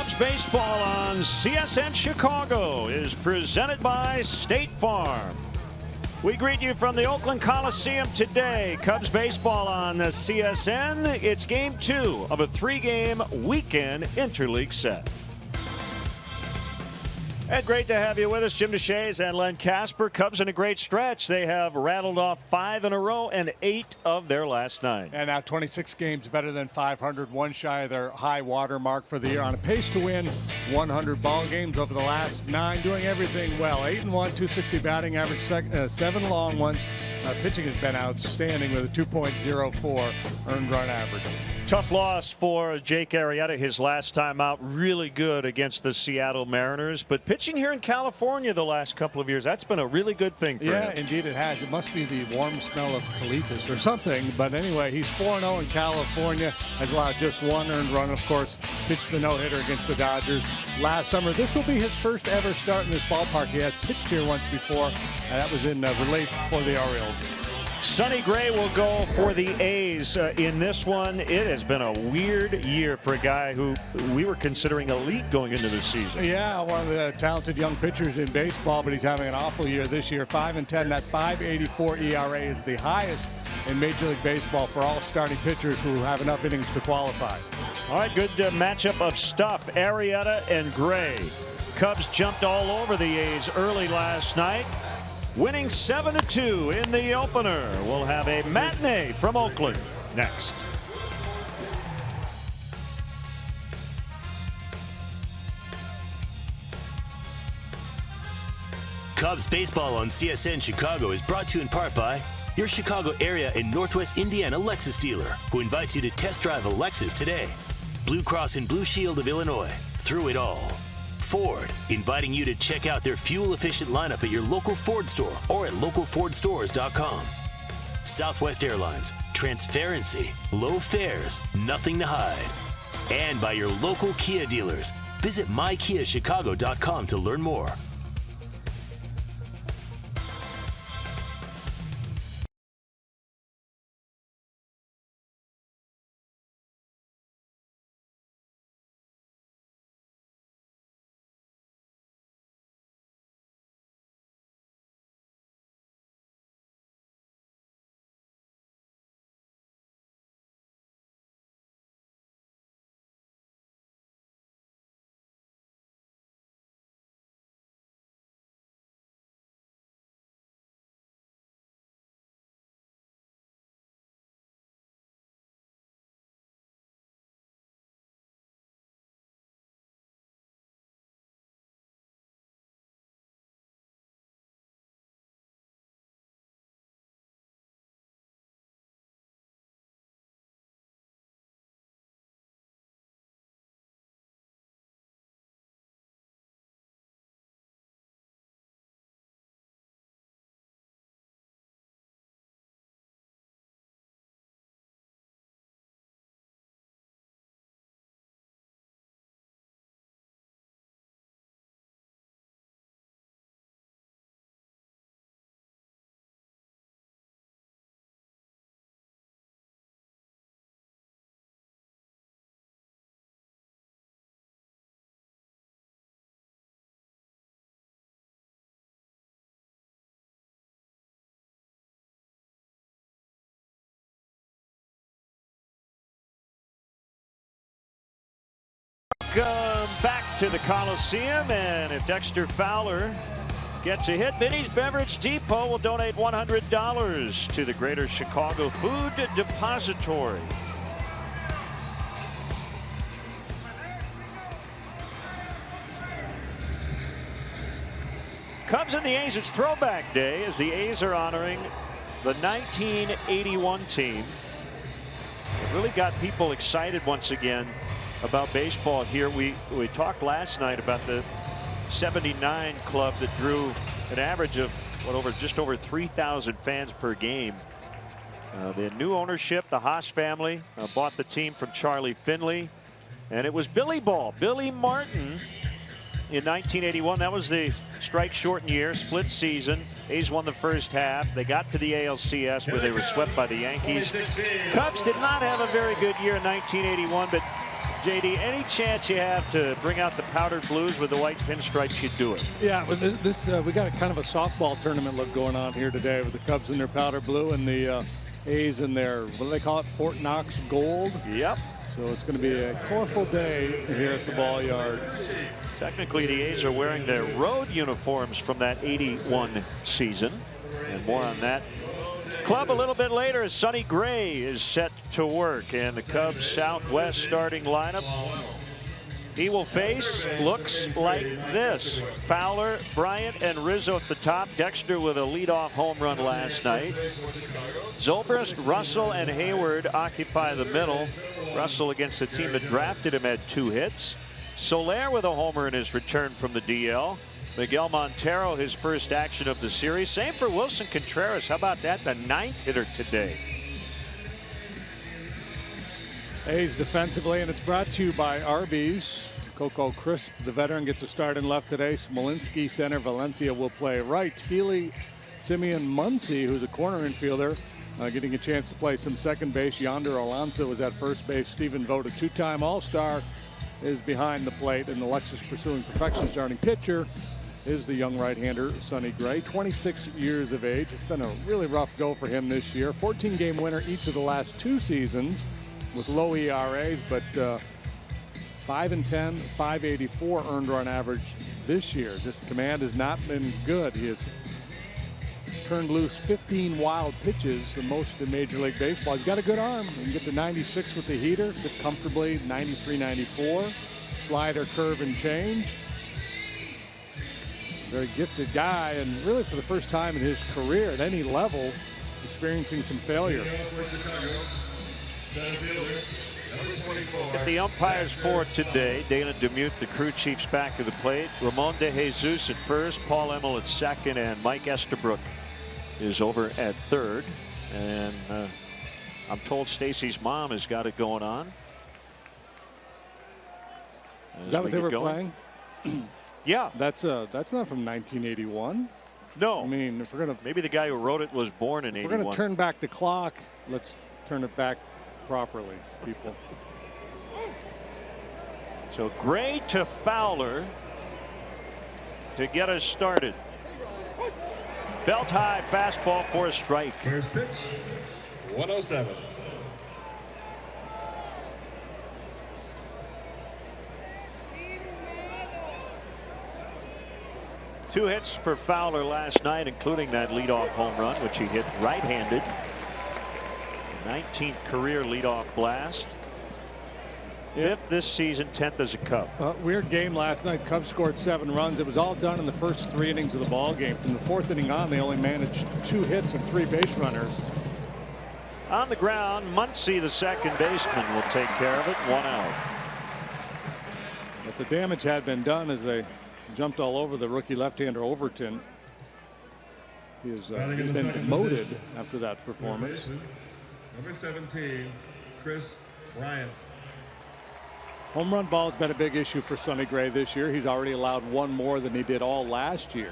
Cubs baseball on CSN Chicago is presented by State Farm. We greet you from the Oakland Coliseum today. Cubs baseball on the CSN. It's game 2 of a 3-game weekend interleague set. And great to have you with us, Jim DeShays and Len Casper. Cubs in a great stretch. They have rattled off 5 in a row and 8 of their last 9. And now 26 games better than 500, one shy of their high water mark for the year, on a pace to win 100 ball games over the last 9, doing everything well. 8-1, 260 batting average, 7 long ones. Pitching has been outstanding with a 2.04 earned run average. Tough loss for Jake Arrieta his last time out. Really good against the Seattle Mariners, but pitching here in California the last couple of years, that's been a really good thing for him. Yeah, indeed it has. It must be the warm smell of colitis or something. But anyway, he's 4-0 in California. Has allowed just 1 earned run, of course. Pitched the no-hitter against the Dodgers last summer. This will be his first ever start in this ballpark. He has pitched here once before, and that was in relief for the Orioles. Sonny Gray will go for the A's in this one. It has been a weird year for a guy who we were considering elite going into the season. Yeah, one of the talented young pitchers in baseball, but he's having an awful year this year. 5-10. That 5.84 ERA is the highest in Major League Baseball for all starting pitchers who have enough innings to qualify. All right, good matchup of stuff. Arrieta and Gray. Cubs jumped all over the A's early last night, winning 7-2 in the opener. We'll have a matinee from Oakland next. Cubs baseball on CSN Chicago is brought to you in part by your Chicago area and Northwest Indiana Lexus dealer, who invites you to test drive a Lexus today. Blue Cross and Blue Shield of Illinois, through it all. Ford, inviting you to check out their fuel-efficient lineup at your local Ford store or at localfordstores.com. Southwest Airlines, transparency, low fares, nothing to hide. And by your local Kia dealers. Visit mykiachicago.com to learn more. Welcome back to the Coliseum, and if Dexter Fowler gets a hit, Benny's Beverage Depot will donate $100 to the Greater Chicago Food Depository. Cubs and the A's, it's Throwback Day as the A's are honoring the 1981 team. It really got people excited once again about baseball here. We talked last night about the 79 club that drew an average of just over 3,000 fans per game. The new ownership, the Haas family, bought the team from Charlie Finley, and it was Billy Martin in 1981. That was the strike shortened year, split season. A's won the first half. They got to the ALCS where they were swept by the Yankees. Cubs did not have a very good year in 1981, but JD, any chance you have to bring out the powdered blues with the white pinstripes, you do it. Yeah, but we got kind of a softball tournament look going on here today with the Cubs in their powder blue and the A's in their, what do they call it, Fort Knox gold. Yep. So it's going to be a colorful day here at the ball yard. Technically, the A's are wearing their road uniforms from that '81 season. And more on that club a little bit later as Sonny Gray is set to work. And the Cubs Southwest starting lineup. He will face, looks like this: Fowler, Bryant, and Rizzo at the top. Dexter with a leadoff home run last night. Zobrist, Russell, and Hayward occupy the middle. Russell, against the team that drafted him, had 2 hits. Soler with a homer in his return from the DL. Miguel Montero, his first action of the series. Same for Wilson Contreras. How about that? The 9th hitter today. A's defensively, and it's brought to you by Arby's. Coco Crisp, the veteran, gets a start in left today. Smolinski center. Valencia will play right. Healy, Simeon Muncy, who's a corner infielder, getting a chance to play some second base. Yonder Alonso is at first base. Stephen Vogt, a 2-time All-Star, is behind the plate. And the Lexus Pursuing Perfection starting pitcher is the young right-hander, Sonny Gray, 26 years of age. It's been a really rough go for him this year. 14-game winner each of the last 2 seasons with low ERAs, but 5-10, 584 earned run average this year. Just command has not been good. He has turned loose 15 wild pitches, the most in Major League Baseball. He's got a good arm. He can get to 96 with the heater, sit comfortably 93, 94. Slider, curve, and change. Very gifted guy, and really for the first time in his career at any level, experiencing some failure. At the umpires for today, Dana DeMuth, the crew chief's back of the plate. Ramon De Jesus at first, Paul Emmel at second, and Mike Estabrook is over at third. And I'm told Stacy's mom has got it going on. Is that what they were playing? Yeah. That's not from 1981. No. I mean, if we're gonna, maybe the guy who wrote it was born in 81. We're gonna turn back the clock. Let's turn it back properly, people. So Gray to Fowler to get us started. Belt high fastball for a strike. First pitch, 107. Two hits for Fowler last night, including that leadoff home run, which he hit right-handed. 19th career leadoff blast. 5th this season, 10th as a Cub. Weird game last night. Cubs scored 7 runs. It was all done in the first 3 innings of the ball game. From the 4th inning on, they only managed 2 hits and 3 base runners. On the ground, Muncy, the second baseman, will take care of it. 1 out. But the damage had been done as they jumped all over the rookie left-hander Overton. He's been demoted after that performance. Number 17, Chris Bryant. Home run ball has been a big issue for Sonny Gray this year. He's already allowed 1 more than he did all last year.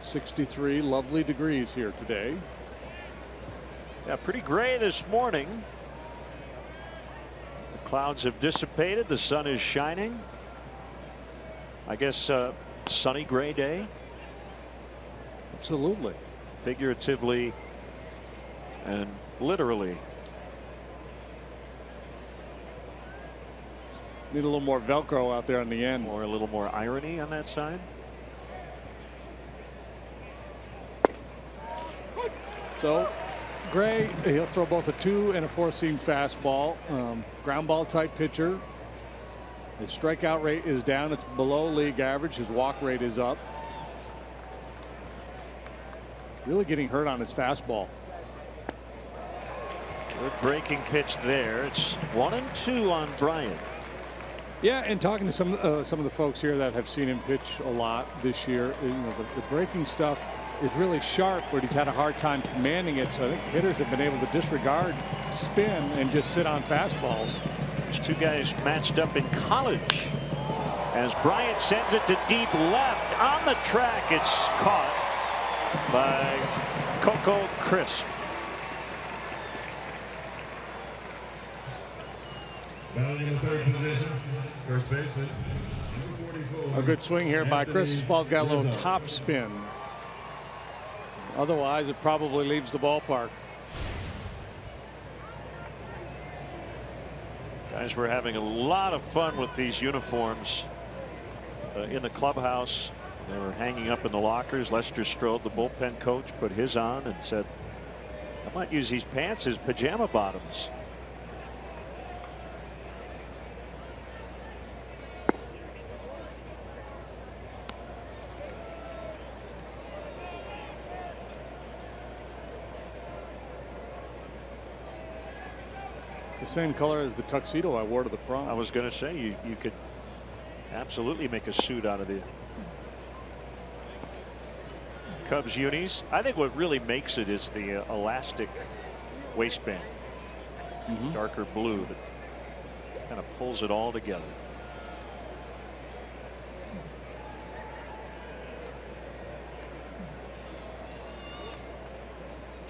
63 lovely degrees here today. Yeah, pretty gray this morning. The clouds have dissipated. The sun is shining. I guess sunny gray day. Absolutely. Figuratively and literally. Need a little more Velcro out there on the end. Or a little more irony on that side. So Gray, he'll throw both a 2 and a 4-seam fastball. Ground ball type pitcher. His strikeout rate is down. It's below league average. His walk rate is up. Really getting hurt on his fastball. Good breaking pitch there. It's 1-2 on Bryant. Yeah, and talking to some of the folks here that have seen him pitch a lot this year, you know, the breaking stuff is really sharp, but he's had a hard time commanding it. So I think hitters have been able to disregard spin and just sit on fastballs. These two guys matched up in college. As Bryant sends it to deep left on the track, it's caught by Coco Crisp. Batting in the third position, first baseman, number 44. A good swing here by Chris. This ball's got a little top spin. Otherwise, it probably leaves the ballpark. Guys were having a lot of fun with these uniforms in the clubhouse. They were hanging up in the lockers. Lester Strode, the bullpen coach, put his on and said, I might use these pants as pajama bottoms. The same color as the tuxedo I wore to the prom. I was going to say you could absolutely make a suit out of the Cubs unis. I think what really makes it is the elastic waistband, darker blue, that kind of pulls it all together.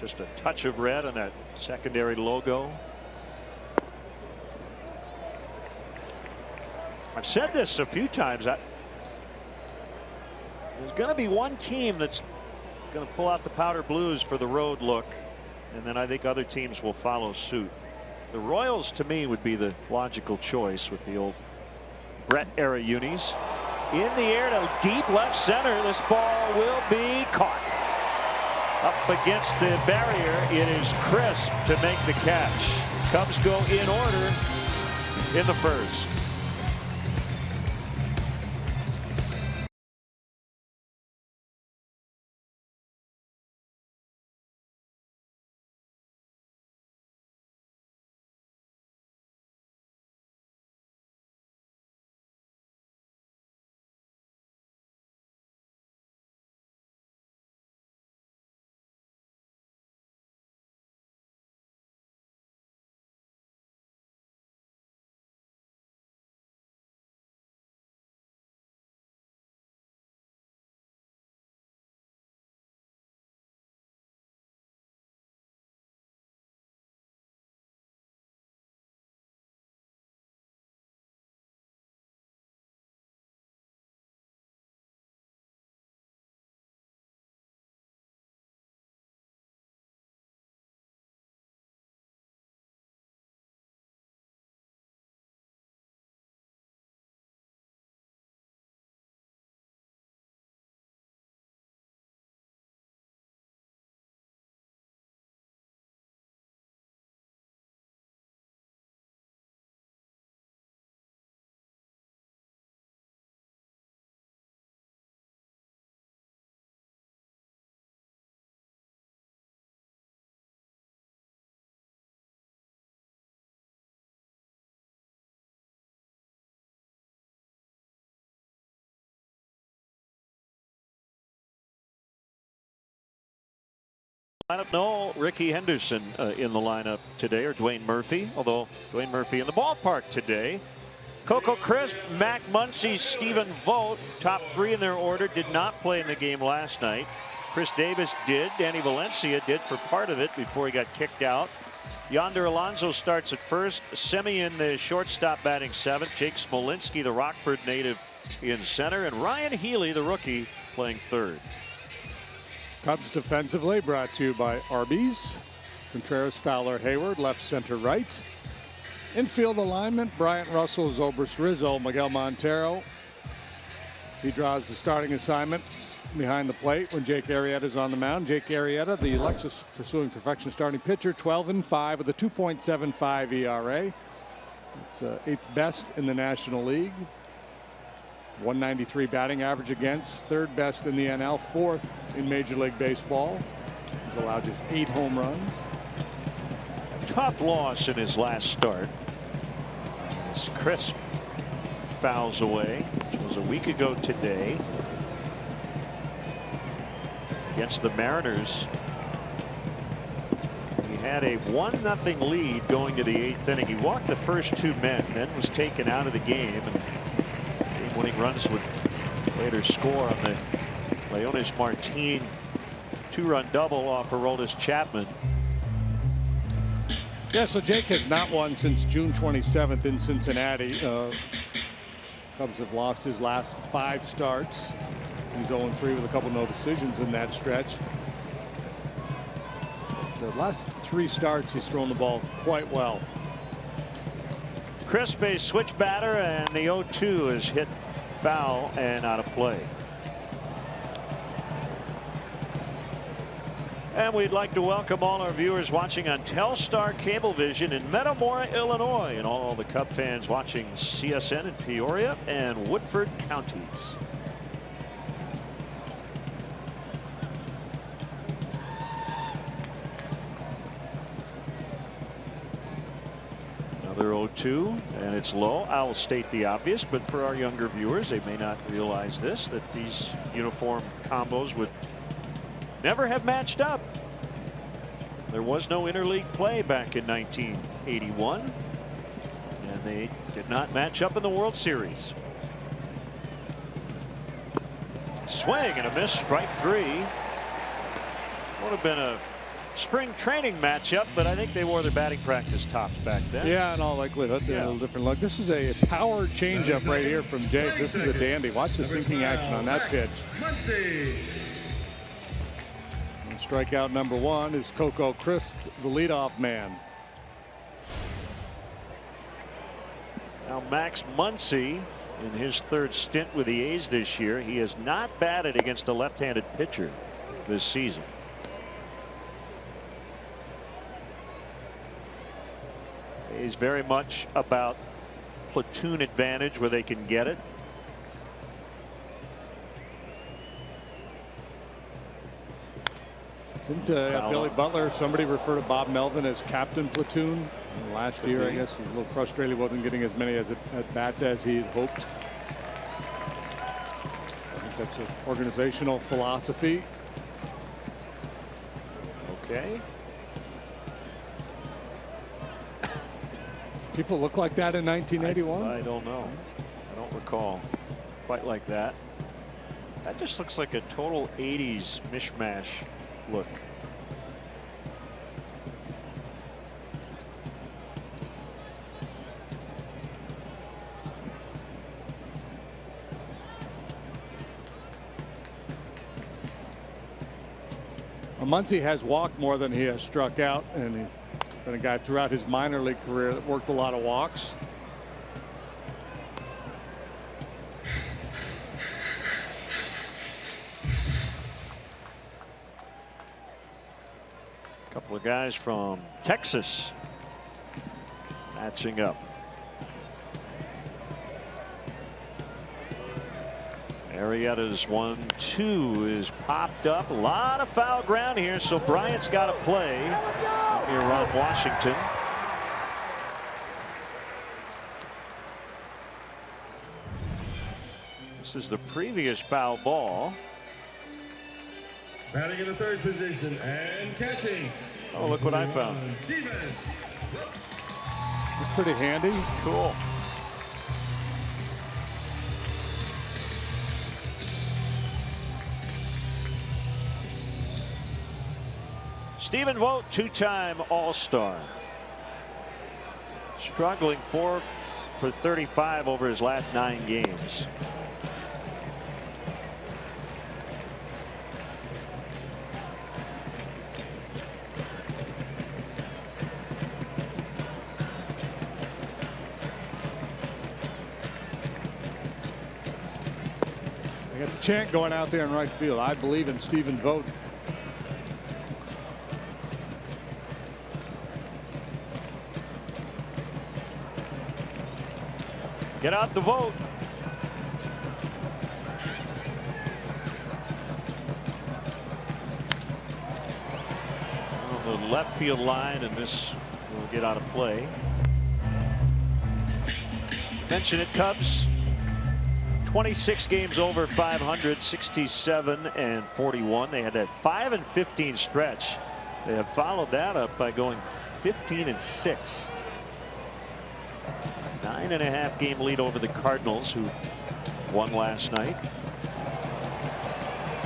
Just a touch of red on that secondary logo. I've said this a few times. There's going to be one team that's going to pull out the powder blues for the road look, and then I think other teams will follow suit. The Royals, to me, would be the logical choice with the old Brett era unis. In the air to deep left center. This ball will be caught. Up against the barrier. It is Crisp to make the catch. Cubs go in order in the first. Lineup, no Ricky Henderson in the lineup today, or Dwayne Murphy, although Dwayne Murphy in the ballpark today. Coco Crisp, Mac Muncy, Stephen Vogt, top three in their order, did not play in the game last night. Chris Davis did. Danny Valencia did for part of it before he got kicked out. Yonder Alonso starts at first. Semien, the shortstop, batting seventh. Jake Smolinski, the Rockford native, in center. And Ryan Healy, the rookie, playing third. Cubs defensively brought to you by Arby's. Contreras, Fowler, Hayward, left, center, right. Infield alignment, Bryant Russell, Zobrist Rizzo, Miguel Montero. He draws the starting assignment behind the plate when Jake Arrieta is on the mound. Jake Arrieta, the Lexus pursuing perfection starting pitcher, 12-5 with a 2.75 ERA. It's eighth best in the National League. 193 batting average against, third best in the NL, fourth in Major League Baseball. He's allowed just 8 home runs. A tough loss in his last start. As Crisp fouls away, which was a week ago today, against the Mariners. He had a 1-0 lead going to the 8th inning. He walked the first 2 men, then was taken out of the game. And winning runs would later score on the Leonis Martin 2-run double off Aroldis Chapman. Yeah, so Jake has not won since June 27th in Cincinnati. Cubs have lost his last 5 starts. He's 0-3 with a couple no decisions in that stretch. The last 3 starts, he's thrown the ball quite well. Crisp, a switch batter, and the 0-2 is hit foul and out of play. And we'd like to welcome all our viewers watching on Telstar Cablevision in Metamora, Illinois, and all the Cub fans watching CSN in Peoria and Woodford counties. Another 0-2, and it's low. I'll state the obvious, but for our younger viewers, they may not realize this, that these uniform combos would never have matched up. There was no interleague play back in 1981, and they did not match up in the World Series. Swing and a miss, strike 3. Would have been a spring training matchup, but I think they wore their batting practice tops back then. Yeah, in all likelihood, they're a little different look. This is a power changeup right here from Jake. This is a dandy. Watch the sinking action on that pitch. And strikeout number 1 is Coco Crisp, the leadoff man. Now Max Muncy, in his 3rd stint with the A's this year, he has not batted against a left-handed pitcher this season. He's very much about platoon advantage where they can get it. Didn't Billy Butler, somebody refer to Bob Melvin as Captain Platoon? Last year, I guess, he was a little frustrated, wasn't getting as many at bats as he had hoped. I think that's an organizational philosophy. Okay. People look like that in 1981? I don't know. I don't recall quite like that. That just looks like a total 80s mishmash look. Muncy has walked more than he has struck out, and he's been a guy throughout his minor league career that worked a lot of walks. A couple of guys from Texas matching up. Arrieta's 1-2 is popped up. A lot of foul ground here, so Bryant's got to play here on Washington. This is the previous foul ball. Batting in the 3rd position and catching. Oh, look what I found. It's pretty handy. Cool. Stephen Vogt, 2-time All-Star. Struggling 4 for 35 over his last 9 games. They got the chant going out there in right field. I believe in Stephen Vogt. Get out the vote. On the left field line, and this will get out of play. Mention it, Cubs. 26 games over 500, 67 and 41. They had that 5-15 stretch. They have followed that up by going 15-6. 9.5 game lead over the Cardinals, who won last night.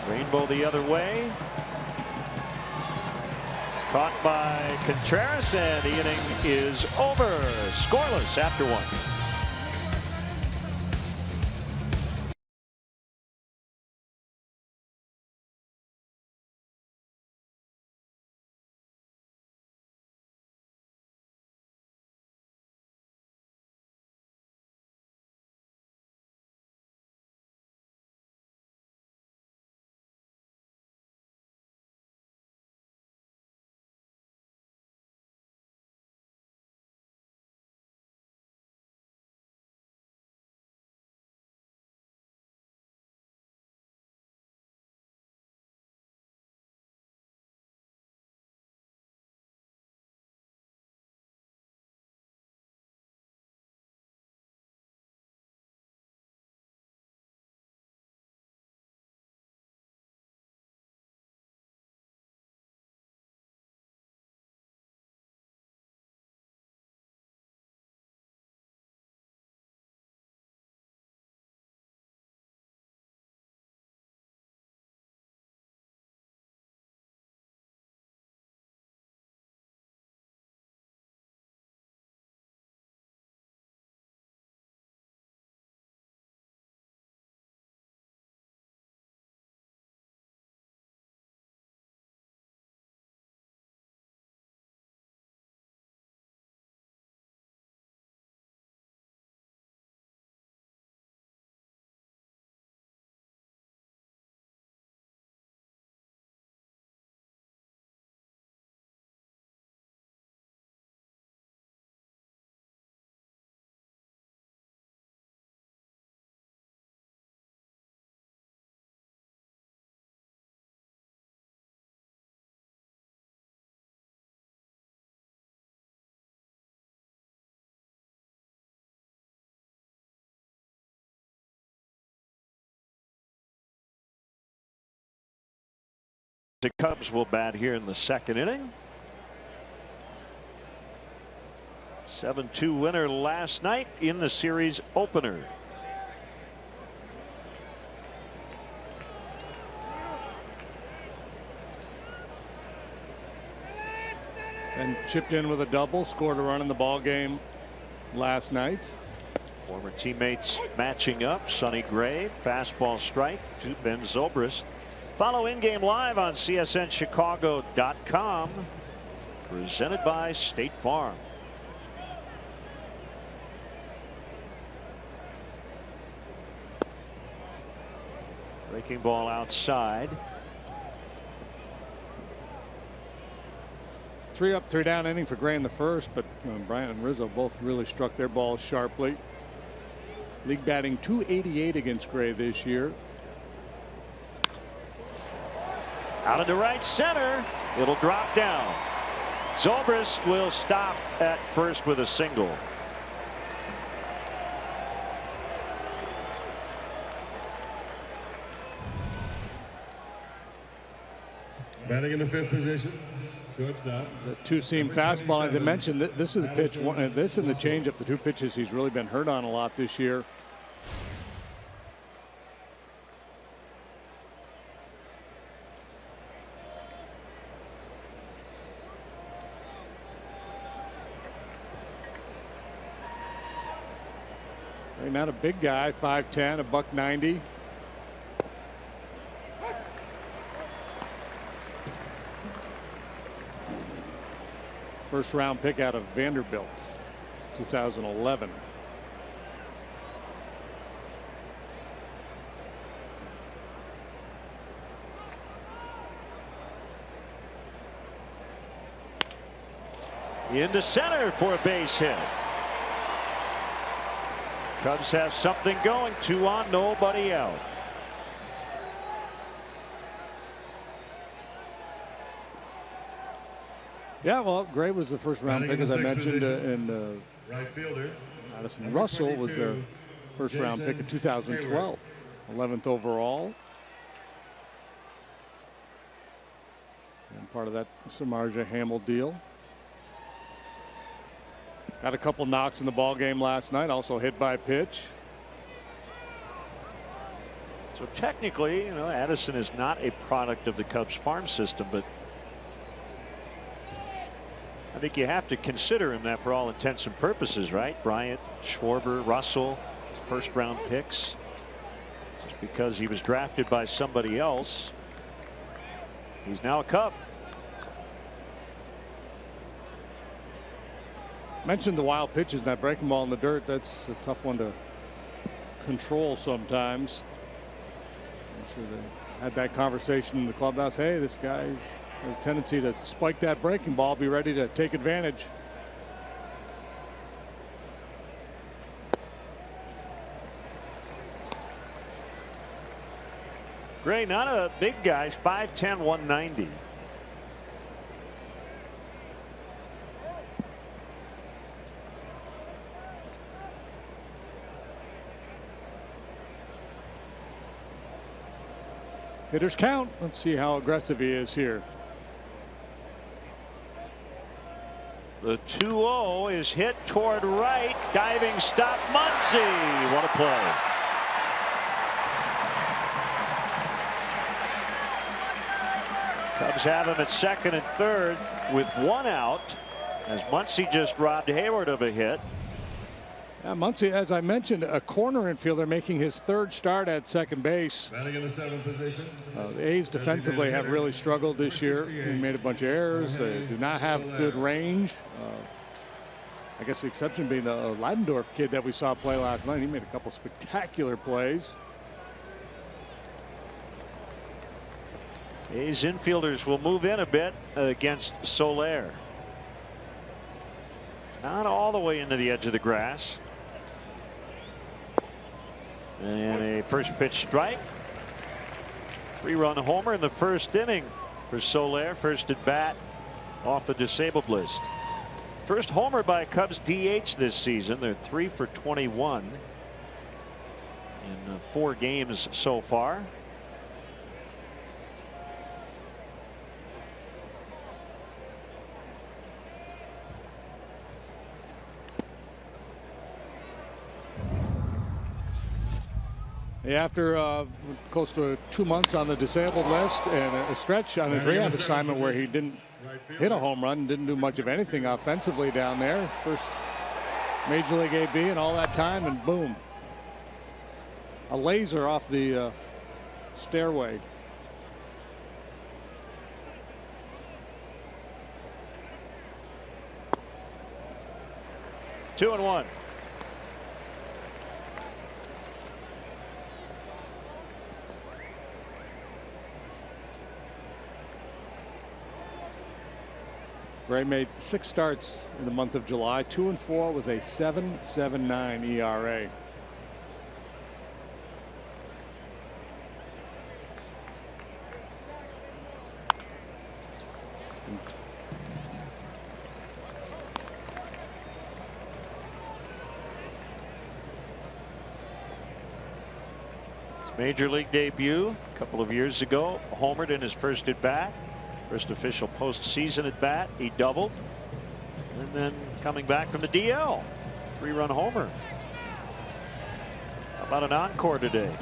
Rainbow the other way. Caught by Contreras, and the inning is over. Scoreless after 1. The Cubs will bat here in the 2nd inning. 7-2 winner last night in the series opener. And chipped in with a double, scored a run in the ball game last night. Former teammates matching up. Sonny Gray, fastball strike to Ben Zobrist. Follow in-game live on CSNChicago.com. Presented by State Farm. Breaking ball outside. 3 up, 3 down inning for Gray in the first, but Bryant and Rizzo both really struck their balls sharply. League batting .288 against Gray this year. Out into right center. It'll drop down. Zobrist will stop at first with a single. Batting in the 5th position. Shortstop. The 2-seam fastball, as I mentioned, this is the pitch. This and the changeup, the 2 pitches he's really been hurt on a lot this year. Not a big guy, 5'10", $190. First round pick out of Vanderbilt, 2011. Into center for a base hit. Cubs have something going. 2 on, nobody out. Yeah, well, Gray was the first round pick, as I mentioned, and right fielder Madison Russell was their first round pick in 2012, 11th overall. And part of that Samardzija Hamill deal. Got a couple knocks in the ball game last night, also hit by pitch. So technically, Addison is not a product of the Cubs farm system, but I think you have to consider him that for all intents and purposes, right? Bryant, Schwarber, Russell, first round picks. Just because he was drafted by somebody else, he's now a Cub. Mentioned the wild pitches, that breaking ball in the dirt. That's a tough one to control sometimes. I'm sure they've had that conversation in the clubhouse. Hey, this guy has a tendency to spike that breaking ball. Be ready to take advantage. Gray, not a big guy, 5'10", 190. Hitters count. Let's see how aggressive he is here. The 2-0 is hit toward right. Diving stop, Muncy. What a play. Cubs have him at second and third with one out as Muncy just robbed Hayward of a hit. Muncy, as I mentioned, a corner infielder making his third start at second base. Batting in the seventh position. The A's defensively have really struggled this year. He made a bunch of errors. They do not have good range. I guess the exception being the Ladendorf kid that we saw play last night. He made a couple spectacular plays. A's infielders will move in a bit against Soler. Not all the way into the edge of the grass. And a first pitch strike. 3-run homer in the first inning for Soler. First at bat off the disabled list. First homer by Cubs DH this season. They're 3 for 21 in 4 games so far. After close to 2 months on the disabled list and a stretch on his rehab assignment where he didn't hit a home run, didn't do much of anything offensively down there. First Major League AB and all that time, and boom, a laser off the stairway. Two and one. Gray made 6 starts in the month of July, 2 and 4 with a 7.79 ERA. Major League debut a couple of years ago. Homered in his first at bat. First official postseason at bat. He doubled. And then coming back from the DL. 3-run homer. How about an encore today?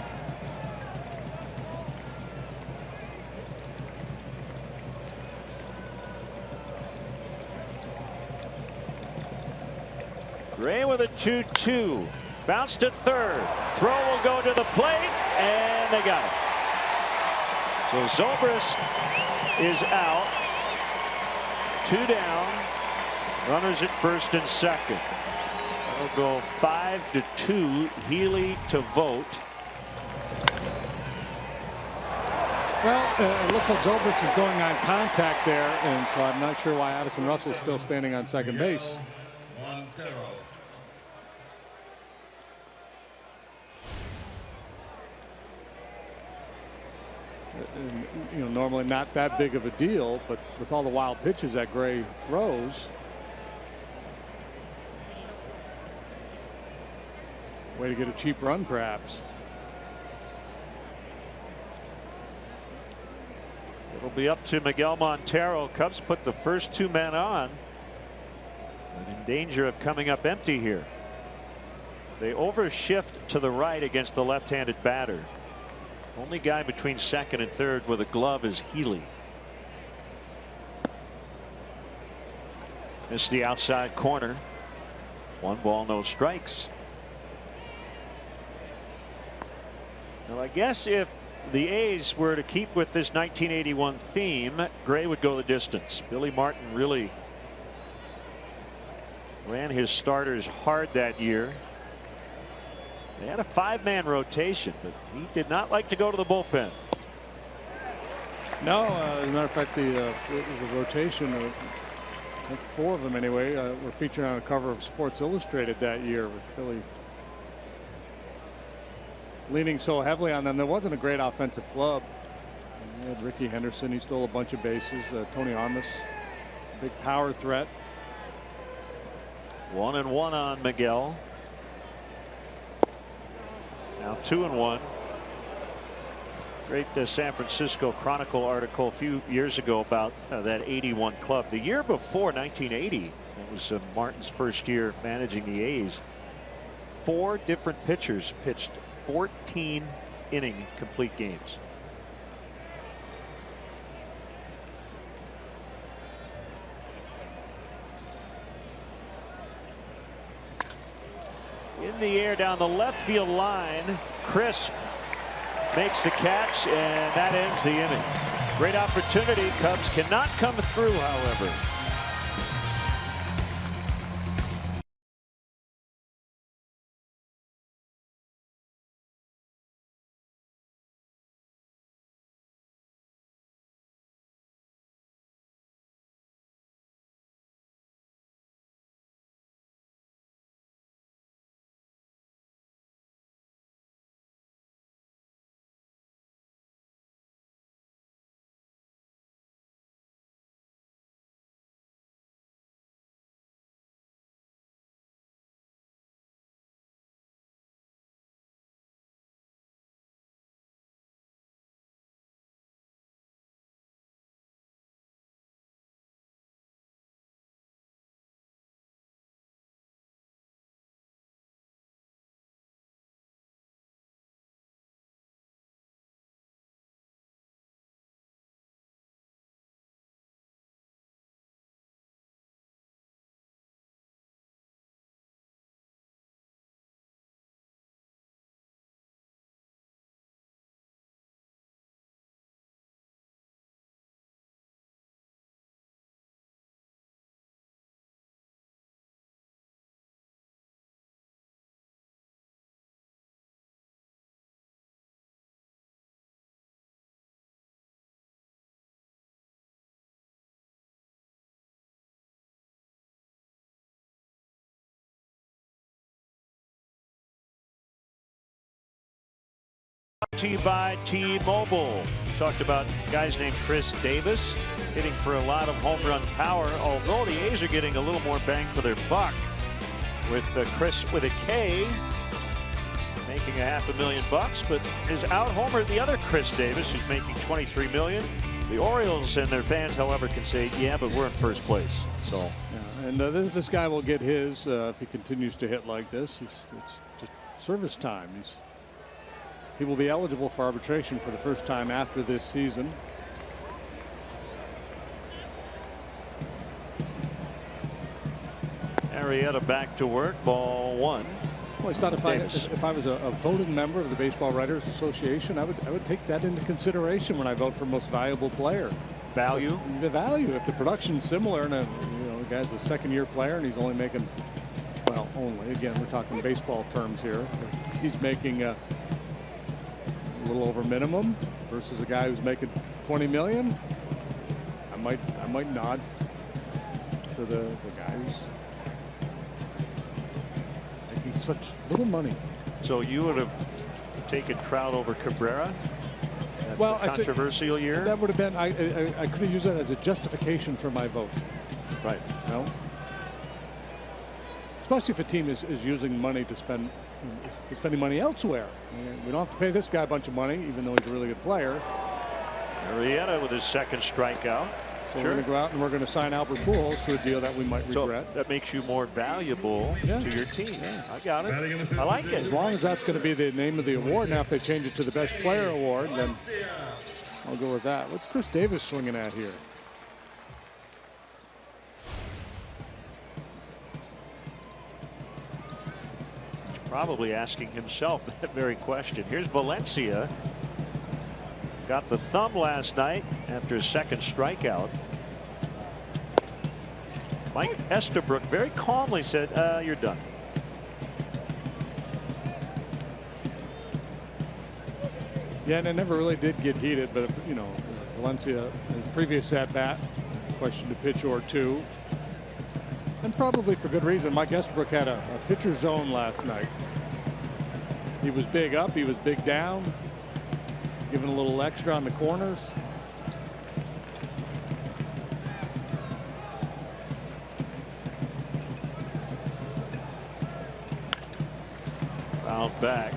Gray with a 2-2. Bounce to third. Throw will go to the plate, and they got it. So Zobrist is out. 2 down. Runners at first and second. That'll go 5-2. Healy to Vogt. Well, it looks like Zobrist is going on contact there, and so I'm not sure why Addison Russell's still standing on second base. And, you know, normally not that big of a deal, but with all the wild pitches that Gray throws, way to get a cheap run, perhaps. It'll be up to Miguel Montero. Cubs put the first 2 men on, and in danger of coming up empty here. They overshift to the right against the left-handed batter. Only guy between second and third with a glove is Healy. Missed the outside corner. 1 ball, no strikes. Well, I guess if the A's were to keep with this 1981 theme, Gray would go the distance. Billy Martin really ran his starters hard that year. They had a 5-man rotation, but he did not like to go to the bullpen. No, as a matter of fact, the rotation, I think 4 of them anyway, were featured on a cover of Sports Illustrated that year, with Billy leaning so heavily on them. There wasn't a great offensive club. You had Ricky Henderson, he stole a bunch of bases. Tony Armas, big power threat. 1-1 on Miguel. Now 2-1. Great San Francisco Chronicle article a few years ago about that 81 club. The year before, 1980, it was Martin's first year managing the A's. 4 different pitchers pitched 14 inning complete games. In the air down the left field line, Crisp makes the catch, and that ends the inning. Great opportunity. Cubs cannot come through, however. To you by T-Mobile. Talked about guys named Chris Davis hitting for a lot of home run power, although the A's are getting a little more bang for their buck with Chris with a K making $500,000, but is out homered the other Chris Davis, who's making $23 million. The Orioles and their fans, however, can say, yeah, but we're in first place. So, yeah, and this guy will get his if he continues to hit like this. It's just service time. He will be eligible for arbitration for the first time after this season. Arrieta back to work. Ball 1. Well, I thought if I was a voting member of the Baseball Writers Association, I would take that into consideration when I vote for most valuable player. Value? The value. If the production's similar, and the guy's a second-year player and he's only making, well, again, we're talking baseball terms here. If he's making a little over minimum versus a guy who's making $20 million, I might nod to the guy who's making such little money. So you would have taken Trout over Cabrera? Well, controversial year. That would have been. I could have used that as a justification for my vote. Right. No. Especially if a team is using money to spend. Spending money elsewhere. We don't have to pay this guy a bunch of money, even though he's a really good player. Arrieta with his second strikeout. So we're going to go out and we're going to sign Albert Pujols to a deal that we might regret. So that makes you more valuable to your team. Yeah, I got it. I like it. As long as that's going to be the name of the award. Now, if they change it to the Best Player Award, then I'll go with that. What's Chris Davis swinging at here? probably asking himself that very question. Here's Valencia. Got the thumb last night after his second strikeout. Mike Estabrook very calmly said, "You're done." Yeah, and it never really did get heated, but you know, Valencia, previous at bat, questioned a pitch or two, and probably for good reason. Mike Estabrook had a pitcher zone last night. He was big up, he was big down, giving a little extra on the corners. Fouled back.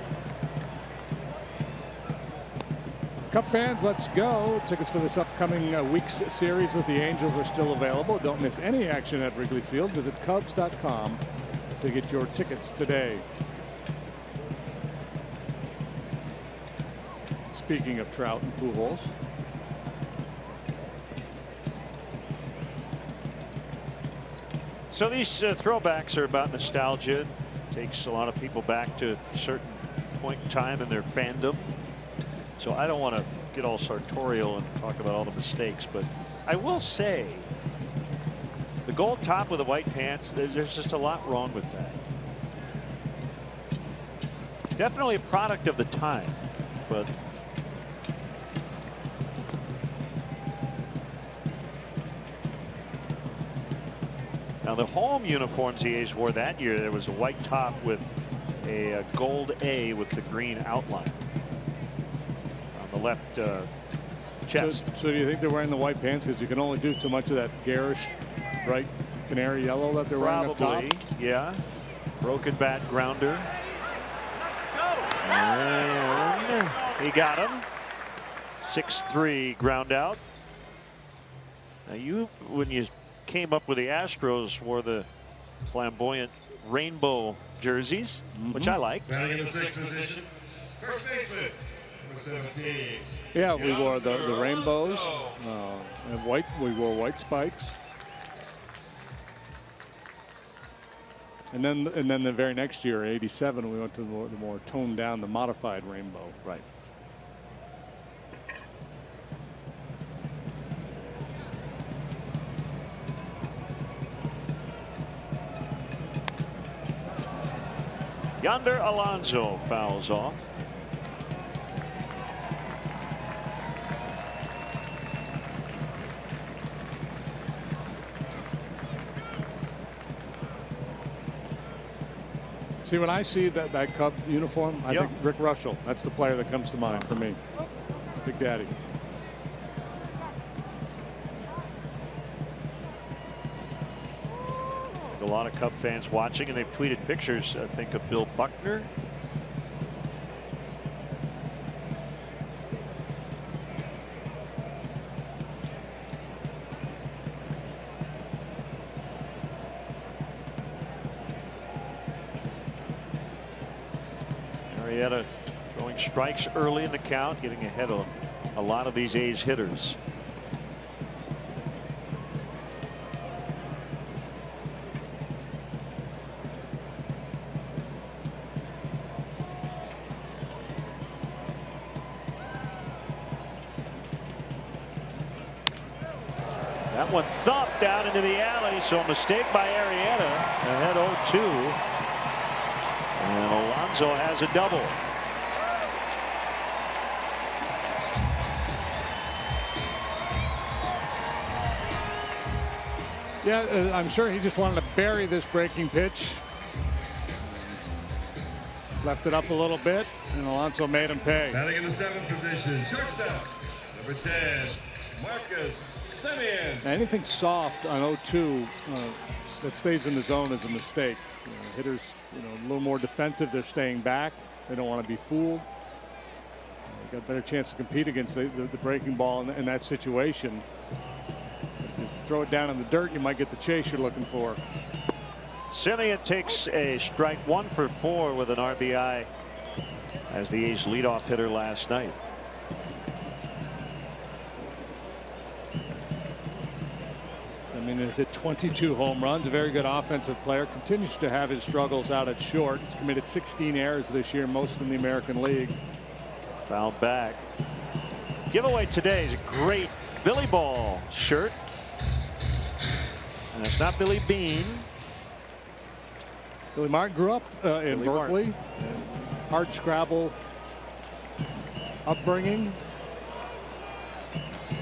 Cub fans, let's go. Tickets for this upcoming week's series with the Angels are still available. Don't miss any action at Wrigley Field. Visit Cubs.com to get your tickets today. Speaking of Trout and Pujols. So these throwbacks are about nostalgia. Takes a lot of people back to a certain point in time in their fandom. So I don't want to get all sartorial and talk about all the mistakes, but I will say the gold top with the white pants, there's just a lot wrong with that. Definitely a product of the time, but now the home uniforms the A's wore that year, there was a white top with a gold A with the green outline on the left chest. So do you think they're wearing the white pants because you can only do so much of that garish bright canary yellow that they're wearing up top? Yeah. Broken bat grounder. And he got him. 6-3 ground out. Now when you came up with the Astros, wore the flamboyant rainbow jerseys, which I liked. Batting in the sixth position, first baseman, number 17. Yeah, we wore the rainbows and white. We wore white spikes, and then the very next year, '87, we went to the more toned down, the modified rainbow. Right. Yonder Alonso fouls off. See, when I see that Cub uniform, I think Rick Russell. That's the player that comes to mind for me. Big Daddy. A lot of Cub fans watching, and they've tweeted pictures, I think, of Bill Buckner. Arrieta throwing strikes early in the count, getting ahead of a lot of these A's hitters. That one thumped out into the alley, so a mistake by Arrieta. Ahead 0-2. And Alonso has a double. Yeah, I'm sure he just wanted to bury this breaking pitch. Left it up a little bit, and Alonso made him pay. Batting in the seventh position, shortstop, number 10, Marcus Semien. Anything soft on 0-2 that stays in the zone is a mistake. Hitters, a little more defensive. They're staying back. They don't want to be fooled. They got a better chance to compete against the breaking ball in that situation. If you throw it down in the dirt, you might get the chase you're looking for. Semien takes a strike 1 for 4 with an RBI as the A's leadoff hitter last night. I mean, he's hit 22 home runs, a very good offensive player, continues to have his struggles out at short. He's committed 16 errors this year, most in the American League. Fouled back. Giveaway today is a great Billy Ball shirt. And it's not Billy Bean. Billy Martin grew up in Berkeley. Hard scrabble upbringing.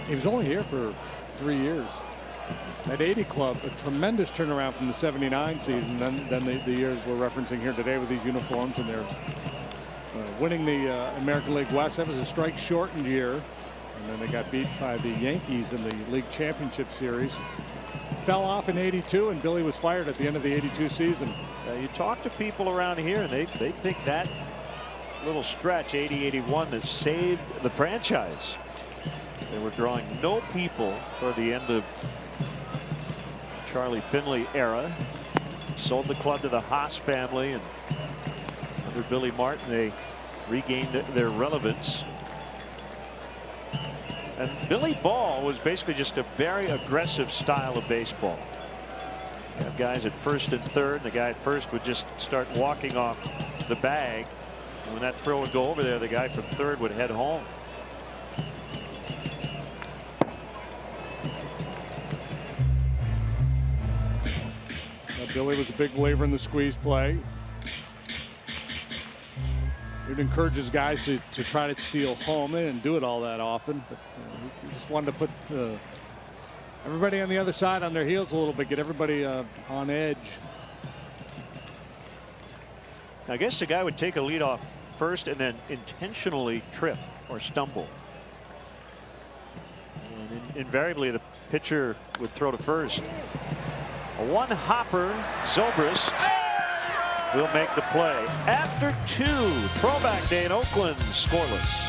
He was only here for 3 years. At 80 Club, a tremendous turnaround from the '79 season. Then the years we're referencing here today with these uniforms, and they're winning the American League West. That was a strike-shortened year, and then they got beat by the Yankees in the League Championship Series. Fell off in '82, and Billy was fired at the end of the '82 season. You talk to people around here, and they think that little stretch, '80-'81, that saved the franchise. They were drawing no people toward the end of Charlie Finley era. Sold the club to the Haas family, and under Billy Martin they regained their relevance. And Billy Ball was basically just a very aggressive style of baseball. You have guys at first and third, and the guy at first would just start walking off the bag. And when that throw would go over there, the guy from third would head home. Billy was a big believer in the squeeze play. He would encourage his guys to try to steal home. They didn't do it all that often, but he just wanted to put everybody on the other side on their heels a little bit, get everybody on edge. I guess the guy would take a lead off first and then intentionally trip or stumble. And invariably the pitcher would throw to first. A one-hopper, Zobrist will make the play. After 2, Throwback Day in Oakland, scoreless.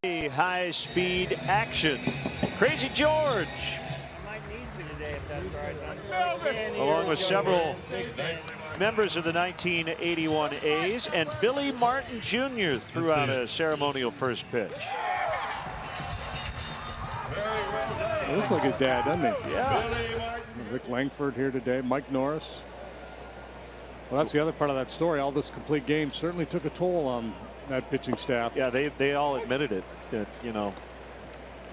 High-speed action. Crazy George, along with several members of the 1981 A's, and Billy Martin Jr. threw out a ceremonial first pitch. It looks like his dad, doesn't it? Yeah. Rick Langford here today, Mike Norris. Well, that's the other part of that story. All this complete game certainly took a toll on that pitching staff. Yeah, they all admitted it. That, you know,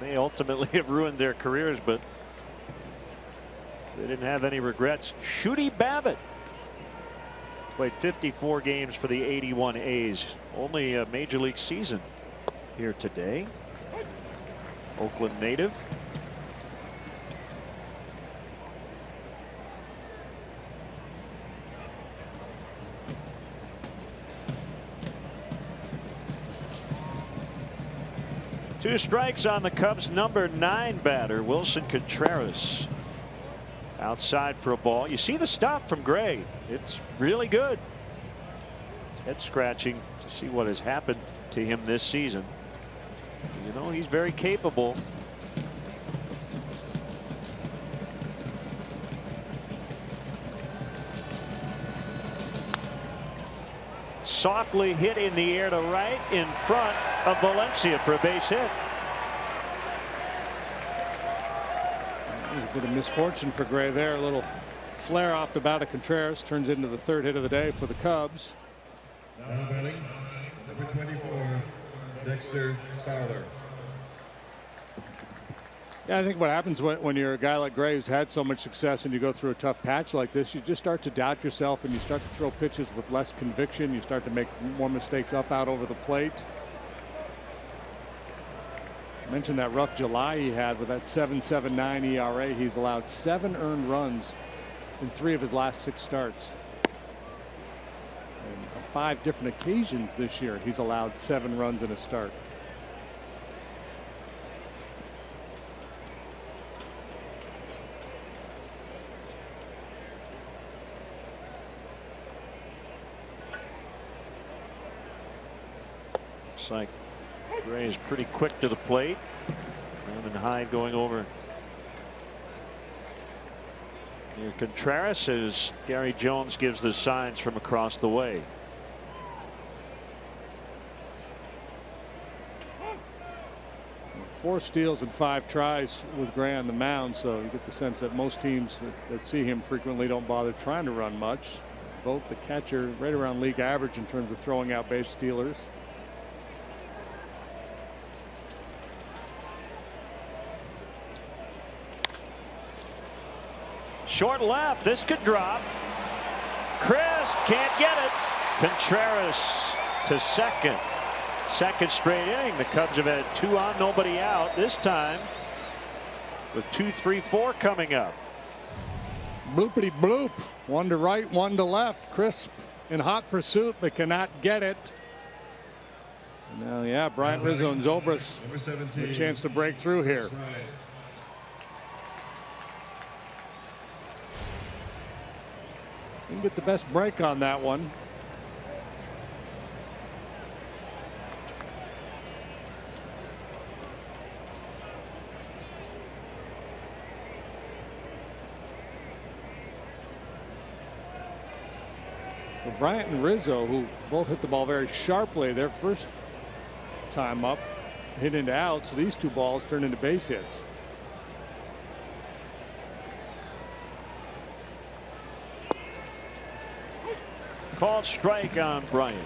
they ultimately have ruined their careers, but they didn't have any regrets. Shooty Babbitt played 54 games for the '81 A's. Only a major league season here today. Oakland native. 2 strikes on the Cubs #9 batter, Wilson Contreras. Outside for a ball. You see the stuff from Gray. It's really good. Head scratching to see what has happened to him this season. You know, he's very capable. Softly hit in the air to right in front of Valencia for a base hit. It was a bit of misfortune for Gray there. A little flare off the bat of Contreras turns into the 3rd hit of the day for the Cubs. Now batting, number 24, Dexter Fowler. Yeah, I think what happens when you're a guy like Gray who's had so much success and you go through a tough patch like this, you just start to doubt yourself and you start to throw pitches with less conviction. You start to make more mistakes up out over the plate. I mentioned that rough July he had with that 7.79 ERA. He's allowed 7 earned runs in 3 of his last 6 starts. And on 5 different occasions this year, he's allowed 7 runs in a start. Looks like Gray is pretty quick to the plate. And Hyde going over near Contreras as Gary Jones gives the signs from across the way. Four steals and 5 tries with Gray on the mound, so you get the sense that most teams that see him frequently don't bother trying to run much. Vogt the catcher right around league average in terms of throwing out base stealers. Short left. This could drop. Crisp can't get it. Contreras to second. Second straight inning. The Cubs have had 2 on, nobody out. This time with 2, 3, 4 coming up. Bloopity bloop. 1 to right, 1 to left. Crisp in hot pursuit, but cannot get it. Now, yeah, Bryant Rizzo and Zobrist a chance to break through here. Didn't get the best break on that one. So Bryant and Rizzo, who both hit the ball very sharply their first time up, hit into outs. So these 2 balls turned into base hits. Called strike on Bryant.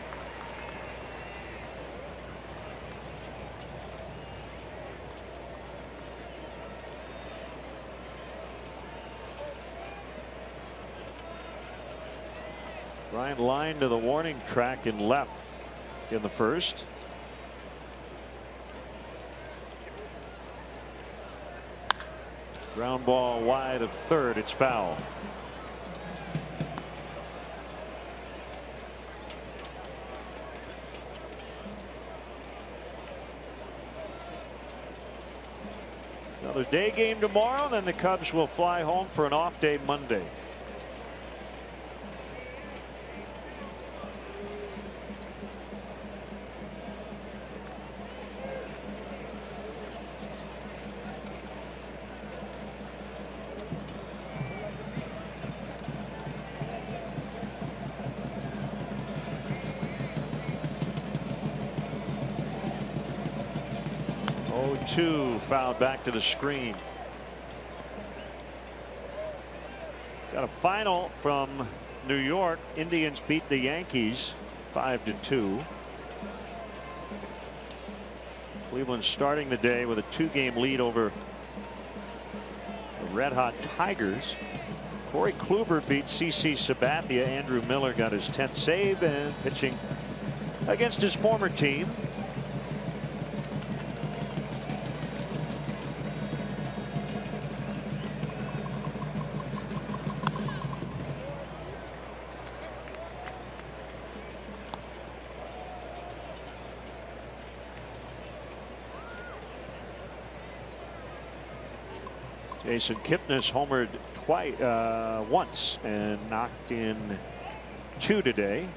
Bryant lined to the warning track and left in the first. Ground ball wide of third. It's foul. Another day game tomorrow, then the Cubs will fly home for an off day Monday. Fouled back to the screen. Got a final from New York. Indians beat the Yankees 5-2. Cleveland starting the day with a 2-game lead over the red hot Tigers. Corey Kluber beat CC Sabathia. Andrew Miller got his 10th save and pitching against his former team. Jason Kipnis homered once and knocked in 2 today.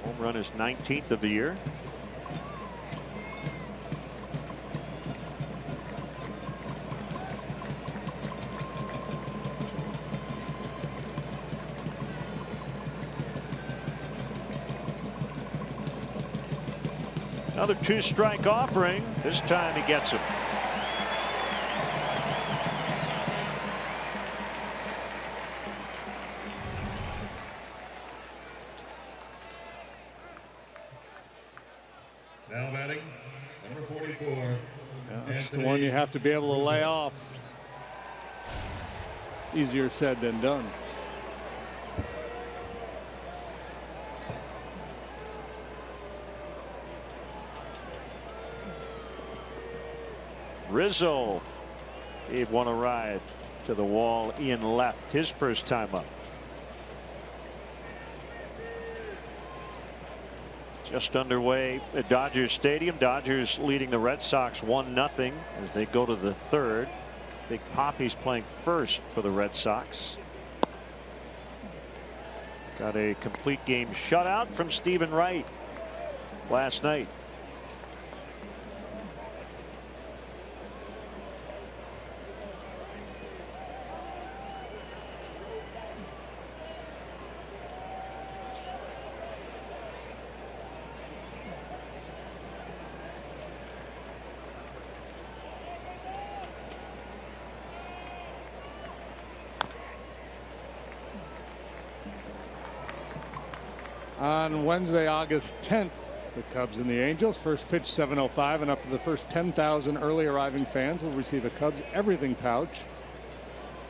Home run is 19th of the year. Another 2-strike offering. This time he gets him. Now batting, number 44. That's the one you have to be able to lay off. Easier said than done. Rizzo gave one a ride to the wall. Ian left his first time up. Just underway at Dodgers Stadium. Dodgers leading the Red Sox 1-0 as they go to the third. Big Poppy's playing first for the Red Sox. Got a complete game shutout from Stephen Wright last night. On Wednesday, August 10th, the Cubs and the Angels. First pitch 7:05, and up to the first 10,000 early arriving fans will receive a Cubs Everything pouch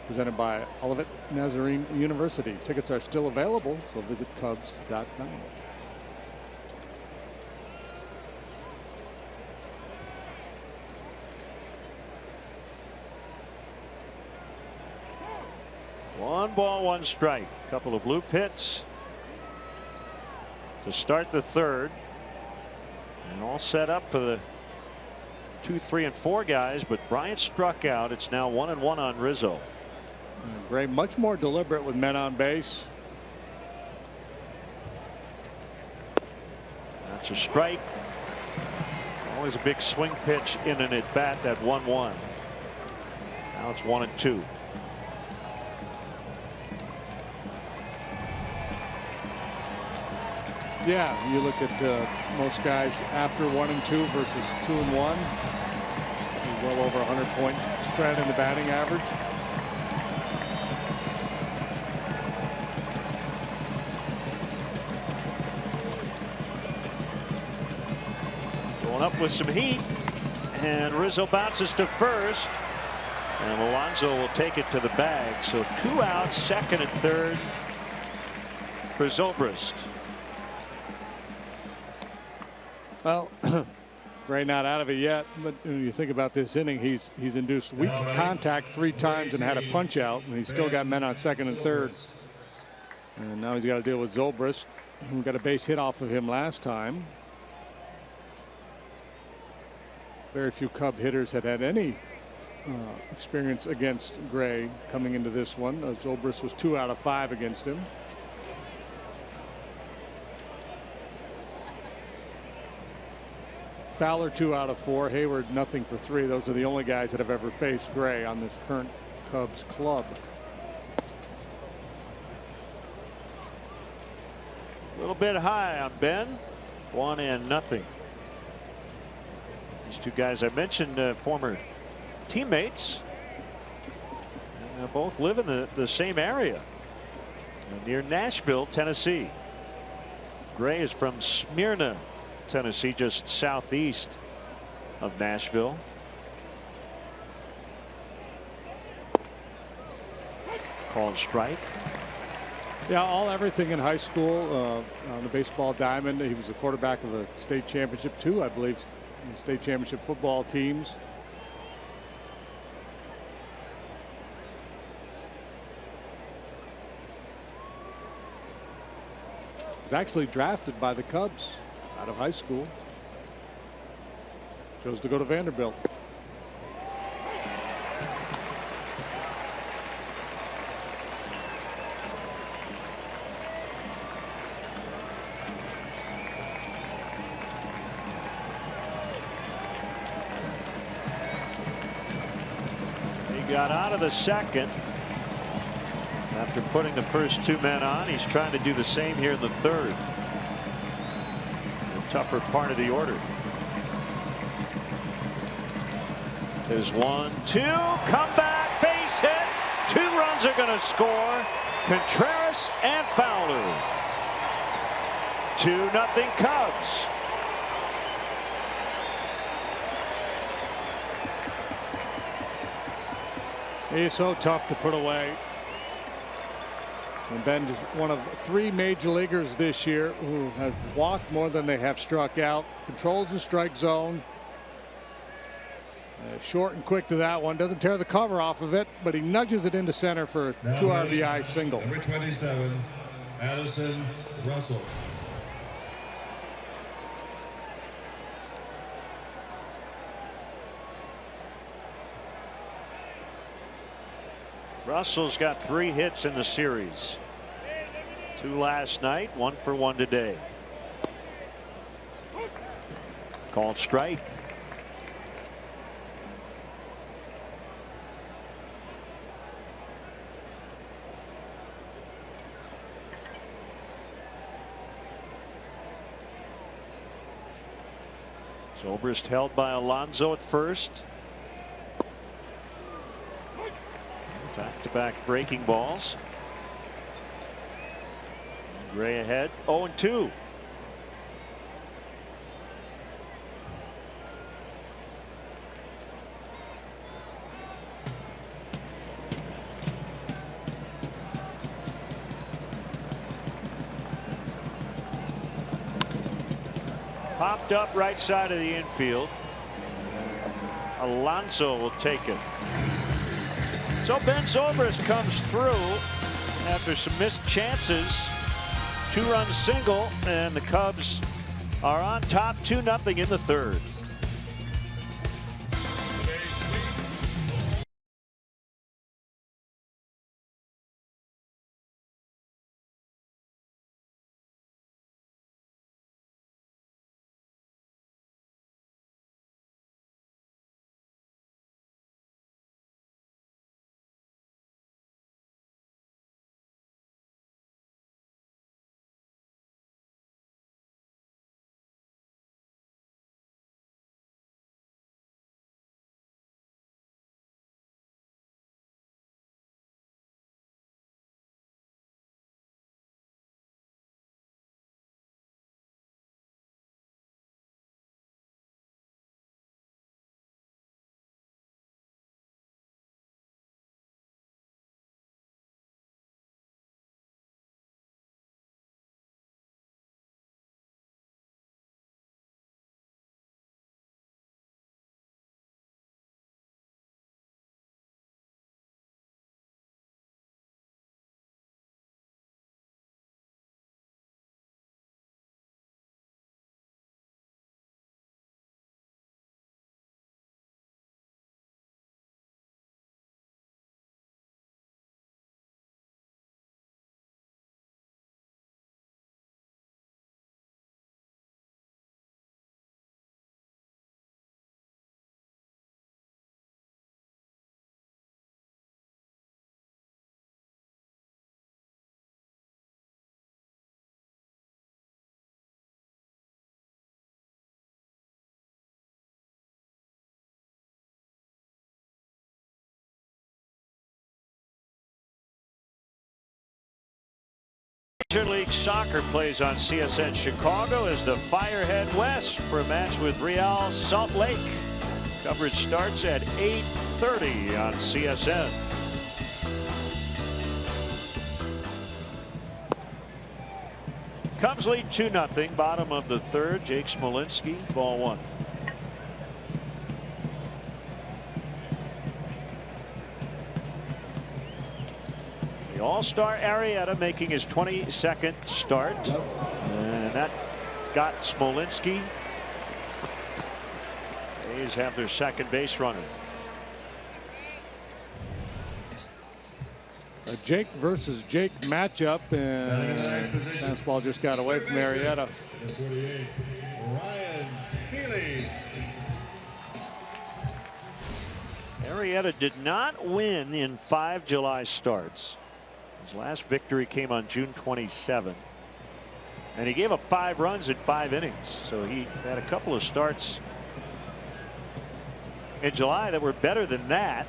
presented by Olivet Nazarene University. Tickets are still available, so visit Cubs.com. One ball, one strike. Couple of blue pits to start the third, and all set up for the 2, 3, and 4 guys, but Bryant struck out. It's now 1-1 on Rizzo. Gray much more deliberate with men on base. That's a strike. Always a big swing pitch in an at bat. That 1-1. Now it's 1-2. Yeah, you look at most guys after 1 and 2 versus 2 and 1. Well over 100-point spread in the batting average. Going up with some heat, and Rizzo bounces to first, and Alonso will take it to the bag. So 2 outs, second and third for Zobrist. Well, Gray not out of it yet, but when you think about this inning, he's induced weak contact 3 times and had a punch out, and he's still got men on second and third. And now he's got to deal with Zobrist, who got a base hit off of him last time. Very few Cub hitters had any experience against Gray coming into this one. Zobrist was 2 out of 5 against him. Fowler 2 out of 4. Hayward nothing for 3. Those are the only guys that have ever faced Gray on this current Cubs club. A little bit high on Ben. 1-0. These 2 guys I mentioned, former teammates, and both live in the same area near Nashville, Tennessee. Gray is from Smyrna, Tennessee, just southeast of Nashville. Called strike. Yeah, everything in high school on the baseball diamond. He was the quarterback of a state championship, 2, I believe, state championship football teams. Was actually drafted by the Cubs out of high school. Chose to go to Vanderbilt. got out of the second after putting the first two men on. He's trying to do the same here in the third. The tougher part of the order. There's 1-2. Comeback, base hit. 2 runs are going to score. Contreras and Fowler. 2-0 Cubs. He's so tough to put away. And Ben is one of 3 major leaguers this year who have walked more than they have struck out. Controls the strike zone. Short and quick to that one. Doesn't tear the cover off of it, but he nudges it into center for a 2 RBI single. Number 27, Addison Russell. Russell's got 3 hits in the series. 2 last night, 1 for 1 today. Called strike. Zobrist held by Alonso at first. Back-to-back breaking balls. Gray ahead, 0-2. Popped up right side of the infield. Alonso will take it. So Ben Zobrist comes through after some missed chances. 2-run single, and the Cubs are on top 2-0 in the third. Major League Soccer plays on CSN Chicago as the Fire head west for a match with Real Salt Lake. Coverage starts at 8:30 on CSN. Cubs lead 2-0, bottom of the third. Jake Smolinski, ball 1. The All-Star Arrieta making his 22nd start, and that got Smolinski. A's have their second base runner. A Jake versus Jake matchup, and fastball just got away from Arrieta. 48, Ryan Healy. Arrieta did not win in 5 July starts. His last victory came on June 27th. And he gave up 5 runs in 5 innings. So he had a couple of starts in July that were better than that.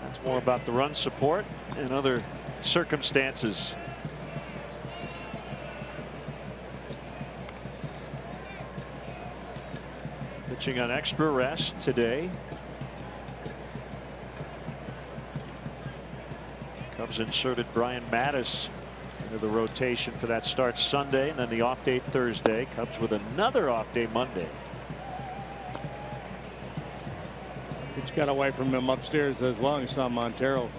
That's more about the run support and other circumstances. Pitching on extra rest today. Cubs inserted Brian Mattis into the rotation for that start Sunday, and then the off day Thursday. Cubs with another off day Monday. Pitch got away from him upstairs as well. You saw Montero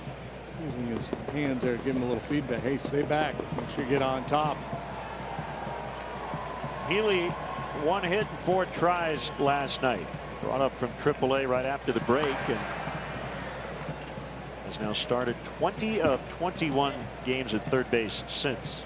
using his hands there, giving him a little feedback. Hey, stay back. Make sure you get on top. Healy 1 hit and 4 tries last night. Brought up from AAA right after the break and has now started 20 of 21 games at third base since.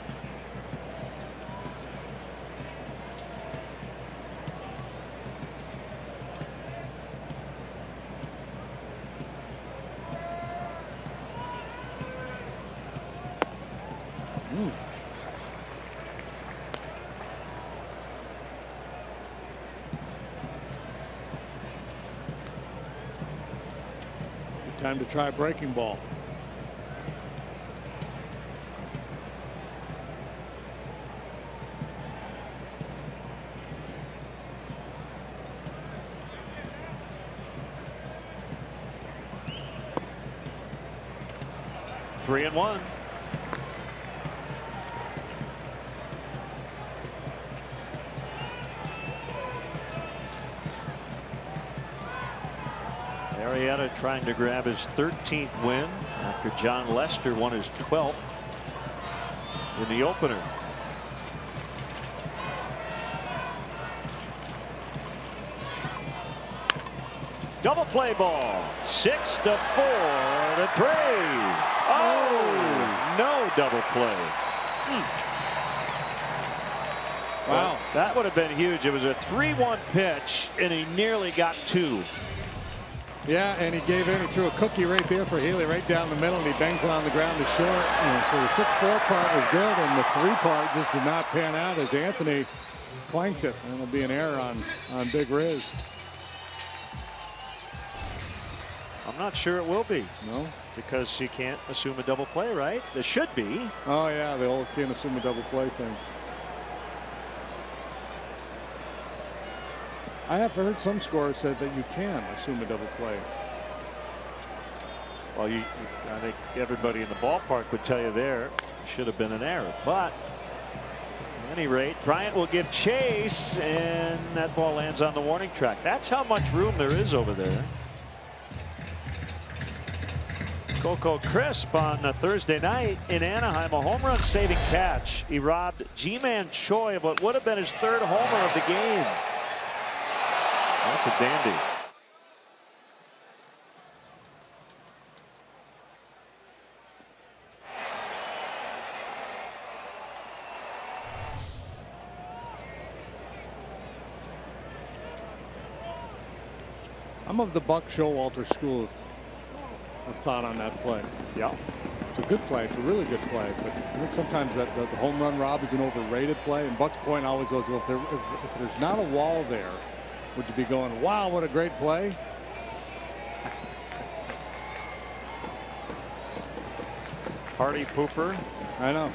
Time to try a breaking ball. Three and one. Arrieta trying to grab his 13th win after John Lester won his 12th in the opener. Double play ball. 6 to 4 to 3. Oh, no double play. Wow. Well, that would have been huge. It was a 3-1 pitch and he nearly got 2. Yeah, and he gave in. He threw a cookie right there for Healy, right down the middle, and he bangs it on the ground to short. So the 6-4 part was good, and the 3 part just did not pan out as Anthony planks it. And it'll be an error on Big Riz. I'm not sure it will be. No, because you can't assume a double play, right? There should be. Oh yeah, the old can't assume a double play thing. I have heard some scorers said that you can assume a double play. Well, I think everybody in the ballpark would tell you there should have been an error. But at any rate, Bryant will give chase, and that ball lands on the warning track. That's how much room there is over there. Coco Crisp on a Thursday night in Anaheim, a home run saving catch. He robbed G-Man Choi of what would have been his 3rd homer of the game. That's a dandy. I'm of the Buck Showalter school of thought on that play. Yeah. It's a good play. It's a really good play. But I think sometimes that the home run rob is an overrated play. And Buck's point always goes, well, if there's not a wall there, would you be going, wow, what a great play? Party pooper. I know.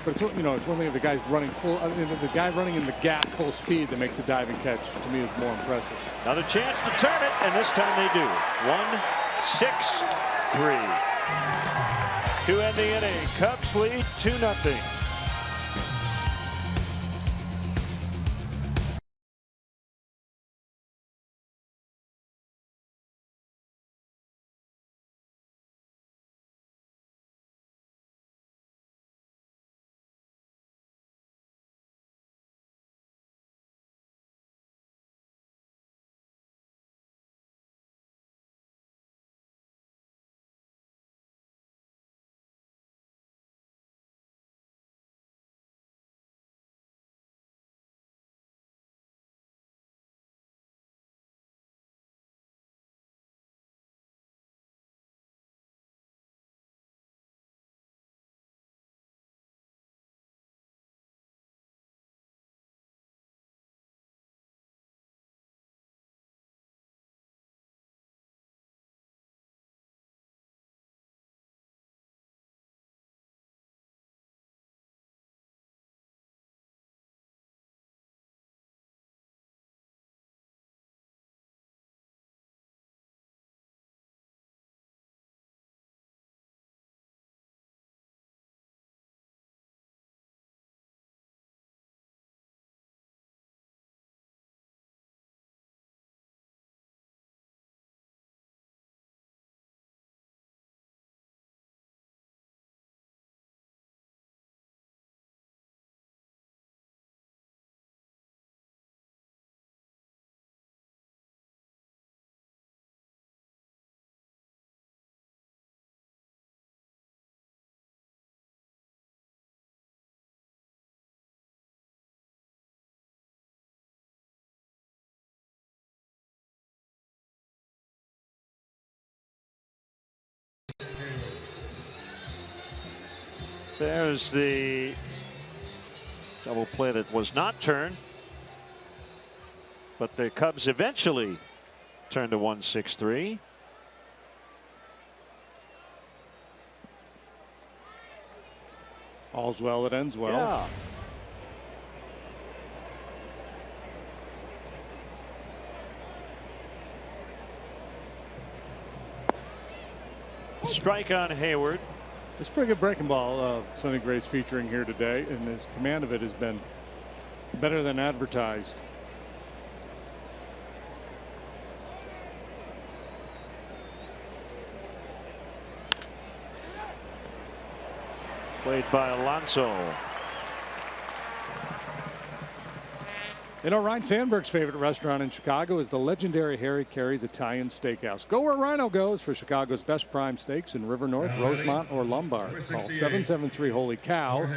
But it's, you know, it's one thing if the guy's running full, the guy running in the gap full speed that makes a diving catch, to me, is more impressive. Another chance to turn it, and this time they do. 1-6-3. To end the inning, Cubs lead 2-0. There's the double play that was not turned, but the Cubs eventually turned to 1-6-3. All's well that ends well. Yeah. Strike on Hayward. It's a pretty good breaking ball. Sonny Gray's featuring here today, and his command of it has been better than advertised. Played by Alonso. You know, Ryan Sandberg's favorite restaurant in Chicago is the legendary Harry Carey's Italian Steakhouse. Go where Rhino goes for Chicago's best prime steaks in River North, Rosemont, or Lombard. Call 773-HOLY-COW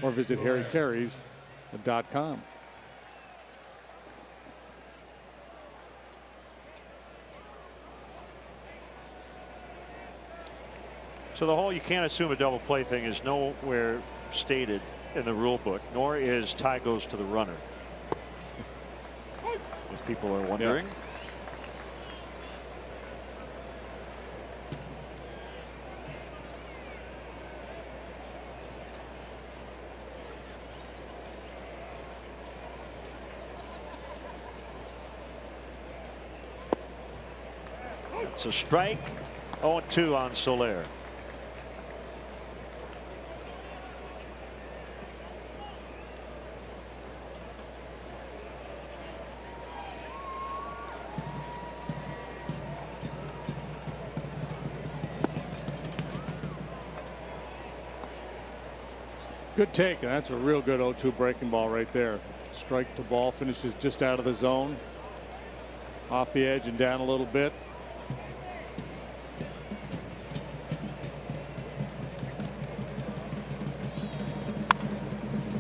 or visit harrycareys.com. So the whole "you can't assume a double play" thing is nowhere stated in the rule book, nor is tie goes to the runner. If people are wondering. Yeah. It's a strike. 0-2 on Soler. Good take, and that's a real good 0-2 breaking ball right there. Strike to ball, finishes just out of the zone. Off the edge and down a little bit.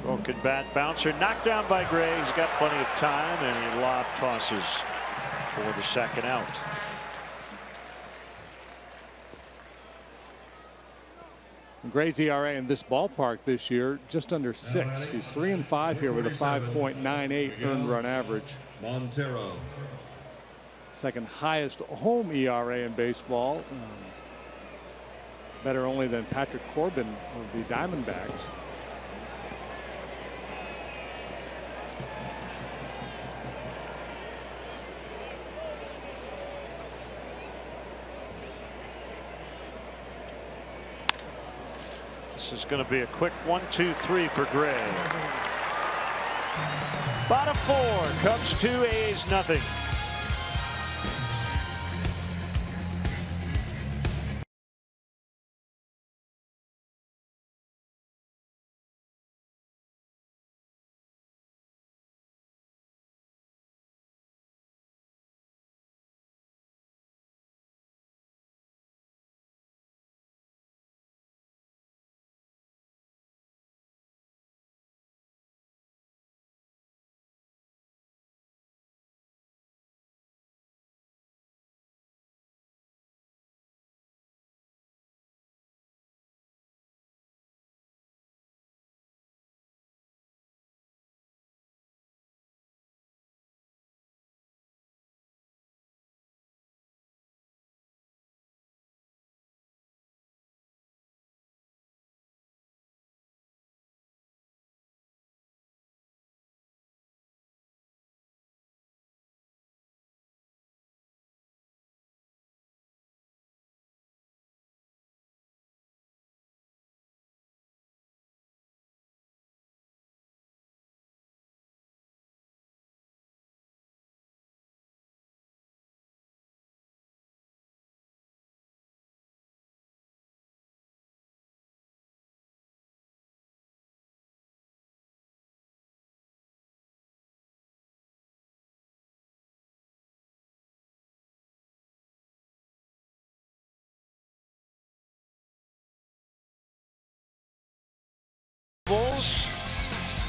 Broken bat bouncer knocked down by Gray. He's got plenty of time, and he lob tosses for the second out. Gray's ERA in this ballpark this year just under 6. He's 3-5 here with a 5.98 earned run average. Montero. Second highest home ERA in baseball. Better only than Patrick Corbin of the Diamondbacks. This is going to be a quick 1-2-3 for Gray. Bottom 4, Cubs 2, A's nothing.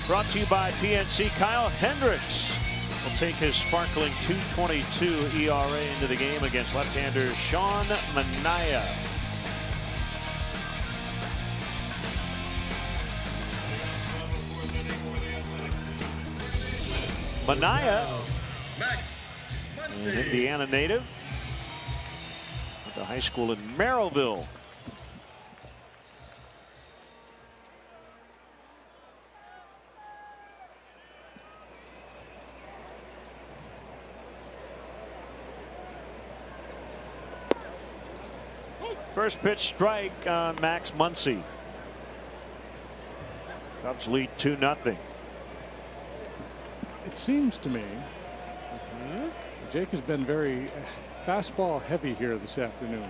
Brought to you by PNC. Kyle Hendricks will take his sparkling .222 ERA into the game against left-hander Sean Manaea. Manaea, Max an Muncy. Indiana native, went to high school in Merrillville. First pitch strike on Max Muncy. Cubs lead 2-0. It seems to me Jake has been very fastball heavy here this afternoon.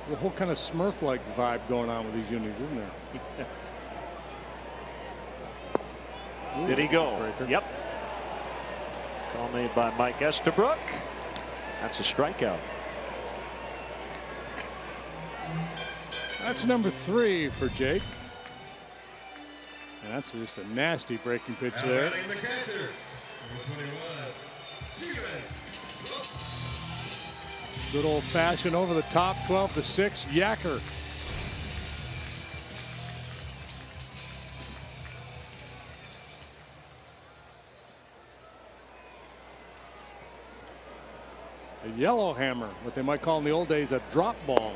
The whole kind of Smurf-like vibe going on with these unis, isn't there? Did he go? Breaker. Yep. Call made by Mike Estabrook. That's a strikeout. That's number 3 for Jake. And that's just a nasty breaking pitch there. Batting the catcher, number 21, Good old fashioned over the top, 12-6 yacker. A yellow hammer, what they might call in the old days a drop ball.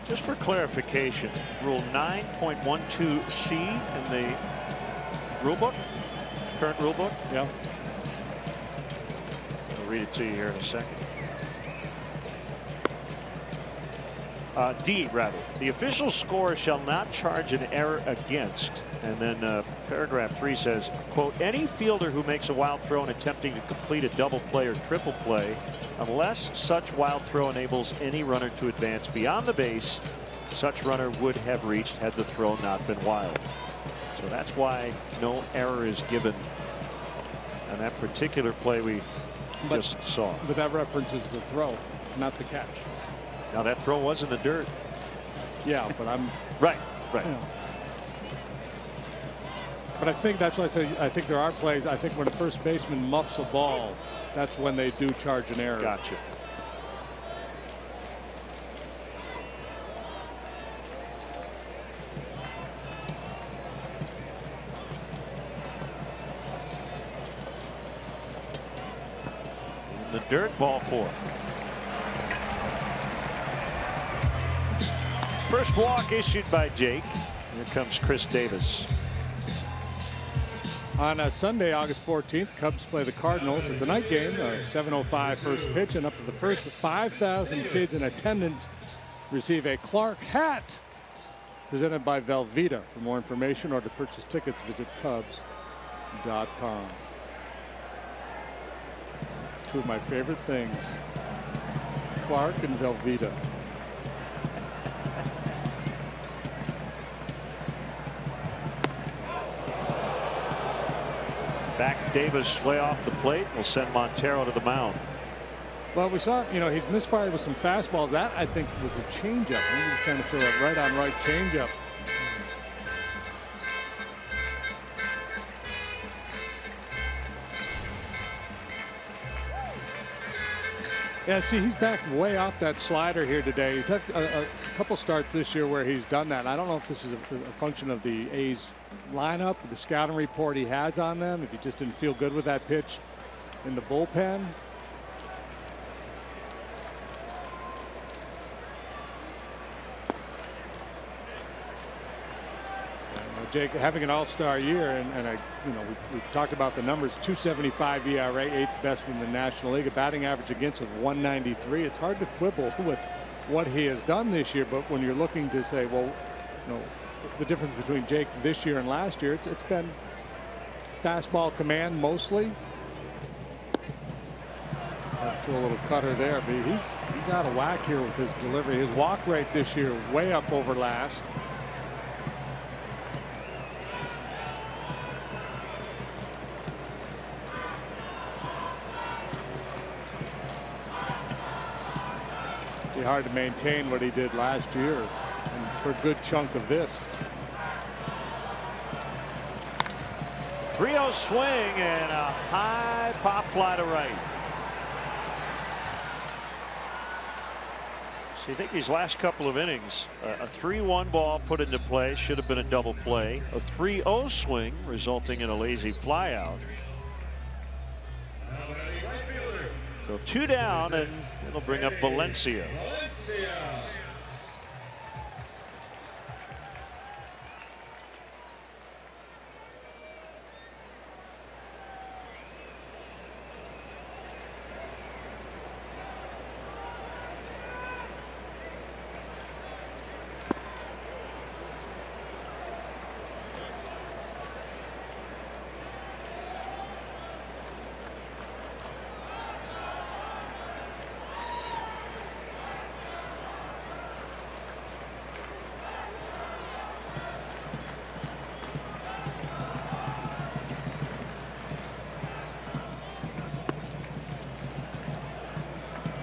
Just for clarification, Rule 9.12C in the rule book, current rule book. Yeah. I'll read it to you here in a second. D, rather. The official scorer shall not charge an error against. And then paragraph 3 says, quote, any fielder who makes a wild throw in attempting to complete a double play or triple play, unless such wild throw enables any runner to advance beyond the base, such runner would have reached had the throw not been wild. So that's why no error is given on that particular play we just saw. But that references the throw, not the catch. Now that throw was in the dirt. Yeah, but I'm right. You know. But I think that's why I say I think there are plays. I think when a first baseman muffs a ball, that's when they do charge an error. Gotcha. In the dirt, ball 4. First walk issued by Jake. Here comes Chris Davis. On Sunday, August 14th, Cubs play the Cardinals. It's a night game, a 7:05 first pitch, and up to the first 5,000 kids in attendance receive a Clark hat presented by Velveeta. For more information or to purchase tickets, visit Cubs.com. Two of my favorite things, Clark and Velveeta. Back Davis way off the plate will send Montero to the mound. Well, we saw, you know, he's misfired with some fastballs. That, I think, was a changeup. He was trying to throw that right-on-right changeup. Yeah, see, he's backed way off that slider here today. He's had a couple starts this year where he's done that. I don't know if this is a function of the A's lineup, the scouting report he has on them, if he just didn't feel good with that pitch in the bullpen. Jake having an all-star year, and we've talked about the numbers. 2.75 ERA, 8th best in the National League, a batting average against of 193. It's hard to quibble with what he has done this year, but when you're looking to say, well, you know, the difference between Jake this year and last year, it's been fastball command mostly. Throw a little cutter there, but he's out of whack here with his delivery. His walk rate this year way up over last. hard to maintain what he did last year and for a good chunk of this. 3-0 swing and a high pop fly to right. So you think these last couple of innings, a 3-1 ball put into play should have been a double play. A 3-0 swing resulting in a lazy fly out. So 2 down, and it'll bring up Valencia.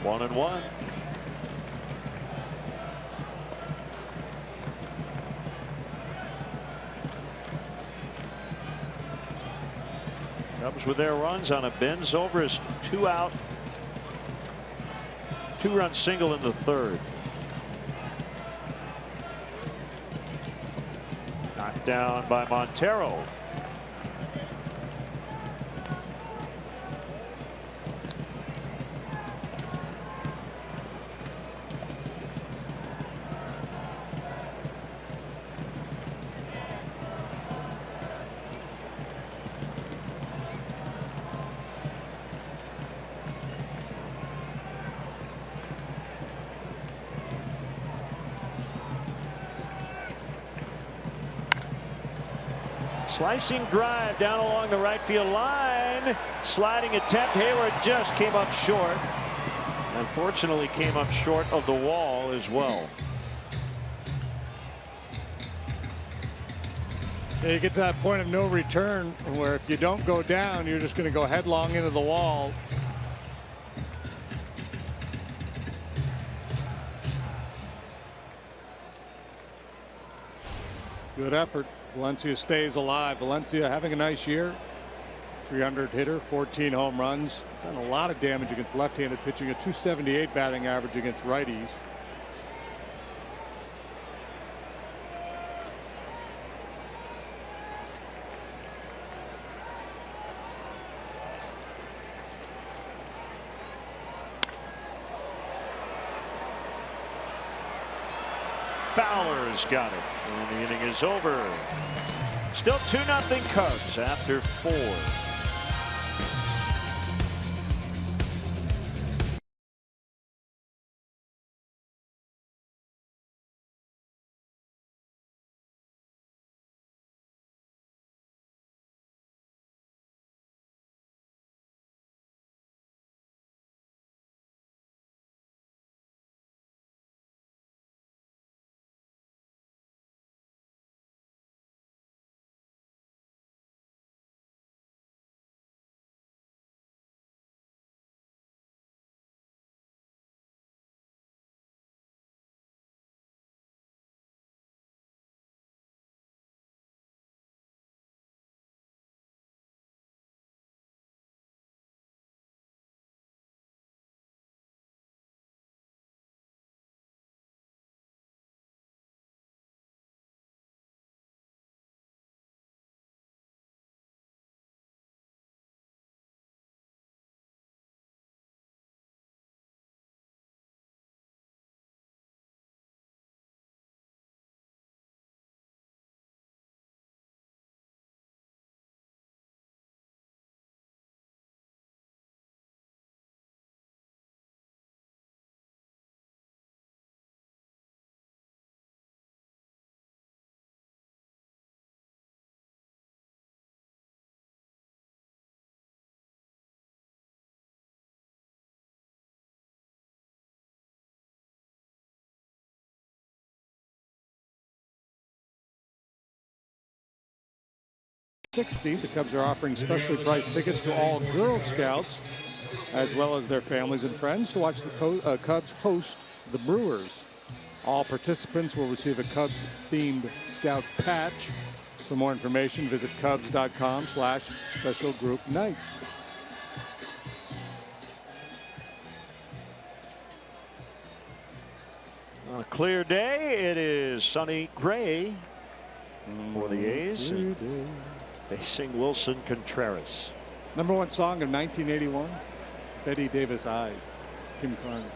One and one. Cubs with their runs on a Ben Zobrist 2-out, 2-run single in the third. Knocked down by Montero. Slicing drive down along the right field line. Sliding attempt. Hayward just came up short. Unfortunately, came up short of the wall as well. You get to that point of no return where if you don't go down, you're just going to go headlong into the wall. Good effort. Valencia stays alive. Valencia having a nice year. 300 hitter, 14 home runs. Done a lot of damage against left-handed pitching. A .278 batting average against righties. Fowler's got it, and the inning is over. Still 2-0 Cubs after 4. The Cubs are offering specially priced tickets to all Girl Scouts as well as their families and friends to watch the Cubs host the Brewers. All participants will receive a Cubs-themed Scout patch. For more information, visit Cubs.com/special group nights. On a clear day, it is sunny gray for the A's. Facing Wilson Contreras. #1 song of 1981, Betty Davis Eyes, Kim Carnes.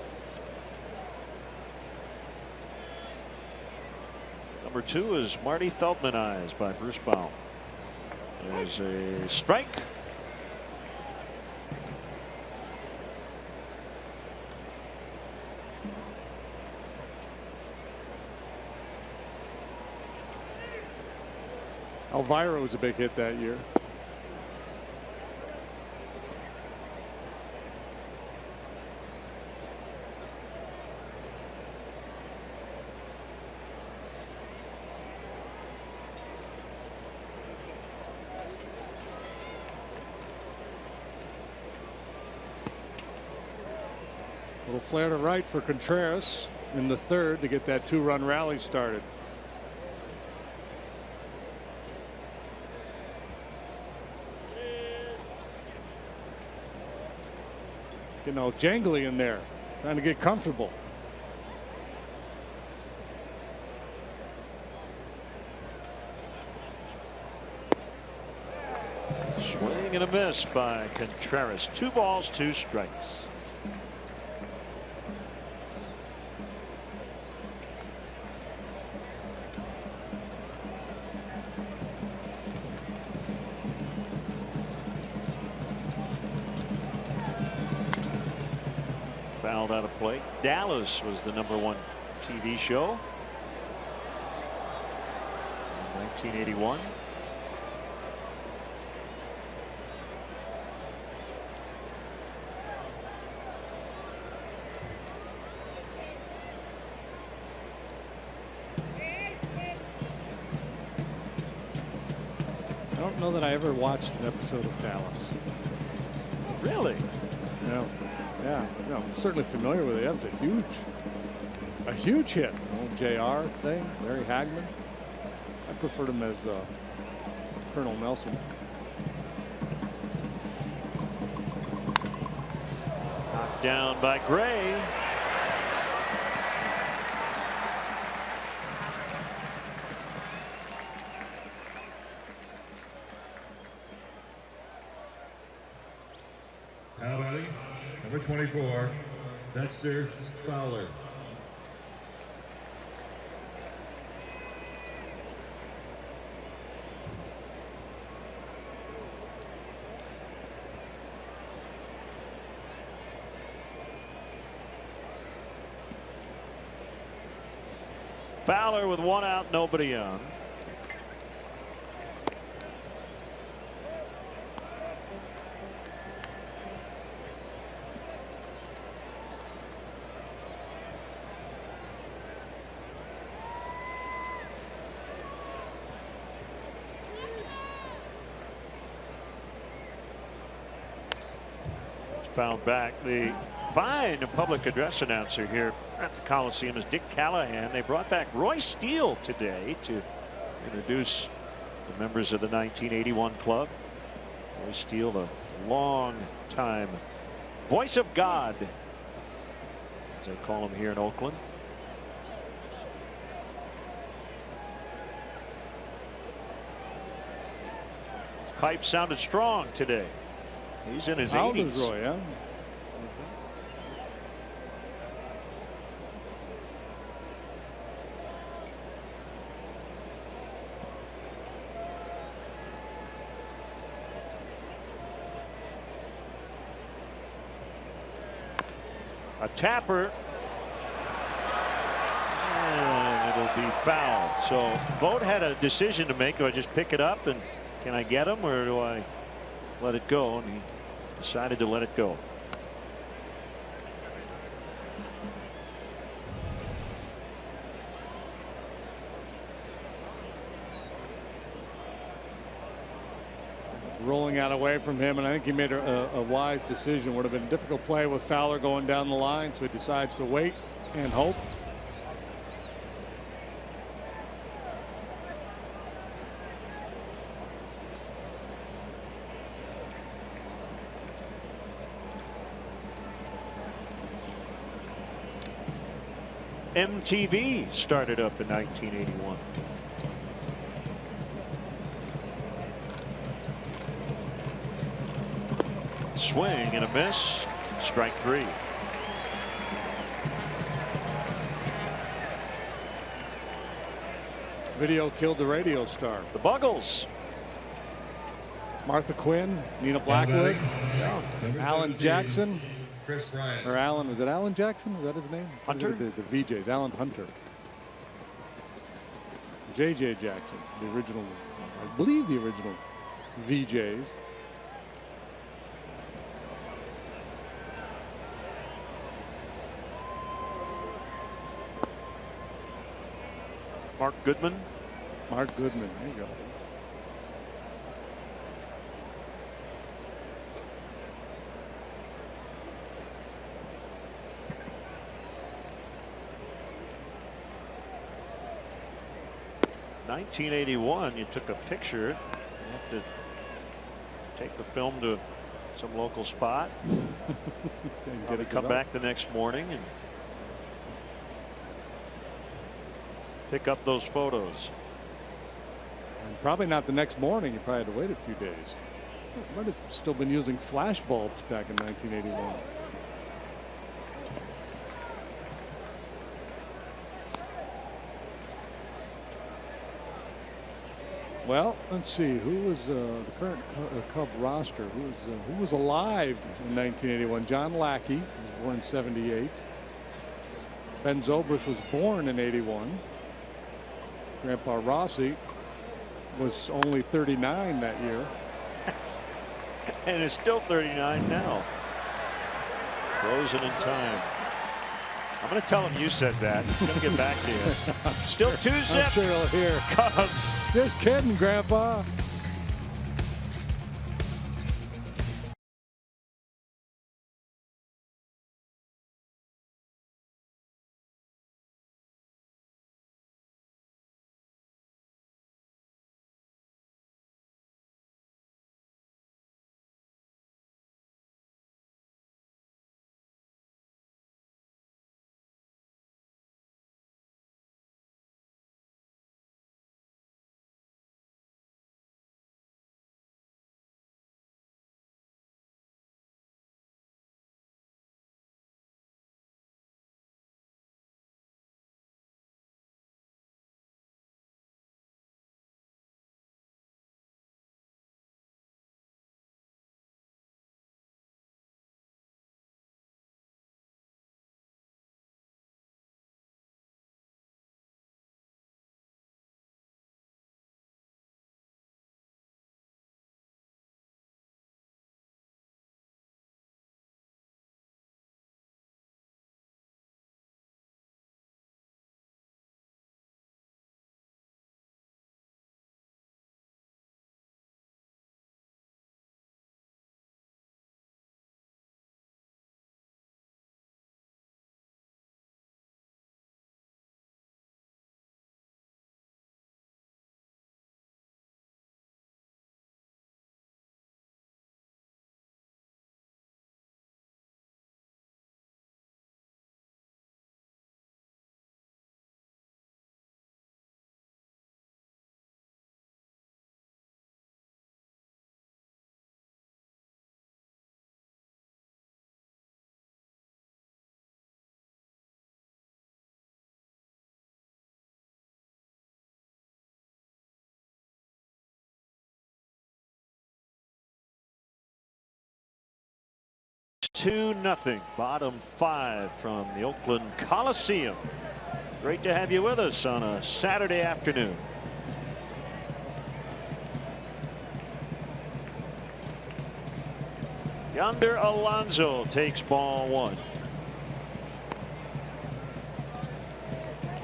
#2 is Marty Feldman Eyes by Bruce Baum. There's a strike. Elvira was a big hit that year. Little flare to right for Contreras in the third to get that 2-run rally started. Getting all jangly in there, trying to get comfortable. Swing and a miss by Contreras. 2 balls, 2 strikes. Fouled out of play. Dallas was the #1 TV show in 1981. I don't know that I ever watched an episode of Dallas. Really? No. Yeah, no, I'm certainly familiar with it. That was a huge hit. Old JR thing, Larry Hagman. I preferred him as Colonel Nelson. Knocked down by Gray. Now batting, #24, Dexter Fowler. Fowler with 1 out, nobody on. Found back. The fine public address announcer here at the Coliseum is Dick Callahan. They brought back Roy Steele today to introduce the members of the 1981 club. Roy Steele, the long time voice of God, as they call him here in Oakland. His pipe sounded strong today. He's in his 80s. How old is Roy, yeah? A tapper. And it'll be foul. So Vogt had a decision to make. Do I just pick it up and can I get him, or do I let it go? And he decided to let it go. It's rolling out away from him, and I think he made a wise decision. Would have been a difficult play with Fowler going down the line, so he decides to wait and hope. MTV started up in 1981. Swing and a miss. Strike 3. Video killed the radio star. The Buggles. Martha Quinn, Nina Blackwood, Alan Jackson. Chris Ryan. Or Alan, was it Alan Jackson? Was that his name? Hunter? The VJs, Alan Hunter. J.J. Jackson, the original, I believe the original VJs. Mark Goodman. Mark Goodman, there you go. '81, you took a picture. You have to take the film to some local spot. Probably come back the next morning and pick up those photos. And probably not the next morning. You probably had to wait a few days. Might have still been using flash bulbs back in 1981. Well, let's see who was the current Cub roster. Who was alive in 1981? John Lackey was born in '78. Ben Zobrist was born in '81. Grandpa Rossi was only 39 that year. And is still 39 now. Frozen in time. I'm going to tell him you said that. He's going to get back to you. Still 2-zip. I'm sure he'll hear. Cubs. Just kidding, Grandpa. Two 2-0. Bottom 5 from the Oakland Coliseum. Great to have you with us on a Saturday afternoon. Yonder Alonso takes ball 1.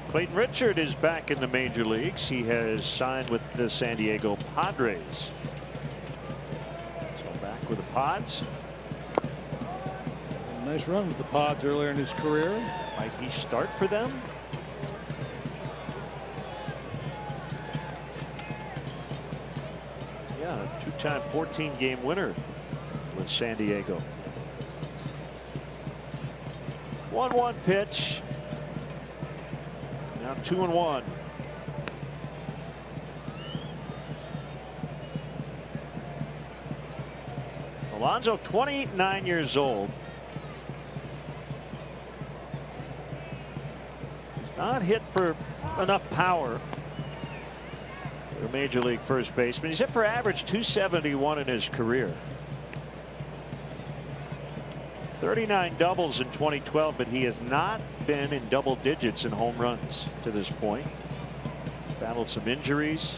Clayton Richard is back in the major leagues. He has signed with the San Diego Padres. So back with the Pods. Nice run with the Pods earlier in his career. Might he start for them? Yeah, a two-time 14-game winner with San Diego. 1-1 pitch. Now 2-1. Alonso, 29 years old. He's not hit for enough power for a major league first baseman. He's hit for average .271 in his career. 39 doubles in 2012, but he has not been in double digits in home runs to this point. Battled some injuries.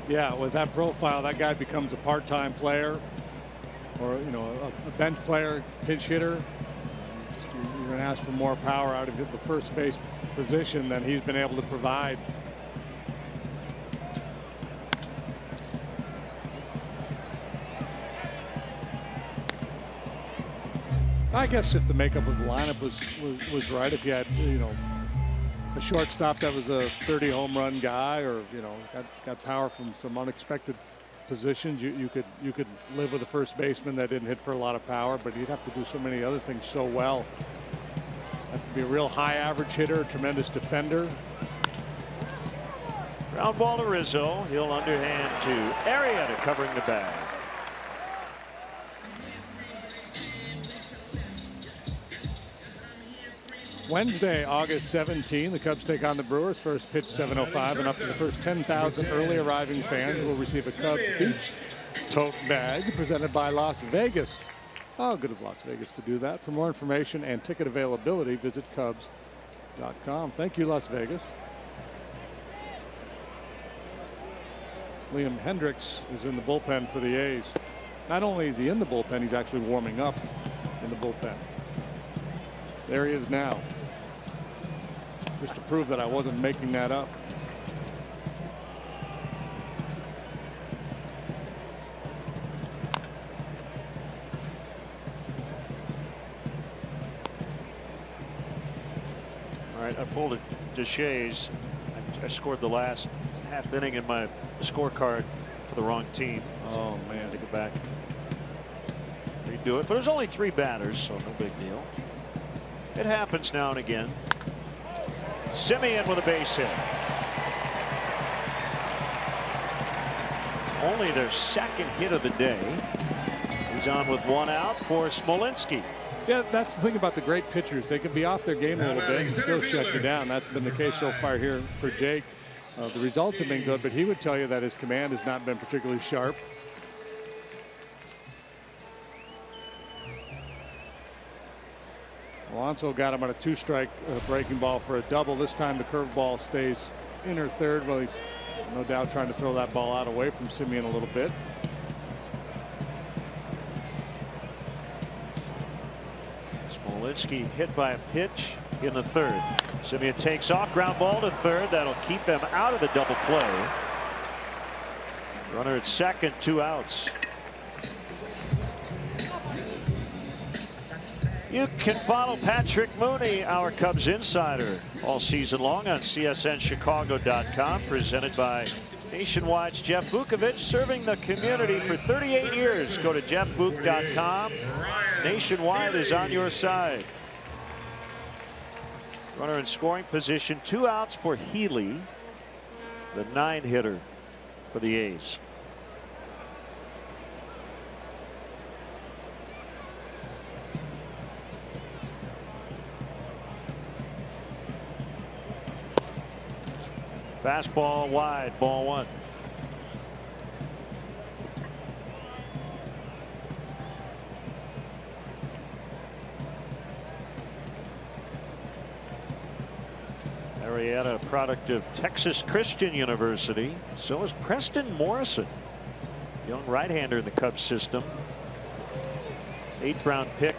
Yeah, with that profile, that guy becomes a part-time player, or a bench player, pinch hitter. You're going to ask for more power out of the first base position than he's been able to provide. I guess if the makeup of the lineup was right, if you had a shortstop that was a 30 home run guy, or got power from some unexpected positions, you could live with a first baseman that didn't hit for a lot of power, but you'd have to do so many other things so well. Have to be a real high average hitter, a tremendous defender. Ground ball to Rizzo. He'll underhand to Arrieta, covering the bag. Wednesday, August 17, the Cubs take on the Brewers. First pitch 7:05, and up to the first 10,000 early arriving fans will receive a Cubs Beach tote bag presented by Las Vegas. Oh, good of Las Vegas to do that. For more information and ticket availability, visit Cubs.com. Thank you, Las Vegas. Liam Hendricks is in the bullpen for the A's. Not only is he in the bullpen, he's actually warming up in the bullpen. There he is now. Just to prove that I wasn't making that up. All right, I pulled it to Shays. I scored the last half inning in my scorecard for the wrong team. Oh man, to go back, redo it. But it was only 3 batters, so no big deal. It happens now and again. Semien with a base hit. Only their second hit of the day. He's on with 1 out for Smolinski. Yeah, that's the thing about the great pitchers. They can be off their game a little bit and still shut you down. That's been the case so far here for Jake. The results have been good, but he would tell you that his command has not been particularly sharp. Alonso got him on a 2-strike breaking ball for a double. This time the curveball stays inner third. Well, he's no doubt trying to throw that ball out away from Semien a little bit. Smolinski hit by a pitch in the third. Semien takes off, ground ball to third. That'll keep them out of the double play. Runner at second, 2 outs. You can follow Patrick Mooney, our Cubs insider, all season long on CSNChicago.com. Presented by Nationwide's Jeff Vukovich, serving the community for 38 years. Go to jeffvuk.com. Nationwide is on your side. Runner in scoring position, 2 outs for Healy, the 9-hitter for the A's. Fastball wide, ball 1. Arrieta, a product of Texas Christian University. So is Preston Morrison, young right-hander in the Cubs system. 8th-round pick,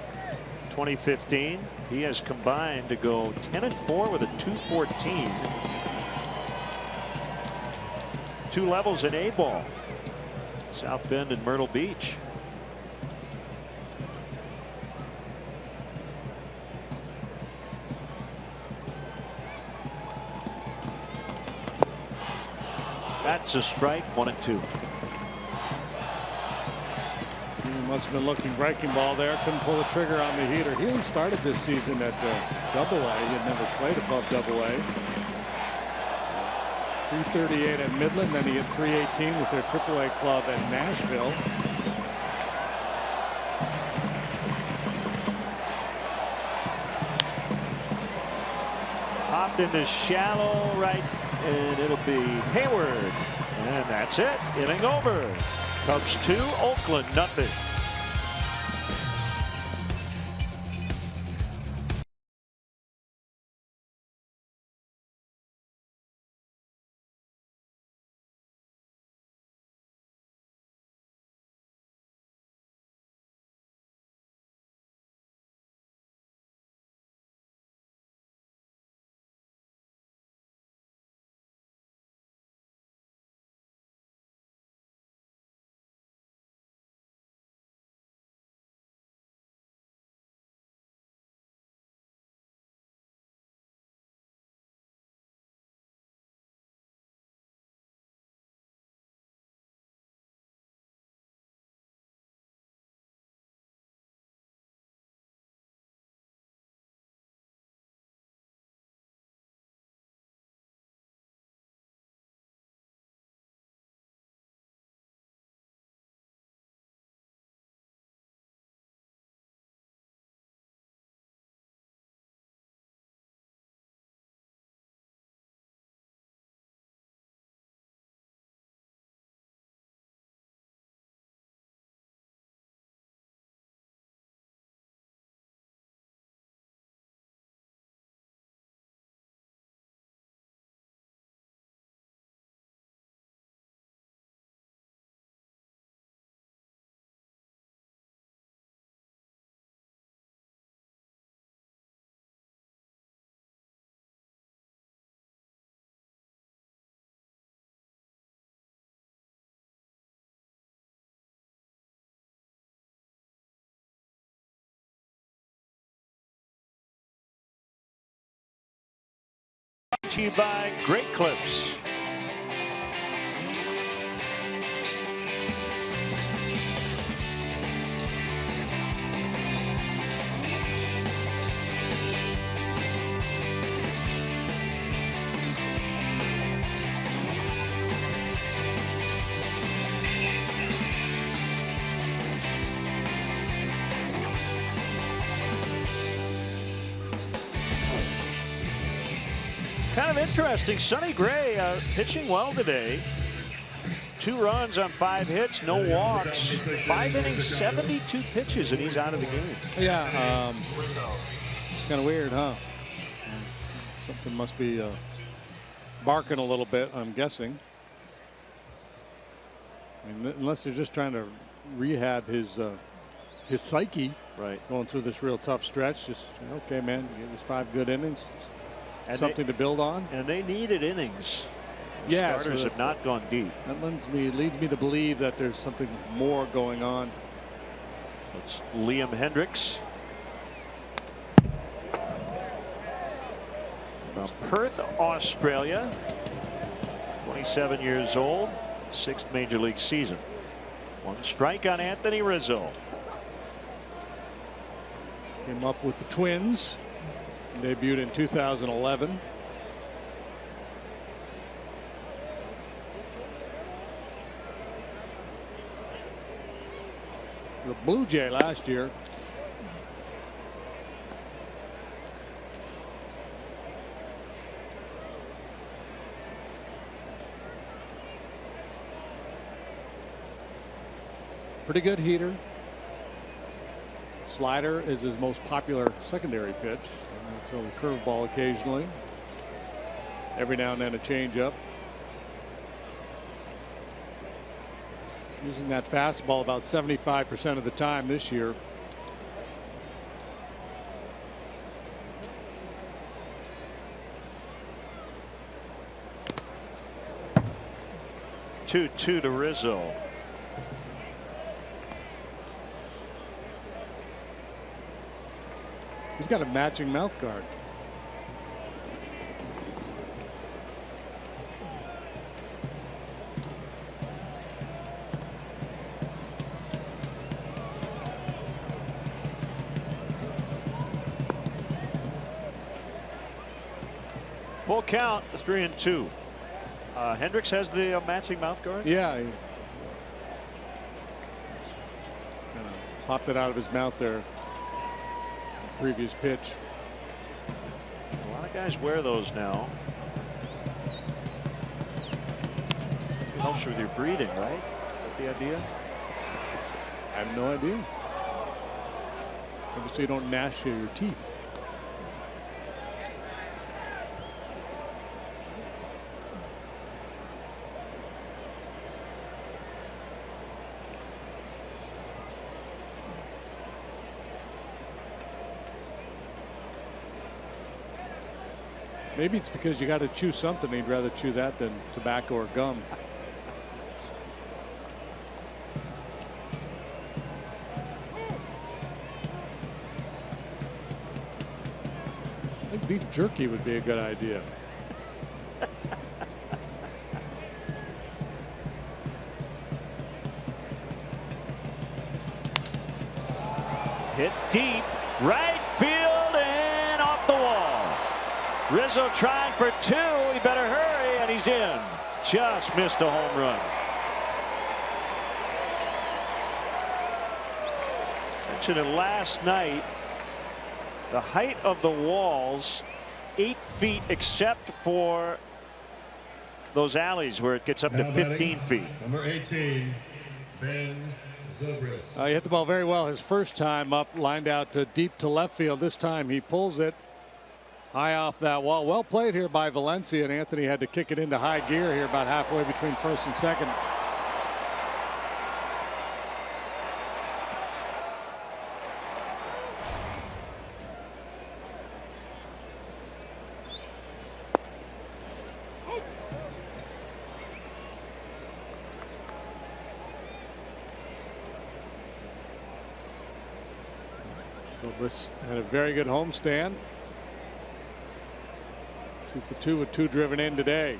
2015. He has combined to go 10-4 with a .214. 2 levels in A ball. South Bend and Myrtle Beach. That's a strike. 1-2. He must have been looking breaking ball there. Couldn't pull the trigger on the heater. He only started this season at Double-A. He had never played above Double-A. 338 at Midland. Then he hit 318 with their Triple-A club at Nashville. Popped into shallow right, and it'll be Hayward. And that's it. Inning over. Cubs 2, Oakland 0. To you by Great Clips. Kind of interesting. Sonny Gray pitching well today. 2 runs on 5 hits, no walks. 5 innings, 72 pitches, and he's out of the game. Yeah, it's kind of weird, huh? Something must be barking a little bit, I'm guessing. I mean, unless they're just trying to rehab his psyche, right? Going through this real tough stretch. Just okay, man. Give us 5 good innings. And something to build on. And they needed innings. The yeah, starters have not gone deep. That leads me to believe that there's something more going on. It's Liam Hendricks from Perth, Australia. 27 years old, 6th major league season. 1 strike on Anthony Rizzo. Came up with the Twins. Debuted in 2011. The Blue Jay last year. Pretty good heater. Slider is his most popular secondary pitch. So a curveball occasionally. Every now and then a changeup. Using that fastball about 75% of the time this year. Two to Rizzo. He's got a matching mouth guard. Full count, 3-2. Hendricks has the matching mouth guard. Yeah, he kind of popped it out of his mouth there. Previous pitch. A lot of guys wear those now. It helps with your breathing, right? Is that the idea? I have no idea. Maybe so you don't gnash your teeth. Maybe it's because you got to chew something. He'd rather chew that than tobacco or gum. I think beef jerky would be a good idea. Hit deep, right field and off the wall. Rizzo trying for 2. He better hurry, and he's in. Just missed a home run. Mentioned it last night. The height of the walls 8 feet except for those alleys where it gets up to 15 feet. Number 18, Ben Zobrist. He hit the ball very well his first time up, lined out to deep to left field. This time he pulls it high off that wall. Well played here by Valencia, and Anthony had to kick it into high gear here about halfway between first and second. Zobrist had a very good homestand. 2 for 2 with 2 driven in today.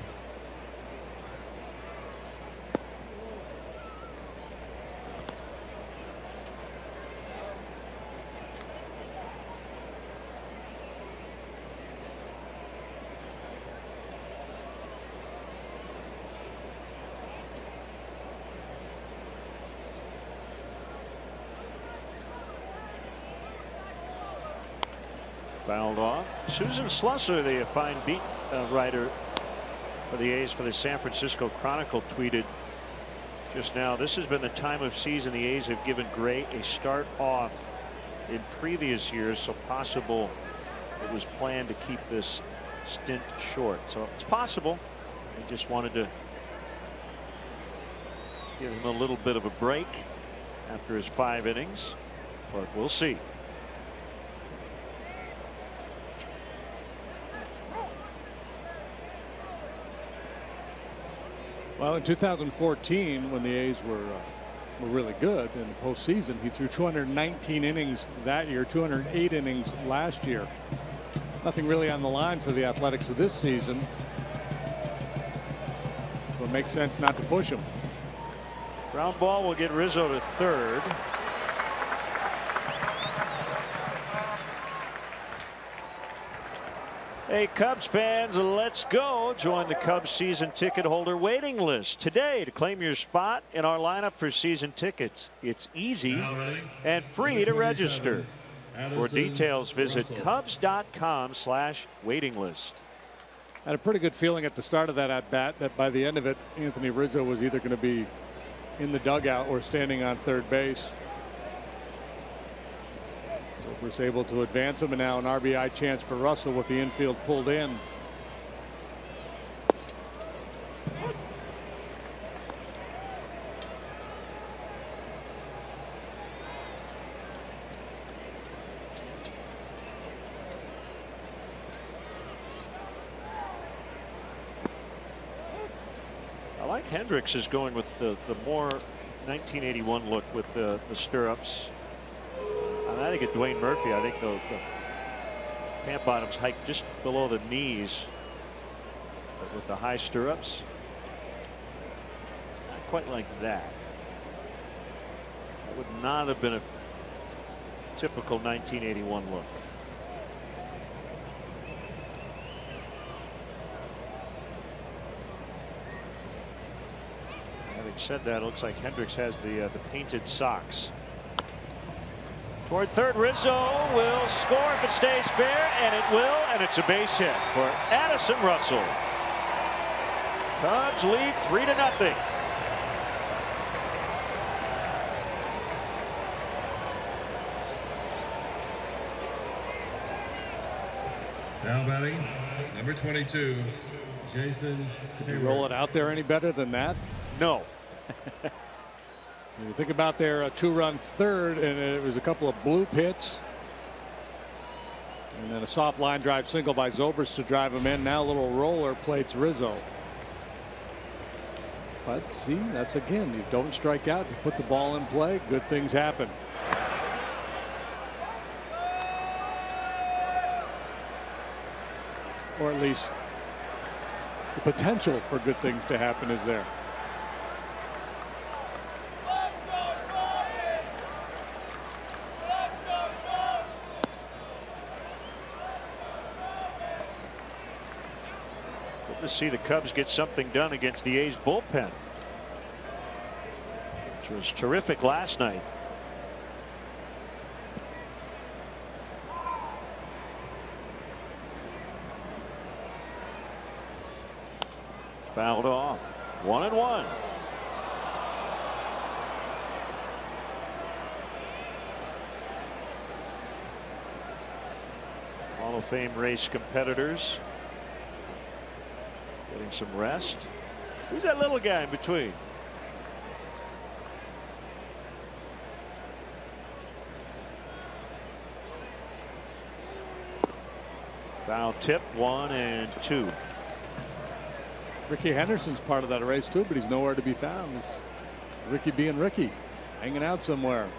Fouled off. Susan Slusser, the fine beat writer for the A's for the San Francisco Chronicle, tweeted just now, this has been the time of season the A's have given Gray a start off in previous years, so possible it was planned to keep this stint short. So it's possible they just wanted to give him a little bit of a break after his 5 innings, but we'll see. Well, in 2014, when the A's were really good in the postseason, he threw 219 innings that year, 208 innings last year. Nothing really on the line for the Athletics this season. So it makes sense not to push him. Ground ball will get Rizzo to third. Hey, Cubs fans, let's go. Join the Cubs season ticket holder waiting list today to claim your spot in our lineup for season tickets. It's easy and free to register. For details, visit Cubs.com/waiting list. Had a pretty good feeling at the start of that at bat that by the end of it, Anthony Rizzo was either going to be in the dugout or standing on third base. Was able to advance him, and now an RBI chance for Russell with the infield pulled in. I like Hendricks is going with the more 1981 look with the stirrups. I think at Dwayne Murphy, I think the pant bottoms hike just below the knees, but with the high stirrups. Not quite like that. That would not have been a typical 1981 look. said that, it looks like Hendricks has the painted socks. Toward third, Rizzo will score if it stays fair, and it will, and it's a base hit for Addison Russell. Cubs lead 3-0. Now batting, number 22, Jason. Could you roll it out there any better than that? No. You think about their two-run third, and it was a couple of bloop hits, and then a soft line drive single by Zobrist to drive him in. Now a little roller plates Rizzo. But see, that's again, you don't strike out, you put the ball in play, good things happen. Or at least the potential for good things to happen is there. To see the Cubs get something done against the A's bullpen, which was terrific last night. Fouled off. 1-1. Hall of Fame race competitors getting some rest. Who's that little guy in between? Foul tip, 1-2. Ricky Henderson's part of that race too, but he's nowhere to be found. It's Ricky being Ricky, hanging out somewhere.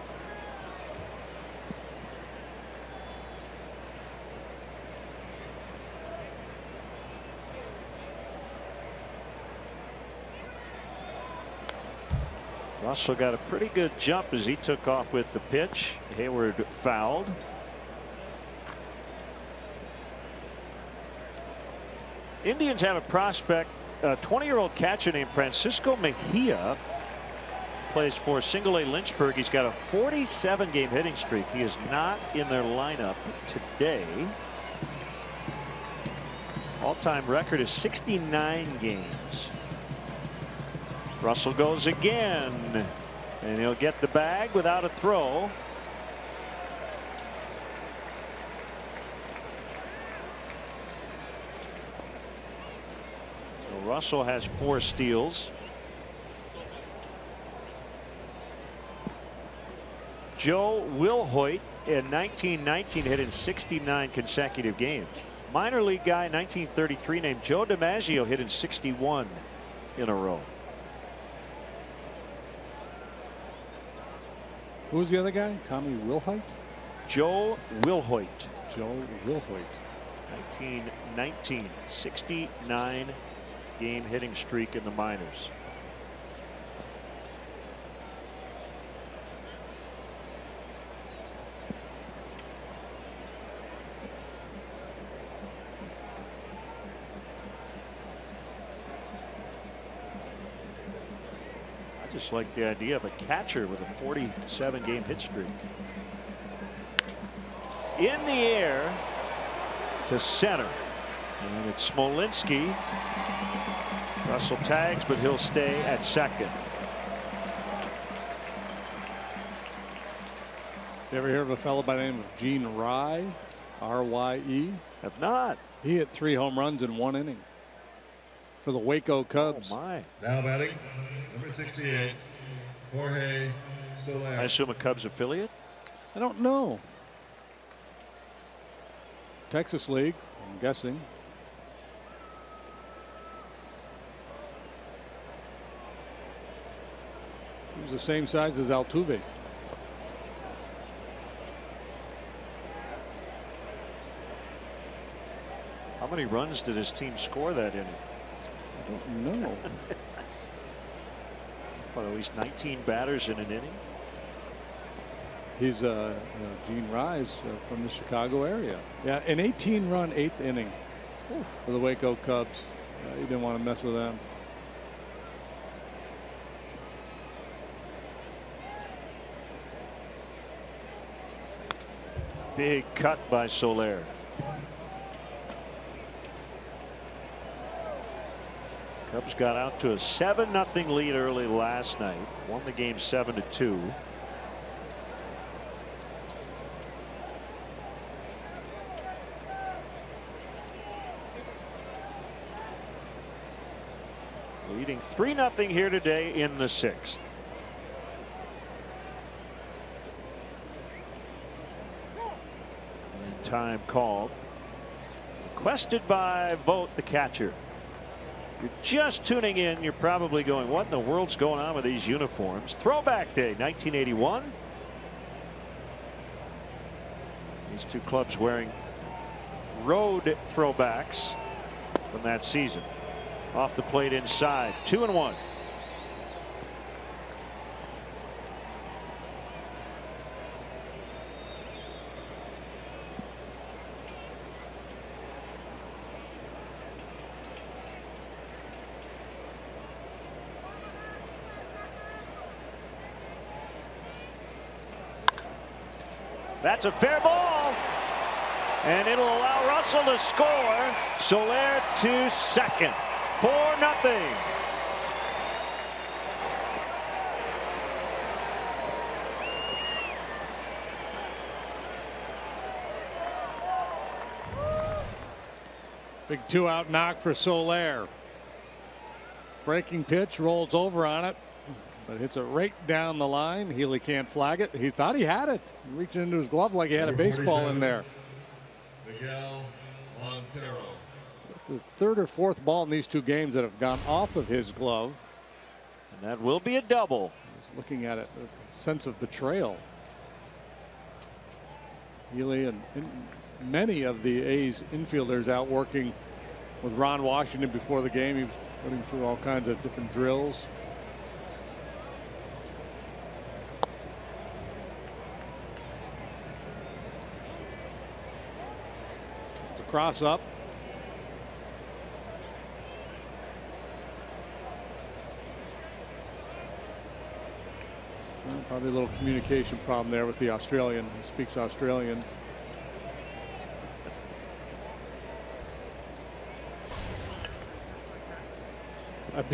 Russell got a pretty good jump as he took off with the pitch. Hayward fouled. Indians have a prospect, a 20-year-old catcher named Francisco Mejia. Plays for Single A Lynchburg. He's got a 47-game hitting streak. He is not in their lineup today. All-time record is 69 games. Russell goes again, and he'll get the bag without a throw. So Russell has 4 steals. Joe Wilhoit in 1919 hit in 69 consecutive games. Minor league guy in 1933 named Joe DiMaggio hit in 61 in a row. Who was the other guy? Tommy Wilhoit? Joe Wilhoit. Joe Wilhoit. 1919, 69 game hitting streak in the minors. Just like the idea of a catcher with a 47-game hit streak. In the air to center, and it's Smolinski. Russell tags, but he'll stay at second. You ever hear of a fellow by the name of Gene Rye? R-Y-E? Have not. He hit 3 home runs in 1 inning for the Waco Cubs. Oh my. Now batting, number 68, Jorge Soler. I assume a Cubs affiliate? I don't know. Texas League, I'm guessing. He was the same size as Altuve. How many runs did his team score that inning? I don't know. That's what, at least 19 batters in an inning. He's Gene Rye's from the Chicago area. Yeah, an 18-run 8th inning for the Waco Cubs. You didn't want to mess with them. Big cut by Soler. Cubs got out to a 7-0 lead early last night. Won the game 7-2. Leading 3-0 here today in the 6th. And time called. Requested by Vogt, the catcher. You're just tuning in. You're probably going, what in the world's going on with these uniforms? Throwback Day 1981. These two clubs wearing road throwbacks from that season. Off the plate inside, 2-1. That's a fair ball, and it'll allow Russell to score. Soler to second. 4-0. Big 2-out knock for Soler. Breaking pitch, rolls over on it, but hits it right down the line. Healy can't flag it. He thought he had it. He reached into his glove like he had a baseball in there. Miguel Montero. The third or fourth ball in these two games that have gone off of his glove. And that will be a double. He's looking at it, a sense of betrayal. Healy and many of the A's infielders out working with Ron Washington before the game. He was putting through all kinds of different drills. It's a cross up. Probably a little communication problem there with the Australian. He speaks Australian. That'd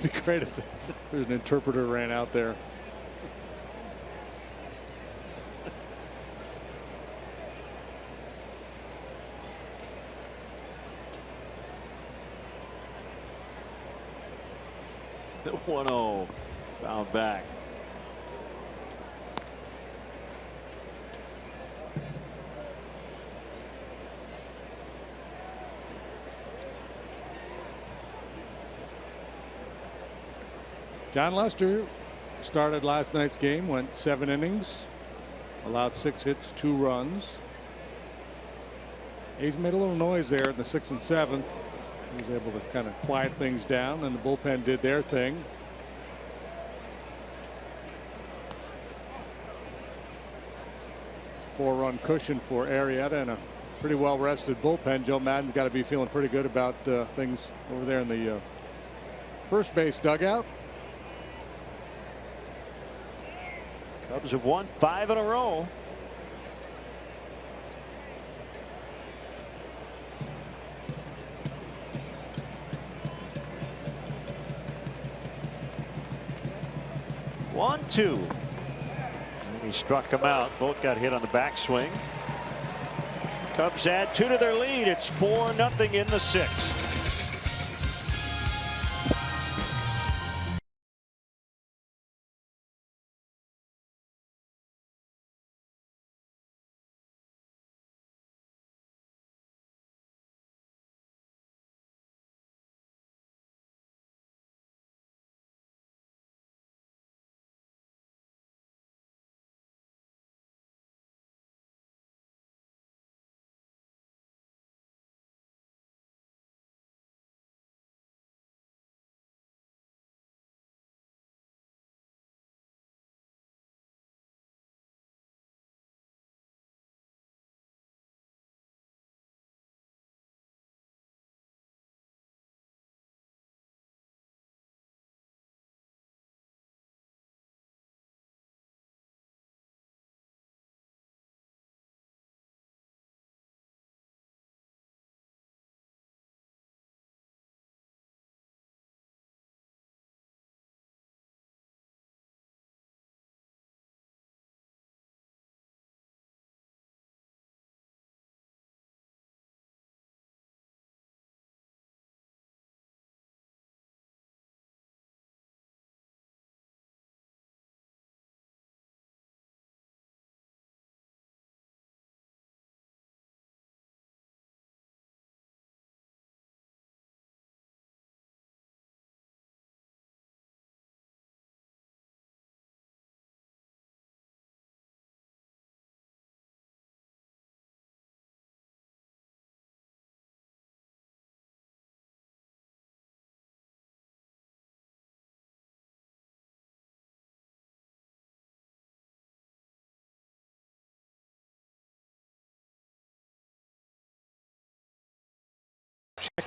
be great if there's an interpreter ran out there. The 1-0 found back. John Lester started last night's game, went 7 innings, allowed 6 hits, 2 runs. He's made a little noise there in the 6th and 7th. He was able to kind of quiet things down, and the bullpen did their thing. Four-run cushion for Arrieta and a pretty well rested bullpen. Joe Maddon's got to be feeling pretty good about things over there in the first base dugout. Cubs have won 5 in a row. One, two. And he struck him out. Both got hit on the backswing. Cubs add 2 to their lead. It's 4-0 in the 6th.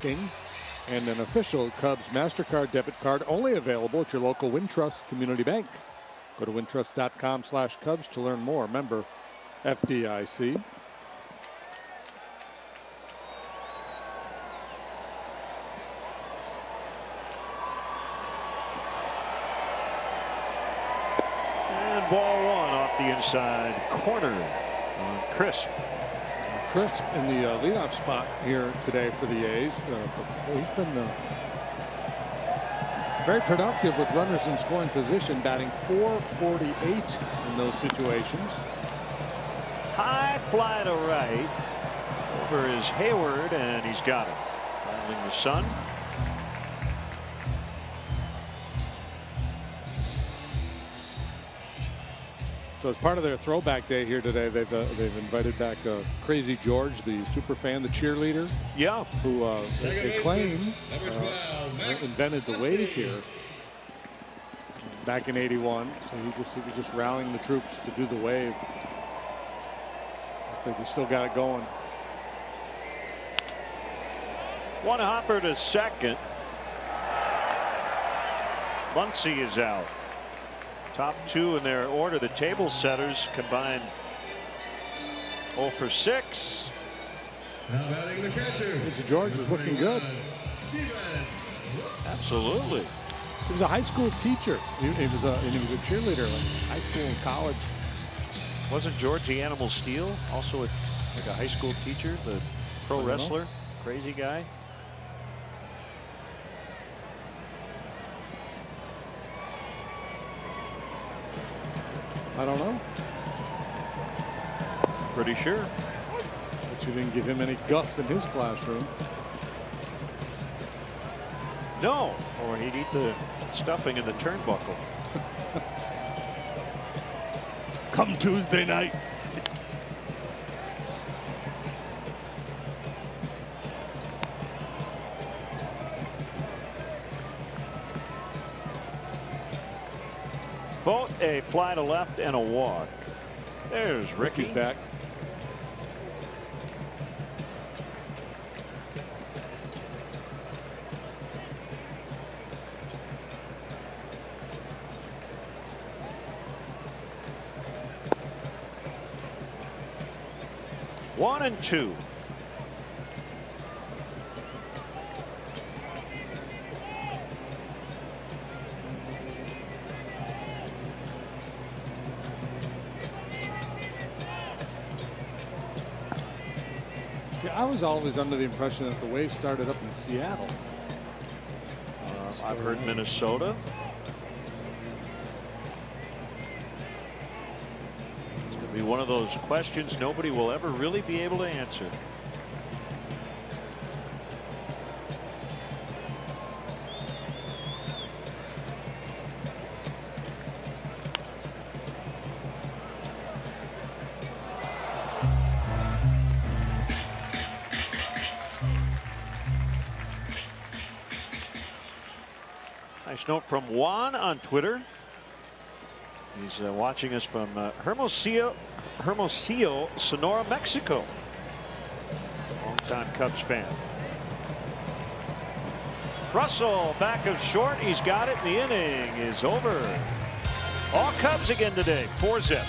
checking and an official Cubs MasterCard debit card only available at your local Wintrust Community Bank. Go to wintrust.com/Cubs to learn more. Member FDIC. And ball one off the inside corner. Crisp. Crisp in the leadoff spot here today for the A's. He's been very productive with runners in scoring position, batting .448 in those situations. High fly to right. Over is Hayward, and he's got it. Finding the sun. So as part of their throwback day here today, they've invited back Crazy George, the super fan, the cheerleader. Yeah. Who they claim invented the wave here back in '81. So he was just rallying the troops to do the wave. Looks like they still got it going. One hopper to second. Muncy is out. Top two in their order. The table setters combined 0 for 6. Now batting the catcher. Mr. George is looking good. Absolutely. He was a high school teacher. He was a cheerleader in high school and college. Wasn't George the Animal Steel also like a high school teacher, the pro wrestler? Crazy guy. I don't know. Pretty sure. But you didn't give him any guff in his classroom. No, or he'd eat the stuffing in the turnbuckle. Come Tuesday night. Vote a fly to left and a walk. There's Ricky. Ricky's back. One and two. See, I was always under the impression that the wave started up in Seattle. I've heard Minnesota. It's going to be one of those questions nobody will ever really be able to answer. Nice note from Juan on Twitter. He's watching us from Hermosillo, Sonora, Mexico. Longtime Cubs fan. Russell back of short. He's got it. The inning is over. All Cubs again today. 4-zip.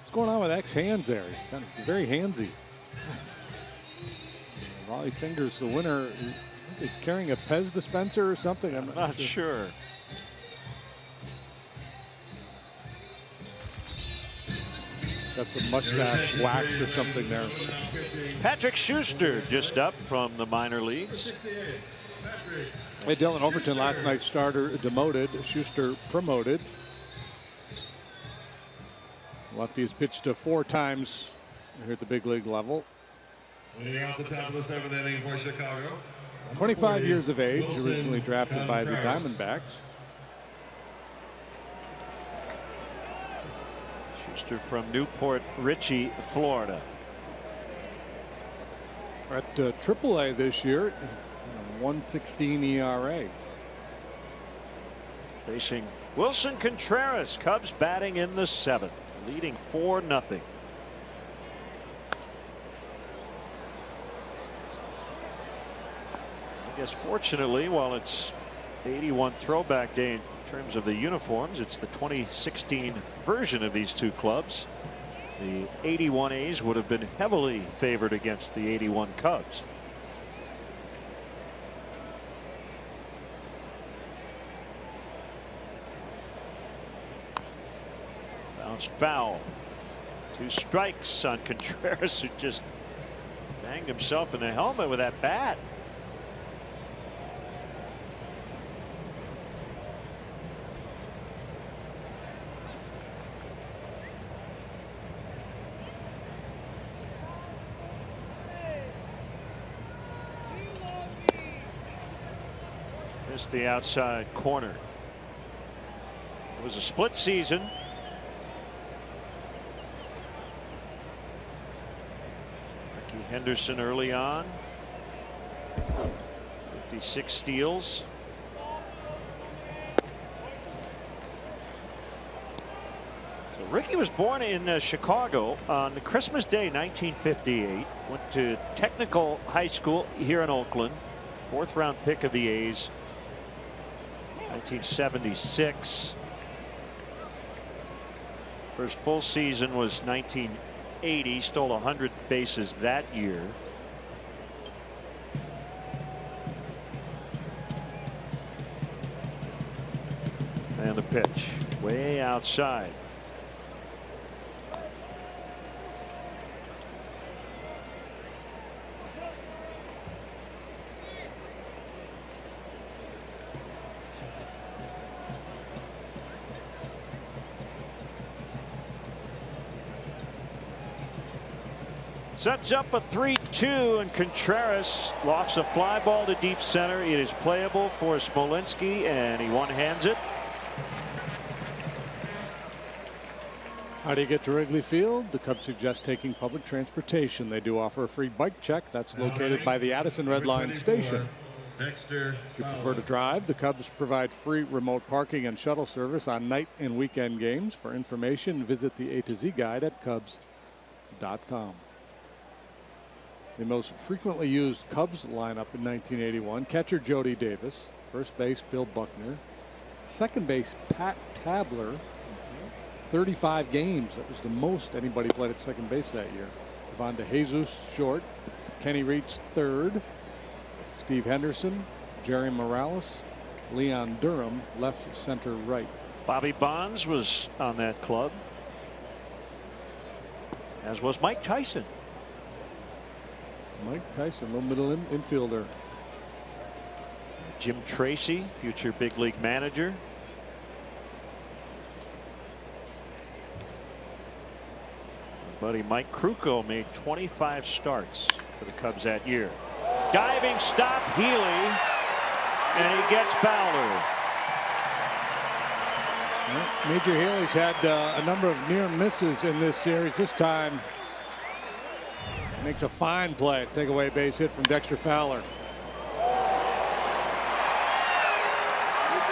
What's going on with X hands there? He's kind of very handsy. Raleigh fingers the winner. Is carrying a Pez dispenser or something? I'm not sure. Got some mustache wax or something there. Patrick Schuster just up from the minor leagues. Hey, Dylan Overton, last night's starter, demoted. Schuster promoted. Lefty has pitched 4 times here at the big league level. Leading off the top of the 7th inning for Chicago. 25 years of age, originally drafted by the Diamondbacks. Schuster from Newport Richey, Florida. At AAA this year, 1.16 ERA. Facing Wilson Contreras, Cubs batting in the 7th, leading 4-0. I guess fortunately, while it's 81 Throwback Day in terms of the uniforms, it's the 2016 version of these two clubs. The 81 A's would have been heavily favored against the 81 Cubs. Bounced foul. 2 strikes on Contreras, who just banged himself in the helmet with that bat. Missed the outside corner. It was a split season. Ricky Henderson early on. 56 steals. So Ricky was born in Chicago on Christmas Day 1958. Went to Technical High School here in Oakland. 4th round pick of the A's. 1976. First full season was 1980. Stole 100 bases that year. And the pitch way outside. Sets up a 3-2, and Contreras lofts a fly ball to deep center. It is playable for Smolinski, and he one-hands it. How do you get to Wrigley Field? The Cubs suggest taking public transportation. They do offer a free bike check that's located by the Addison Red Line station. If you prefer to drive, the Cubs provide free remote parking and shuttle service on night and weekend games. For information, visit the A to Z guide at Cubs.com. The most frequently used Cubs lineup in 1981: catcher Jody Davis, first base Bill Buckner, second base Pat Tabler, 35 games. That was the most anybody played at second base that year. Ivan DeJesus short, Kenny Reitz third, Steve Henderson, Jerry Morales, Leon Durham left, center, right. Bobby Bonds was on that club, as was Mike Tyson. Mike Tyson, little middle infielder. Jim Tracy, future big league manager. Buddy Mike Krukow made 25 starts for the Cubs that year. Diving stop, Healy, and he gets Fowler. Well, Major Healy's had a number of near misses in this series. This time makes a fine play. Takeaway base hit from Dexter Fowler.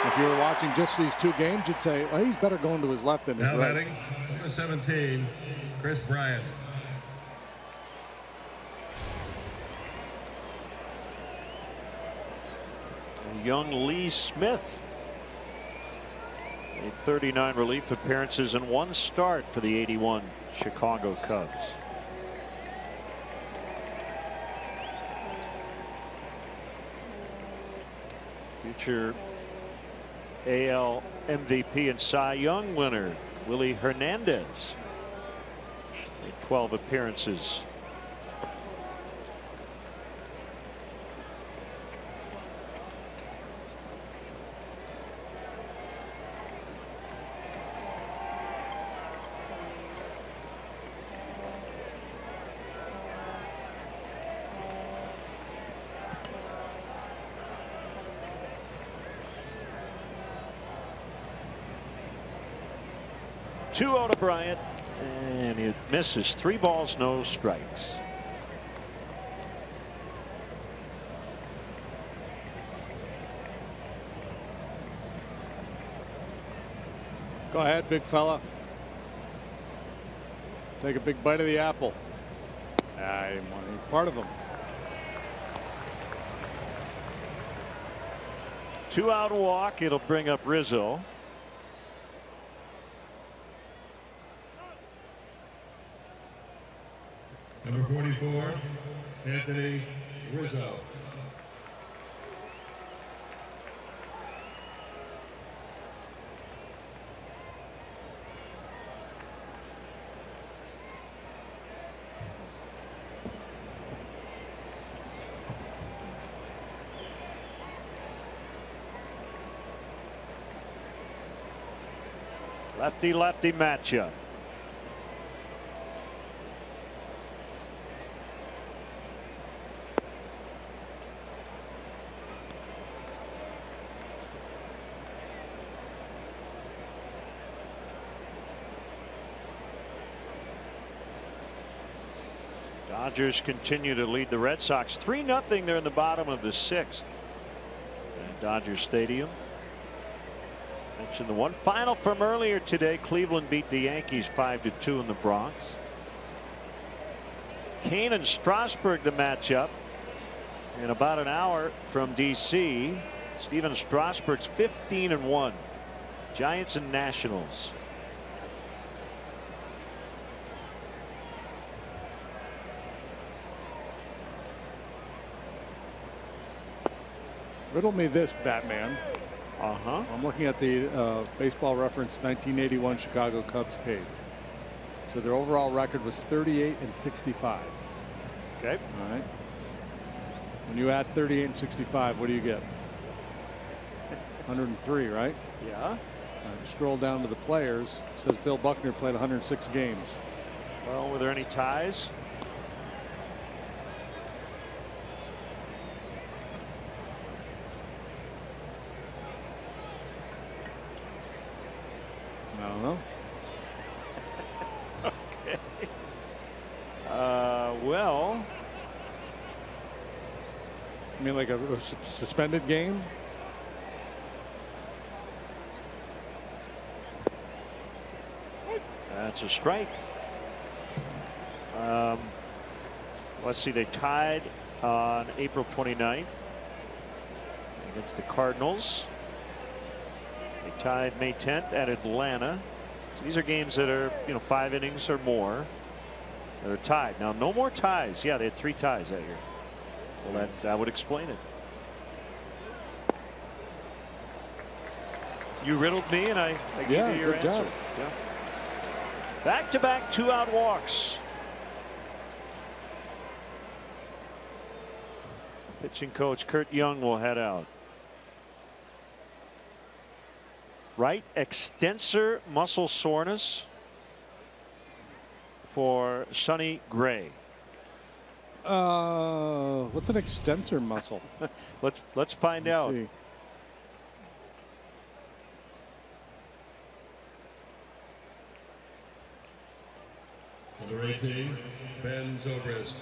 If you were watching just these 2 games, you'd say, well, he's better going to his left than his right. Batting, number 17, Chris Bryant. Young Lee Smith Made 39 relief appearances and 1 start for the '81 Chicago Cubs. Future AL MVP and Cy Young winner Willie Hernandez made 12 appearances. Two-0 to Bryant, and he misses. 3 balls, no strikes. Go ahead, big fella. Take a big bite of the apple. I didn't want any part of him. 2-out walk. It'll bring up Rizzo. Number 44, Anthony Rizzo. Lefty-lefty matchup. Dodgers continue to lead the Red Sox 3-0. They're in the bottom of the 6th at Dodger Stadium. Mentioned the one final from earlier today. Cleveland beat the Yankees 5-2 in the Bronx. Kane and Strasburg the matchup in about an hour from DC. Steven Strasburg's 15-1. Giants and Nationals. Riddle me this, Batman. I'm looking at the Baseball Reference 1981 Chicago Cubs page. So their overall record was 38-65. Okay. All right. When you add 38-65, what do you get? 103, right? Yeah. Scroll down to the players. It says Bill Buckner played 106 games. Well, were there any ties? I don't know. Okay. Well. I mean, like a suspended game? That's a strike. Let's see. They tied on April 29th against the Cardinals. They tied May 10th at Atlanta. So these are games that are, 5 innings or more that are tied. Now, no more ties. Yeah, they had 3 ties that year. So that would explain it. You riddled me, and I gave you your answer. Job. Yeah. Back-to-back 2-out walks. Pitching coach Curt Young will head out. Right extensor muscle soreness for Sonny Gray. What's an extensor muscle? Let's find out. See. Number 18, Ben Zobrist.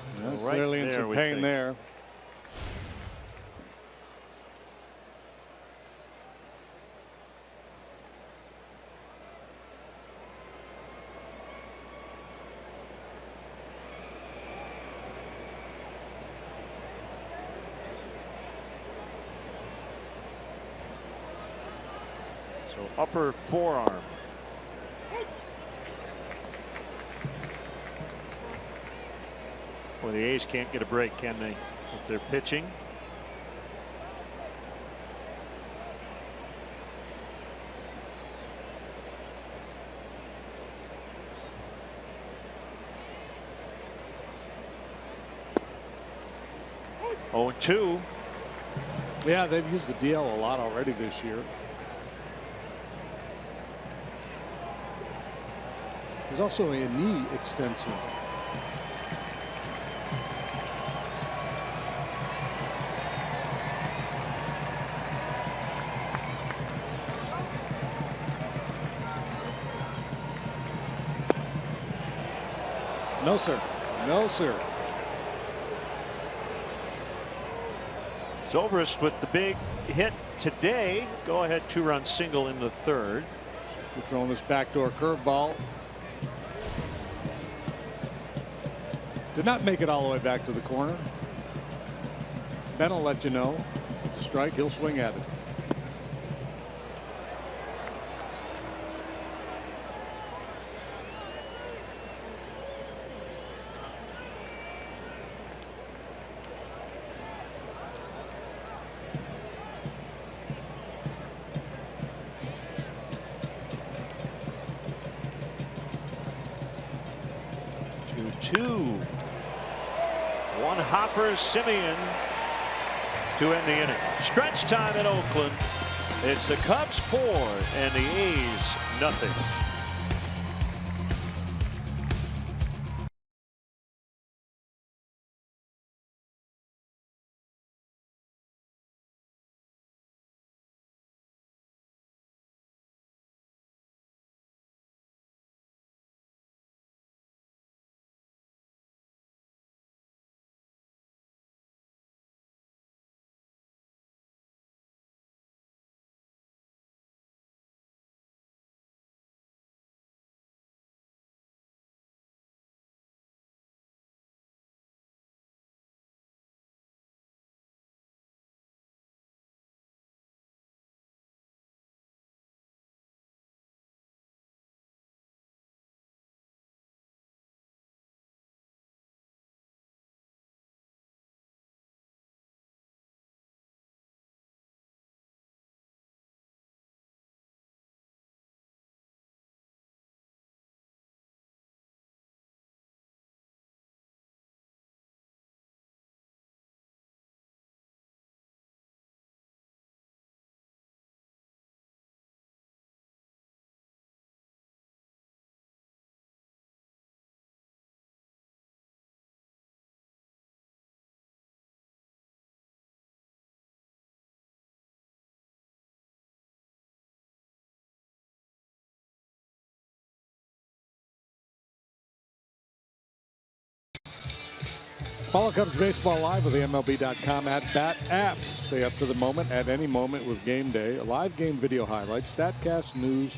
Right clearly in some pain there. So upper forearm. Well, the A's can't get a break, can they, if they're pitching? Oh, 2. Yeah, they've used the DL a lot already this year. There's also a knee extension. No, sir. No, sir. Zobrist with the big hit today. Go ahead 2-run single in the 3rd. After throwing this backdoor curveball. Did not make it all the way back to the corner. Ben will let you know. If it's a strike, he'll swing at it. One hopper Simeon to end the inning. Stretch time in Oakland. It's the Cubs 4 and the A's nothing. Follow Cubs Baseball live with the MLB.com at Bat app. Stay up to the moment at any moment with Game Day, live game video highlights, StatCast, news,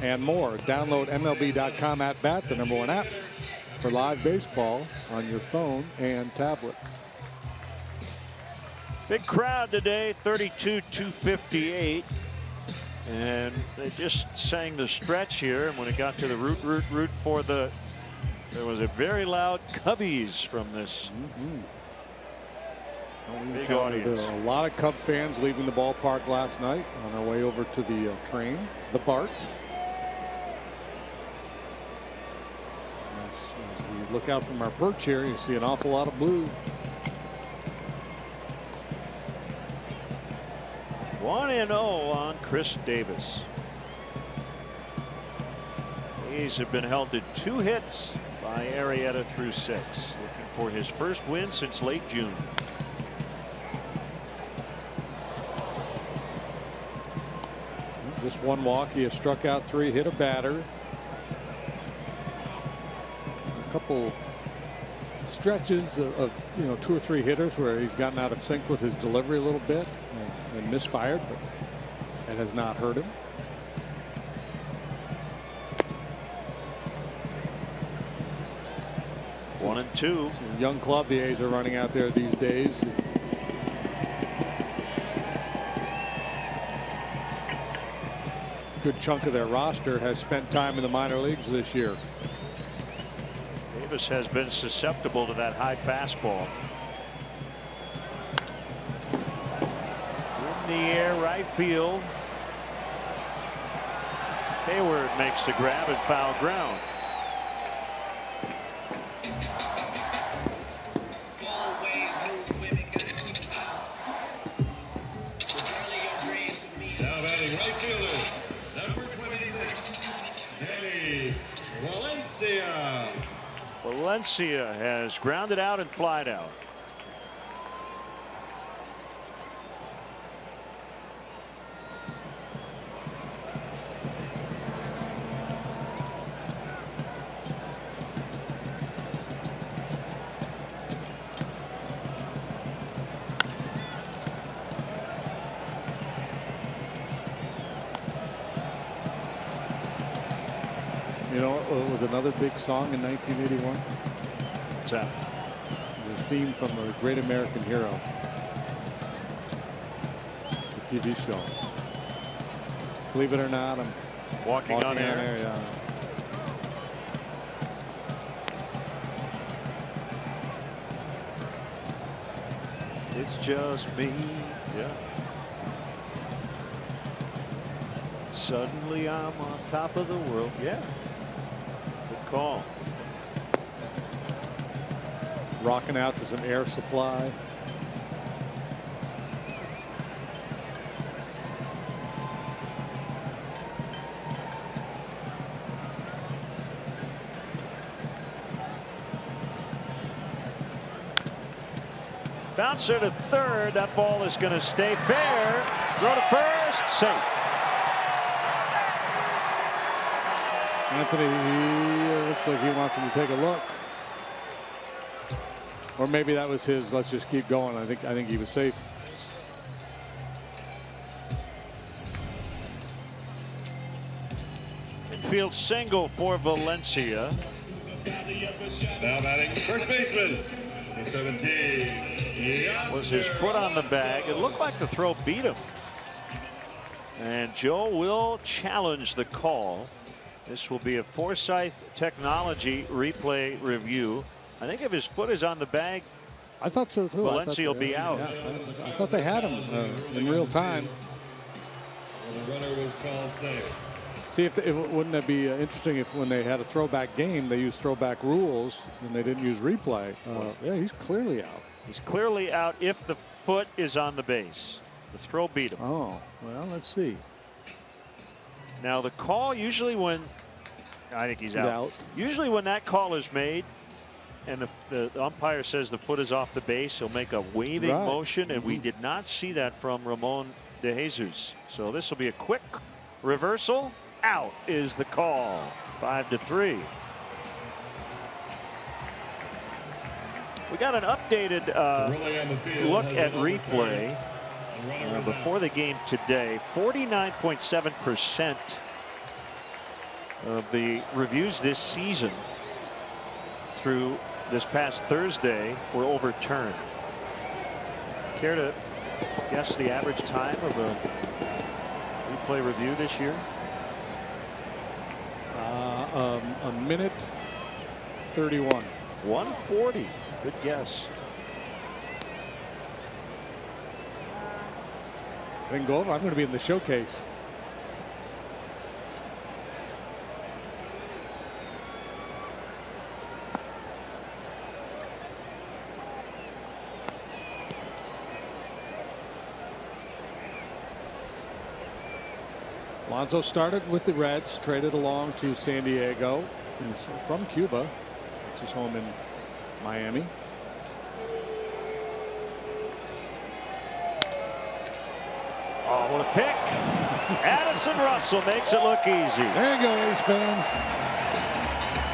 and more. Download MLB.com at Bat, the #1 app for live baseball on your phone and tablet. Big crowd today, 32,258. And they just sang the stretch here. And when it got to the root for the, there was a very loud Cubbies from this big audience. There were a lot of Cub fans leaving the ballpark last night on their way over to the train, the BART. As we look out from our perch here, you see an awful lot of blue. 1-0 on Chris Davis. The A's have been held to 2 hits by Arrieta through 6. Looking for his first win since late June. Just one walk. He has struck out 3, hit a batter. A couple stretches of 2 or 3 hitters where he's gotten out of sync with his delivery a little bit and misfired, but it has not hurt him. One and two. It's a young club the A's are running out there these days. good chunk of their roster has spent time in the minor leagues this year. Davis has been susceptible to that high fastball. In the air, right field. Hayward makes the grab at foul ground. Now batting right fielder, number 26, Danny Valencia. Valencia has grounded out and flied out. You know, it was another big song in 1981. What's that? It was a theme from The Great American Hero, the TV show. Believe it or not, I'm Walking on air. Yeah. It's just me. Yeah. Suddenly I'm on top of the world. Yeah. Good call. Rocking out to some air supply. Bouncer to third. That ball is going to stay fair. Throw to first. Safe. Anthony, he looks like he wants him to take a look. Or maybe that was his, let's just keep going. I think he was safe. Infield single for Valencia. Now batting first baseman, 17. Was his foot on the bag. It looked like the throw beat him. And Joe will challenge the call. This will be a Forsyth Technology replay review. I think if his foot is on the bag, I thought so too. Valencia will be out. Yeah, I thought they had him in real time. The runner was called safe. See, wouldn't that be interesting if when they had a throwback game, they used throwback rules and they didn't use replay? Yeah, he's clearly out. He's clearly out if the foot is on the base. The throw beat him. Oh, well, let's see. Now the call usually when I think he's out. Usually when that call is made and the umpire says the foot is off the base, he'll make a waving motion, and we did not see that from Ramon De Jesus. So this will be a quick reversal. Out is the call. 5-3. We got an updated look at replay before the game today. 49.7% of the reviews this season through this past Thursday were overturned. Care to guess the average time of a replay review this year? A minute 31. 140. Good guess. I can go over. I'm going to be in the showcase. Alonso started with the Reds, traded along to San Diego. He's from Cuba. Which is home in Miami. Oh, what a pick. Addison Russell makes it look easy. There you go, A's fans.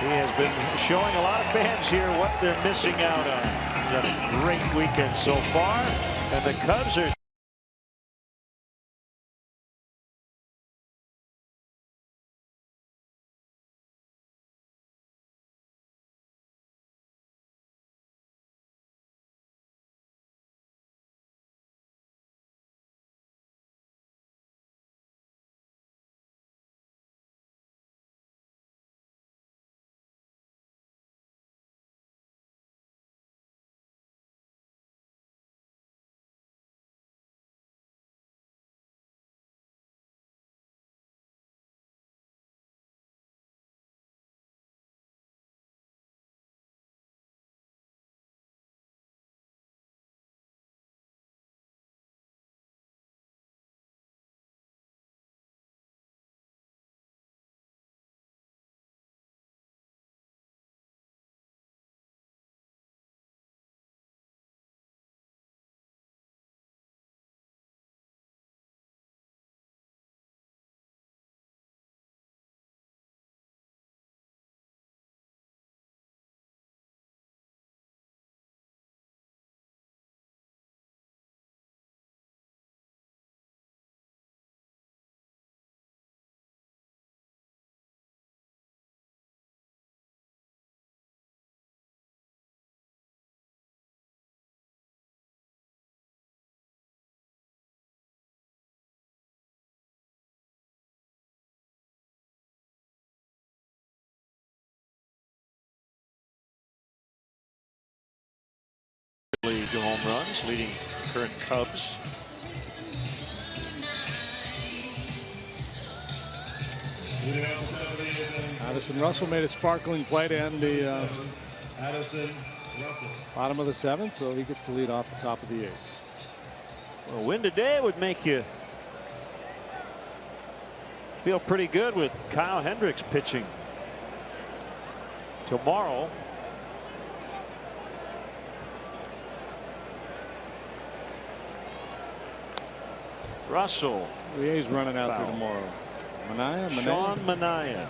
He has been showing a lot of fans here what they're missing out on. He's had a great weekend so far, and the Cubs are League home runs, leading current Cubs. Addison Russell made a sparkling play to end the bottom of the 7th, so he gets the lead off the top of the 8th. Well, a win today would make you feel pretty good with Kyle Hendricks pitching tomorrow. Russell. The A's running out there tomorrow. Manaea. Sean Manaea.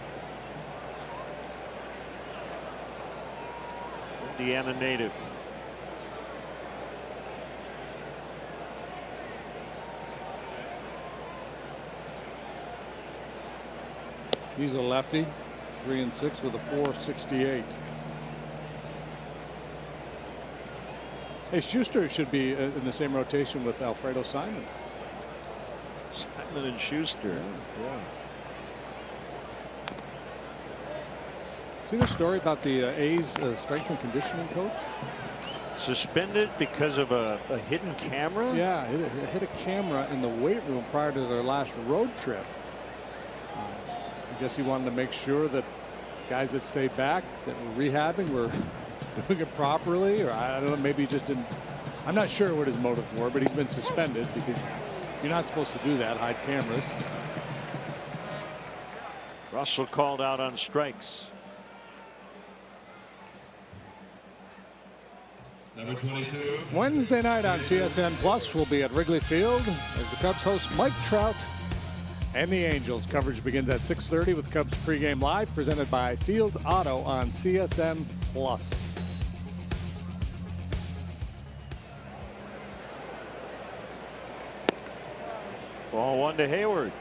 Indiana native. He's a lefty. 3-6 with a 4.68. Hey, Schuster should be in the same rotation with Alfredo Simon. Simon and Schuster. Yeah. See the story about the A's strength and conditioning coach? Suspended because of a hidden camera? Yeah, hit a camera in the weight room prior to their last road trip. I guess he wanted to make sure that guys that stayed back that were rehabbing were doing it properly, or I don't know, maybe he just didn't. I'm not sure what his motives were, but he's been suspended because you're not supposed to do that, hide cameras. Russell called out on strikes. Number 22. Wednesday night on CSN Plus will be at Wrigley Field as the Cubs host Mike Trout and the Angels. Coverage begins at 6:30 with Cubs pregame live, presented by Fields Auto on CSN Plus. Ball 1 to Hayward.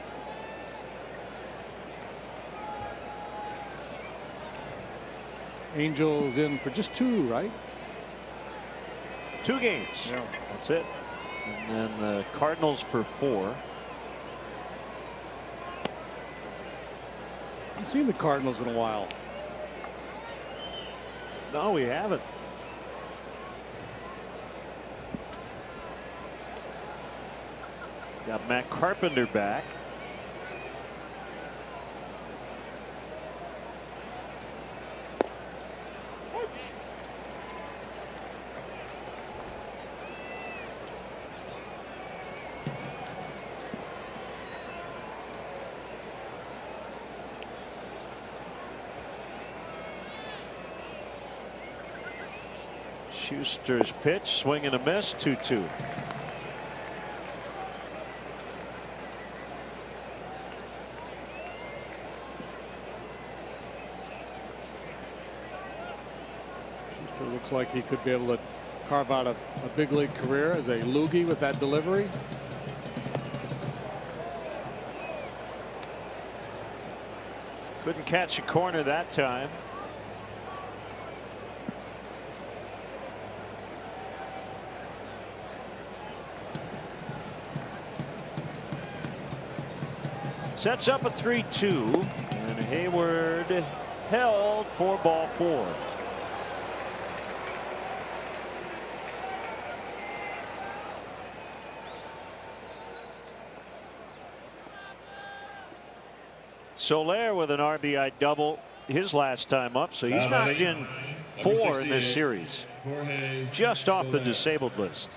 Angels in for just 2, right? 2 games. Yeah. That's it. And then the Cardinals for 4. I haven't seen the Cardinals in a while. No, we haven't. Got Matt Carpenter back. Schuster's pitch, swing and a miss, 2-2. Schuster looks like he could be able to carve out a big league career as a loogie with that delivery. Couldn't catch a corner that time. Sets up a 3-2, and Hayward held for ball 4. Soler with an RBI double his last time up, so he's knocked in 4 in this series. Just off the disabled list.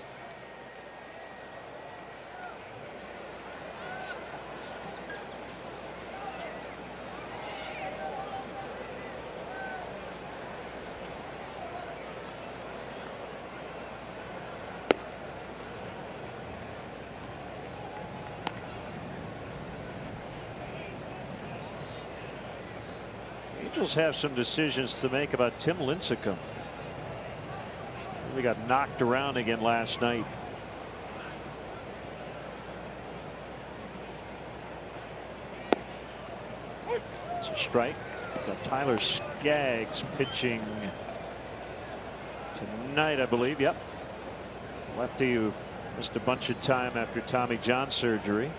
Angels have some decisions to make about Tim Lincecum. We got knocked around again last night. It's a strike. Got Tyler Skaggs pitching tonight, I believe. Yep. Lefty who missed a bunch of time after Tommy John surgery.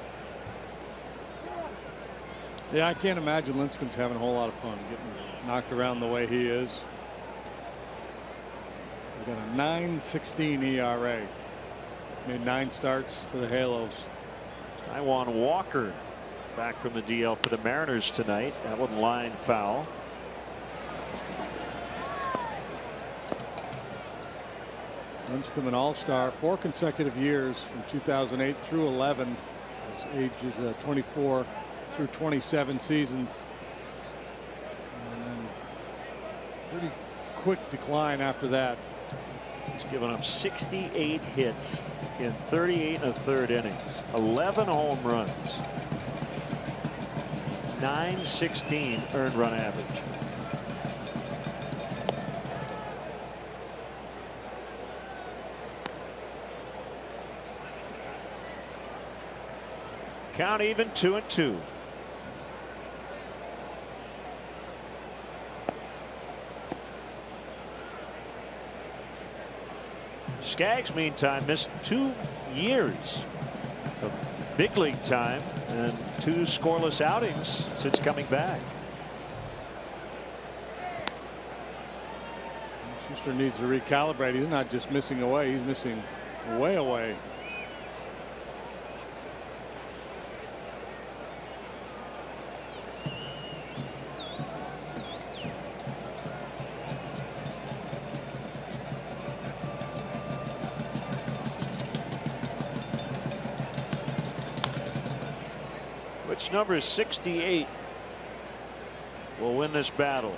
Yeah, I can't imagine Lincecum's having a whole lot of fun getting knocked around the way he is. They got a 9.16 ERA. Made 9 starts for the Halos. Taijuan Walker back from the DL for the Mariners tonight. That one line foul. Lincecum, all-star, 4 consecutive years from 2008 through 11. His age is 24 through 27 seasons. And then pretty quick decline after that. He's given up 68 hits in 38 1/3 innings, 11 home runs, 916 earned run average. Count even, 2-2. Skaggs, meantime, missed 2 years of big league time and 2 scoreless outings since coming back. Schuster needs to recalibrate. He's not just missing away, he's missing way away. Which number 68 will win this battle?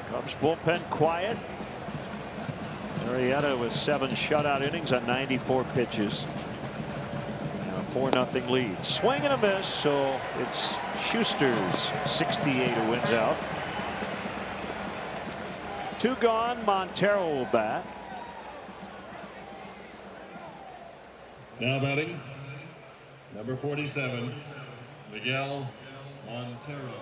Cubs bullpen quiet. Arrieta with 7 shutout innings on 94 pitches. Now 4-0 lead. Swing and a miss, so it's Schuster's 68 who wins out. 2 gone. Montero will bat. Now batting, number 47, Miguel Montero.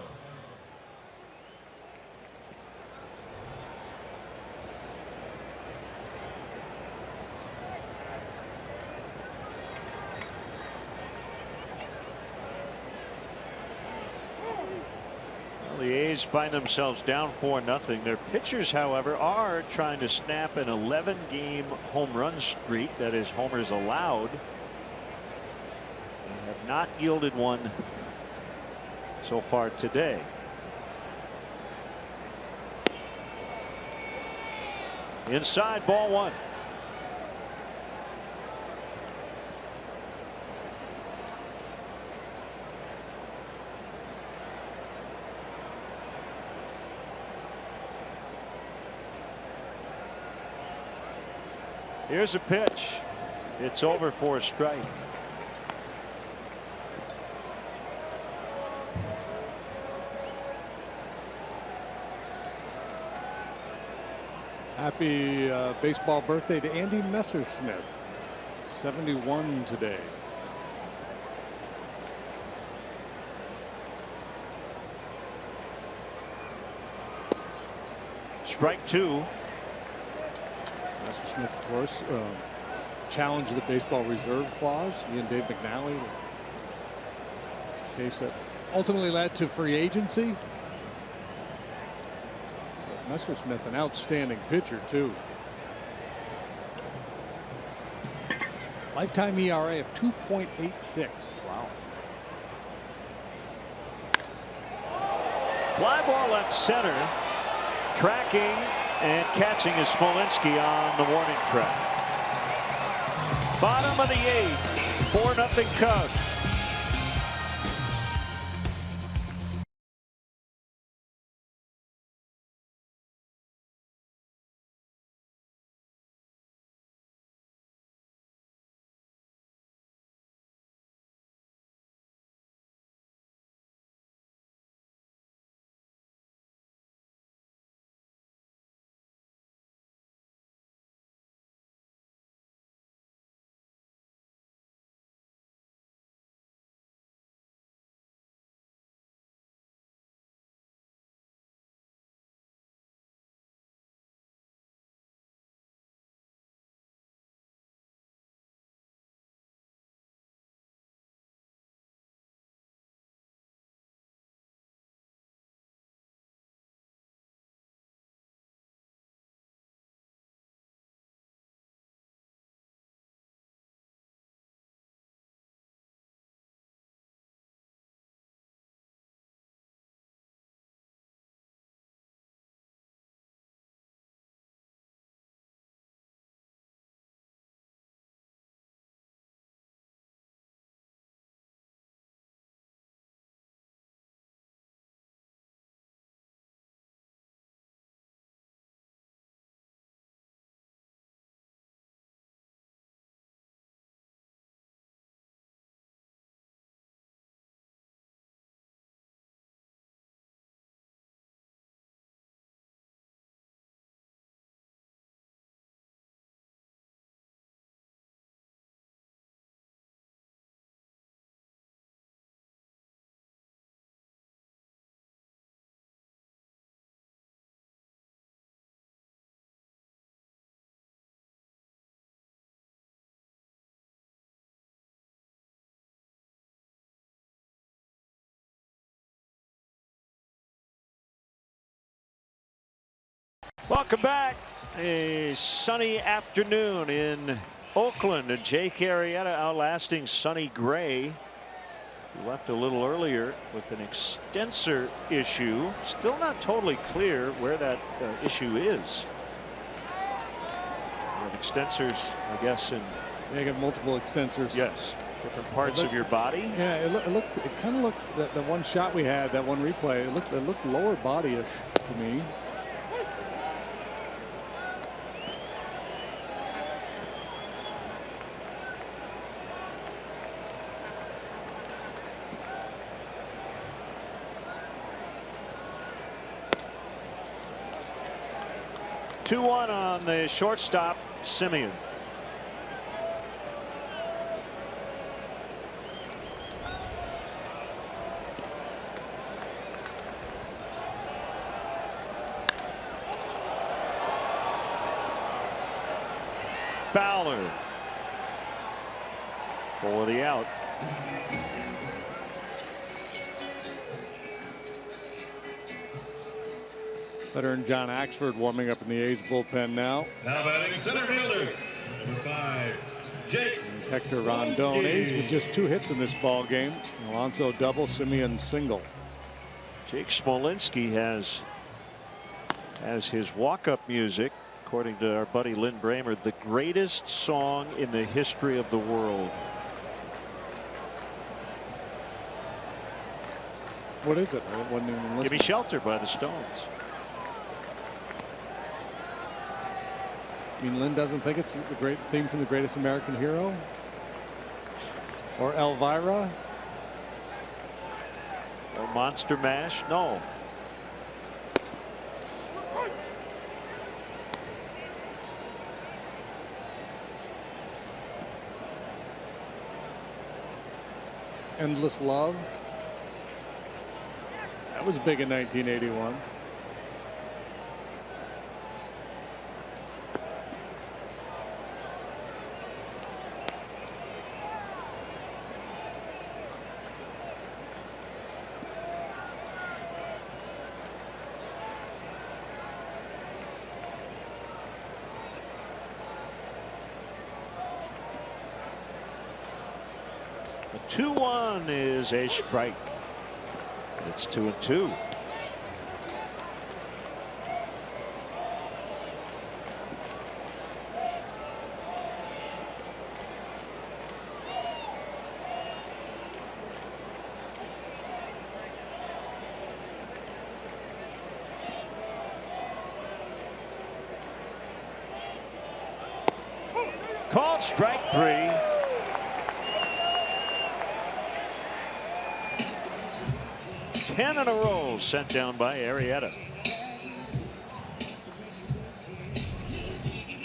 The A's find themselves down 4-0. Their pitchers, however, are trying to snap an 11-game home run streak. That is, homers allowed. They have not yielded one so far today. Inside, ball 1. Here's a pitch. It's over for a strike. Happy baseball birthday to Andy Messersmith. 71 today. Strike 2. Messersmith, of course, challenged the baseball reserve clause. He and Dave McNally. Case that ultimately led to free agency. But Messersmith, an outstanding pitcher, too. Lifetime ERA of 2.86. Wow. Fly ball left center. Tracking and catching is Smolinski on the warning track. Bottom of the 8th. 4-0 Cubs. Welcome back. A sunny afternoon in Oakland, and Jake Arrieta outlasting Sonny Gray, who left a little earlier with an extensor issue. Still not totally clear where that issue is. You have extensors, I guess, in they got multiple extensors. Yes, different parts of your body. Yeah, it kind of looked the one shot we had, that one replay. It looked lower body-ish to me. Two-one on the shortstop, Simeon. Fowler for the out. Veteran John Axford warming up in the A's bullpen now. Now batting center fielder, number 5, Jake. There's Hector Rondon. A's with just 2 hits in this ball game. Alonso double, Simeon single. Jake Smolinski has his walk-up music, according to our buddy Lynn Bramer, the greatest song in the history of the world. What is it? I wasn't even listening. Give Me Shelter by the Stones. I mean, Lynn doesn't think it's the great theme from The Greatest American Hero? Or Elvira? Or Monster Mash? No. Endless Love? That was big in 1981. The 2-1 is a strike. It's 2-2. Called strike 3. Ten in a row sent down by Arrieta.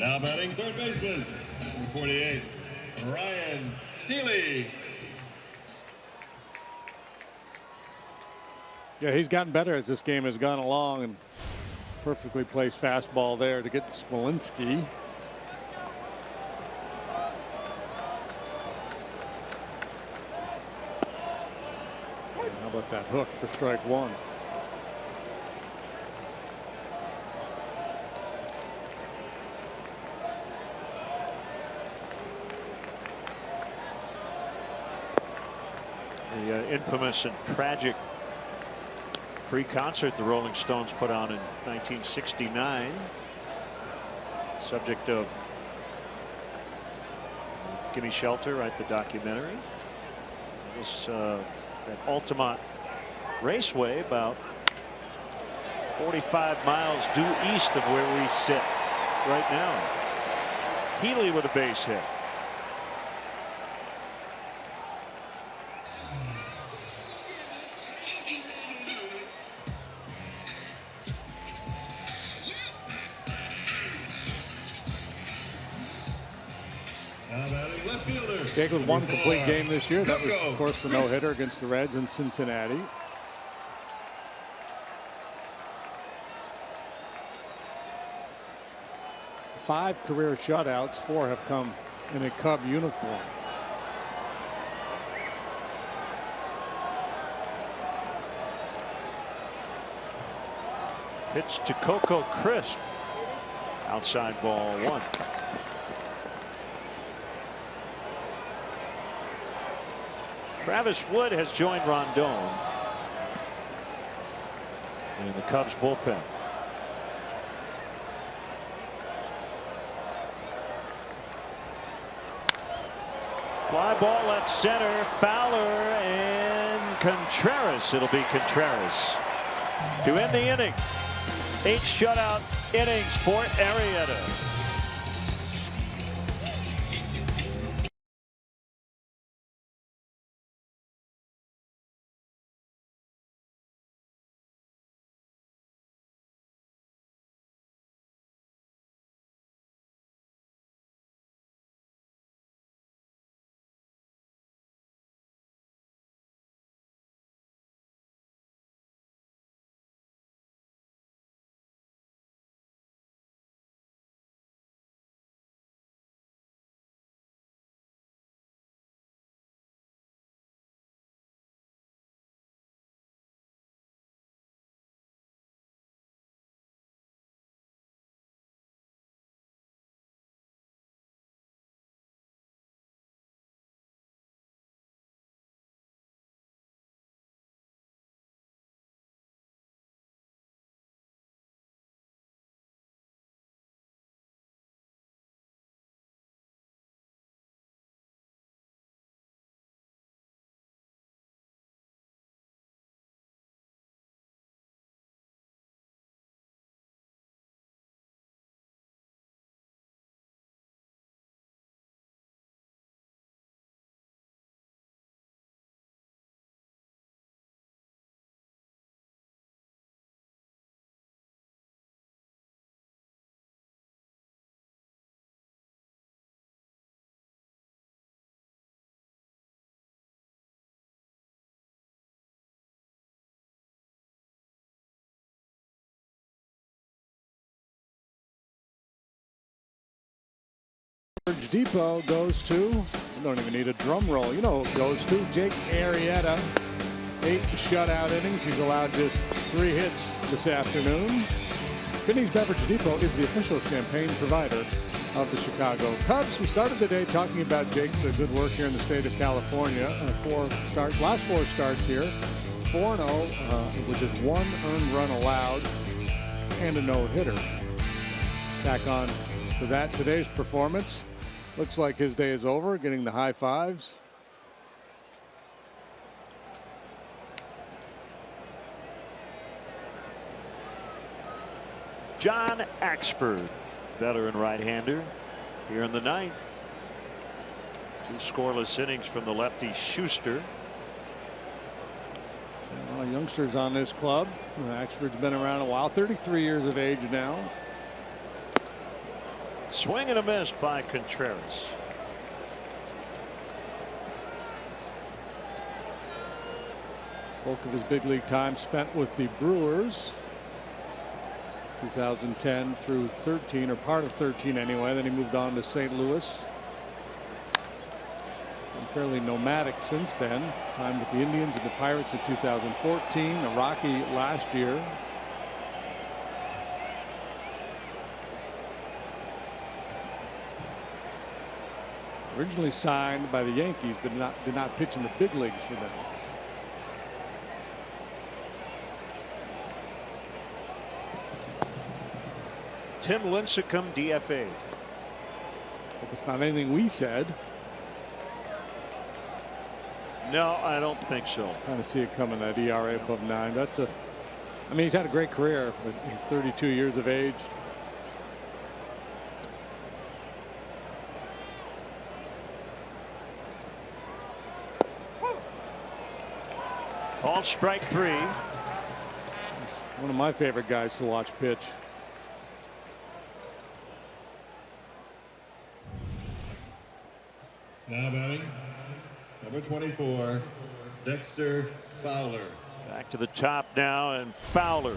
Now batting third baseman, number 48, Ryan Healy. Yeah, he's gotten better as this game has gone along, and perfectly placed fastball there to get Smolinski. How about that hook for strike 1? The infamous and tragic free concert the Rolling Stones put on in 1969. Subject of Gimme Shelter, right? The documentary. This at Altamont Raceway, about 45 miles due east of where we sit right now. Healy with a base hit. Jake with one complete game this year. That was, of course, the no-hitter against the Reds in Cincinnati. Five career shutouts. 4 have come in a Cub uniform. Pitch to Coco Crisp. Outside ball 1. Travis Wood has joined Rondon in the Cubs bullpen. Fly ball left center. Fowler and Contreras. It'll be Contreras to end the inning. 8 shutout innings for Arrieta. Depot goes to, you don't even need a drum roll, you know who it goes to, Jake Arrieta. 8 shutout innings. He's allowed just 3 hits this afternoon. Finney's Beverage Depot is the official champagne provider of the Chicago Cubs. We started the day talking about Jake's good work here in the state of California. 4 starts, last 4 starts here. 4-0, which is 1 earned run allowed and a no-hitter. Tack on to that today's performance. Looks like his day is over, getting the high fives. John Axford, veteran right-hander, here in the 9th. 2 scoreless innings from the lefty Schuster. A lot of youngsters on this club. Axford's been around a while, 33 years of age now. Swing and a miss by Contreras. Bulk of his big league time spent with the Brewers. 2010 through 13, or part of 13 anyway. Then he moved on to St. Louis. Been fairly nomadic since then. Time with the Indians and the Pirates in 2014. A Rocky last year. Originally signed by the Yankees, but did not pitch in the big leagues for them. Tim Lincecum DFA. Hope it's not anything we said. No, I don't think so. Kind of see it coming, that ERA above 9. I mean, he's had a great career, but he's 32 years of age. Called strike 3. He's one of my favorite guys to watch pitch. Now batting, number 24, Dexter Fowler. Back to the top now, and Fowler.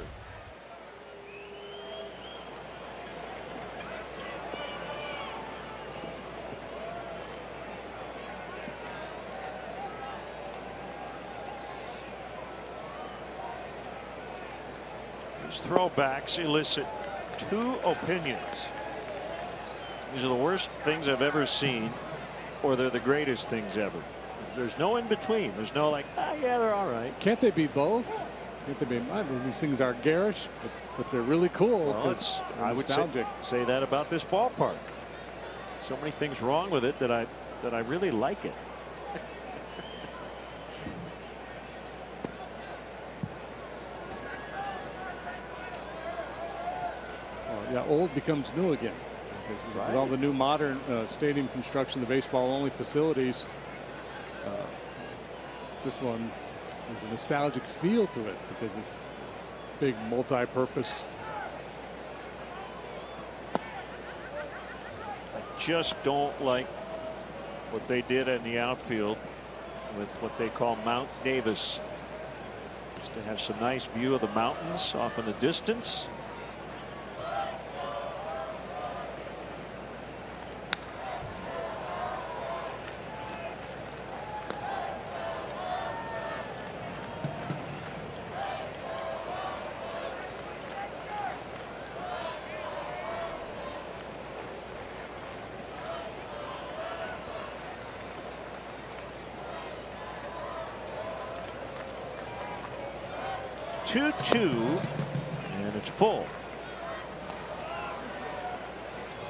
These throwbacks elicit two opinions. These are the worst things I've ever seen, or they're the greatest things ever. There's no in between. There's no like, ah, yeah, they're all right. Can't they be both? Can't they be? These things are garish, but they're really cool. Well, I would say that about this ballpark. So many things wrong with it that I really like it. Yeah, old becomes new again. Right. With all the new modern stadium construction, the baseball-only facilities, this one has a nostalgic feel to it because it's big, multi-purpose. I just don't like what they did in the outfield with what they call Mount Davis. Just to have some nice view of the mountains off in the distance. And it's full.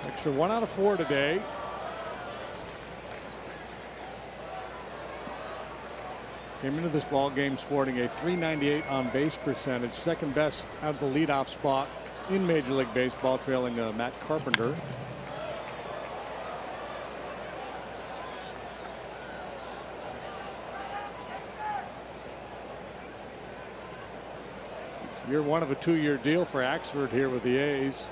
Extra 1 out of 4 today. Came into this ball game sporting a .398 on base percentage, second best out of the leadoff spot in Major League Baseball, trailing Matt Carpenter. Year 1 of a 2-year deal for Axford here with the A's.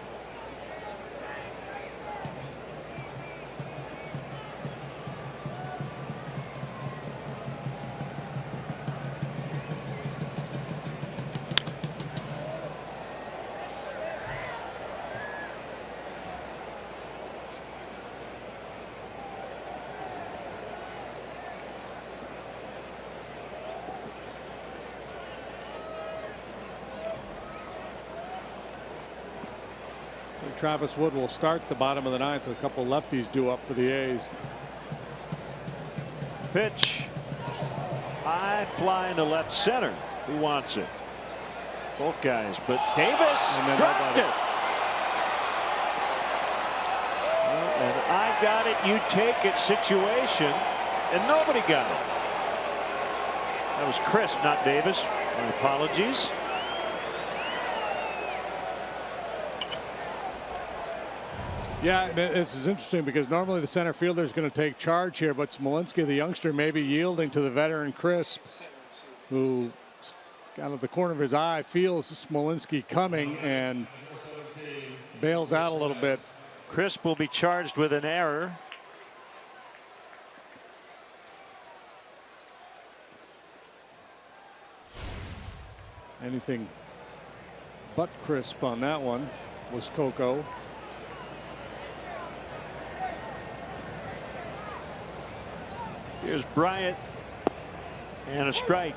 Travis Wood will start the bottom of the 9th with a couple lefties due up for the A's. Pitch. High fly into left center. Who wants it? Both guys, but Davis dropped it. And I got it, you take it situation, and nobody got it. That was Crisp, not Davis. My apologies. Yeah, this is interesting because normally the center fielder is going to take charge here, but Smolinski, the youngster, may be yielding to the veteran Crisp, who out of the corner of his eye feels Smolinski coming and bails out a little bit. Crisp will be charged with an error. Anything but Crisp on that one was Coco. Here's Bryant and a strike.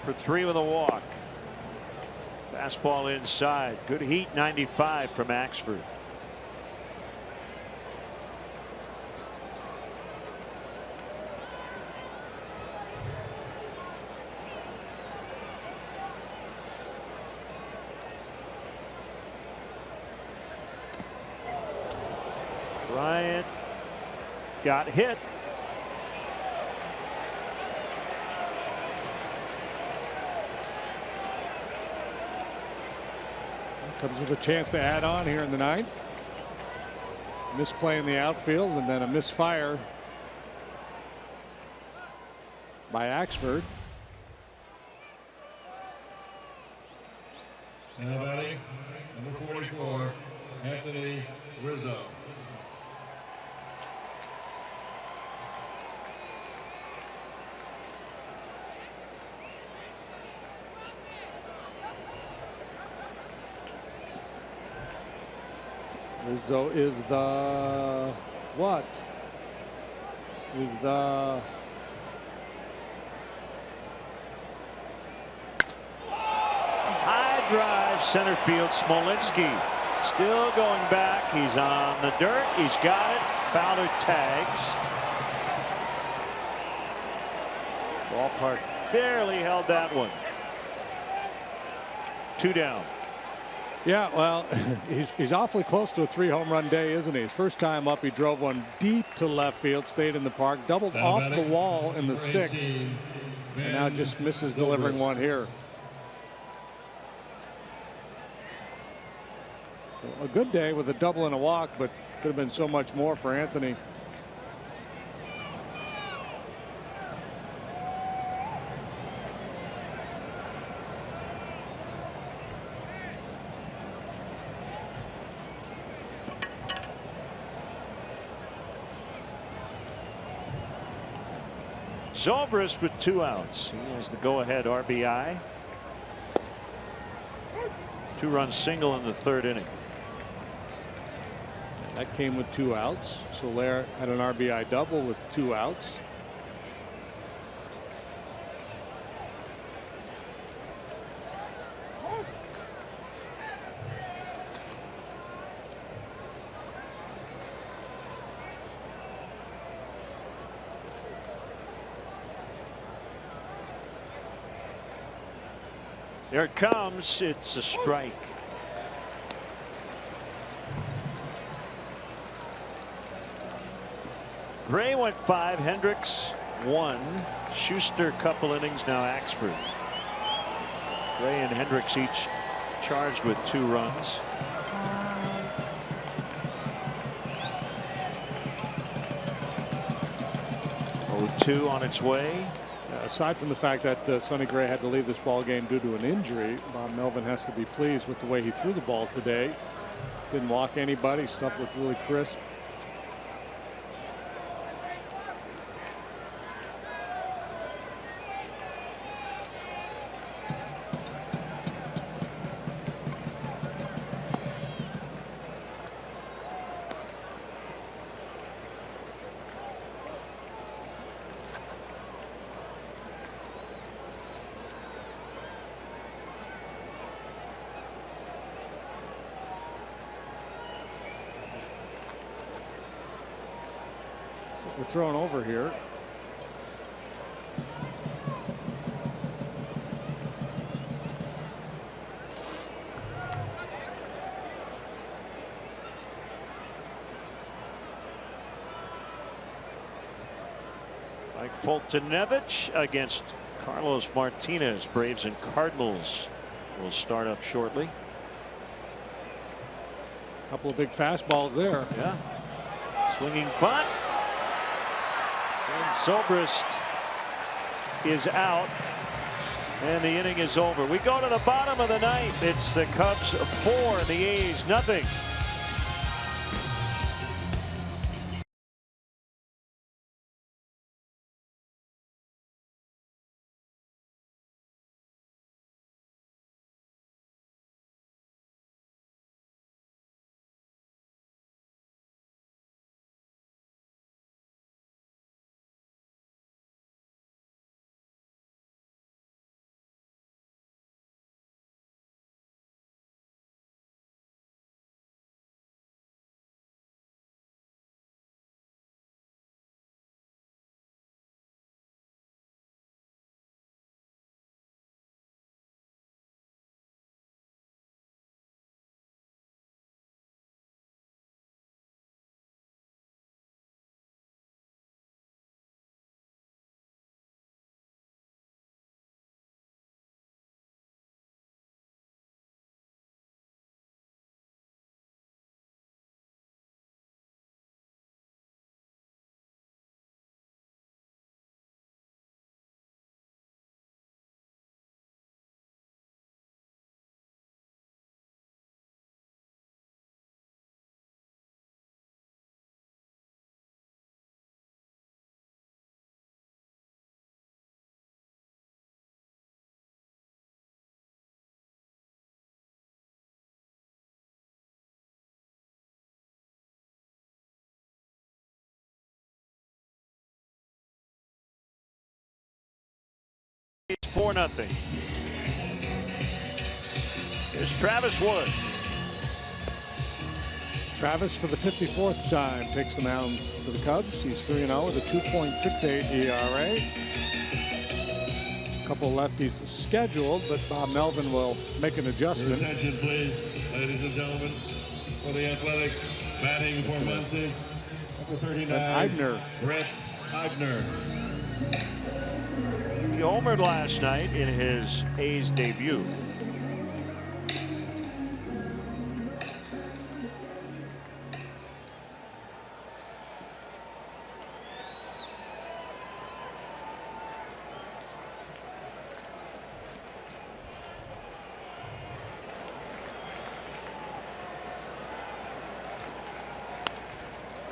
For 3 with a walk. Fastball inside. Good heat, 95 from Axford. Bryant got hit. Comes with a chance to add on here in the 9th. Misplay in the outfield and then a misfire by Axford. Now batting, number 44, Anthony Rizzo. Rizzo is the what? Is the high drive center field. Smolinski still going back. He's on the dirt. He's got it. Fowler tags. Ballpark barely held that one. 2 down. Yeah, well, he's awfully close to a 3-home run day, isn't he? His first time up, he drove one deep to left field, stayed in the park, doubled off the wall in the 6th, and now just misses delivering one here. A good day with a double and a walk, but could have been so much more for Anthony. Zobrist with 2 outs. He has the go-ahead RBI. 2-run single in the 3rd inning. And that came with 2 outs. Soler had an RBI double with 2 outs. There it comes. It's a strike. Gray went 5. Hendricks 1. Schuster couple innings. Now Axford. Gray and Hendricks each charged with 2 runs. Oh, 2 on its way. Aside from the fact that Sonny Gray had to leave this ball game due to an injury, Bob Melvin has to be pleased with the way he threw the ball today. Didn't walk anybody. Stuff looked really crisp. We're thrown over here. Mike Foltynewicz against Carlos Martinez. Braves and Cardinals will start up shortly. A couple of big fastballs there. Yeah. Swinging bunt. And Zobrist is out. And the inning is over. We go to the bottom of the 9th. It's the Cubs 4 and the A's nothing. 4-0. Here's Travis Wood. Travis, for the 54th time, takes the mound for the Cubs. He's 3-0 with a 2.68 ERA. A couple lefties scheduled, but Bob Melvin will make an adjustment. Your attention, please, ladies and gentlemen, for the Athletics, batting for Muncie, number 39, Brett Eibner. He homered last night in his A's debut.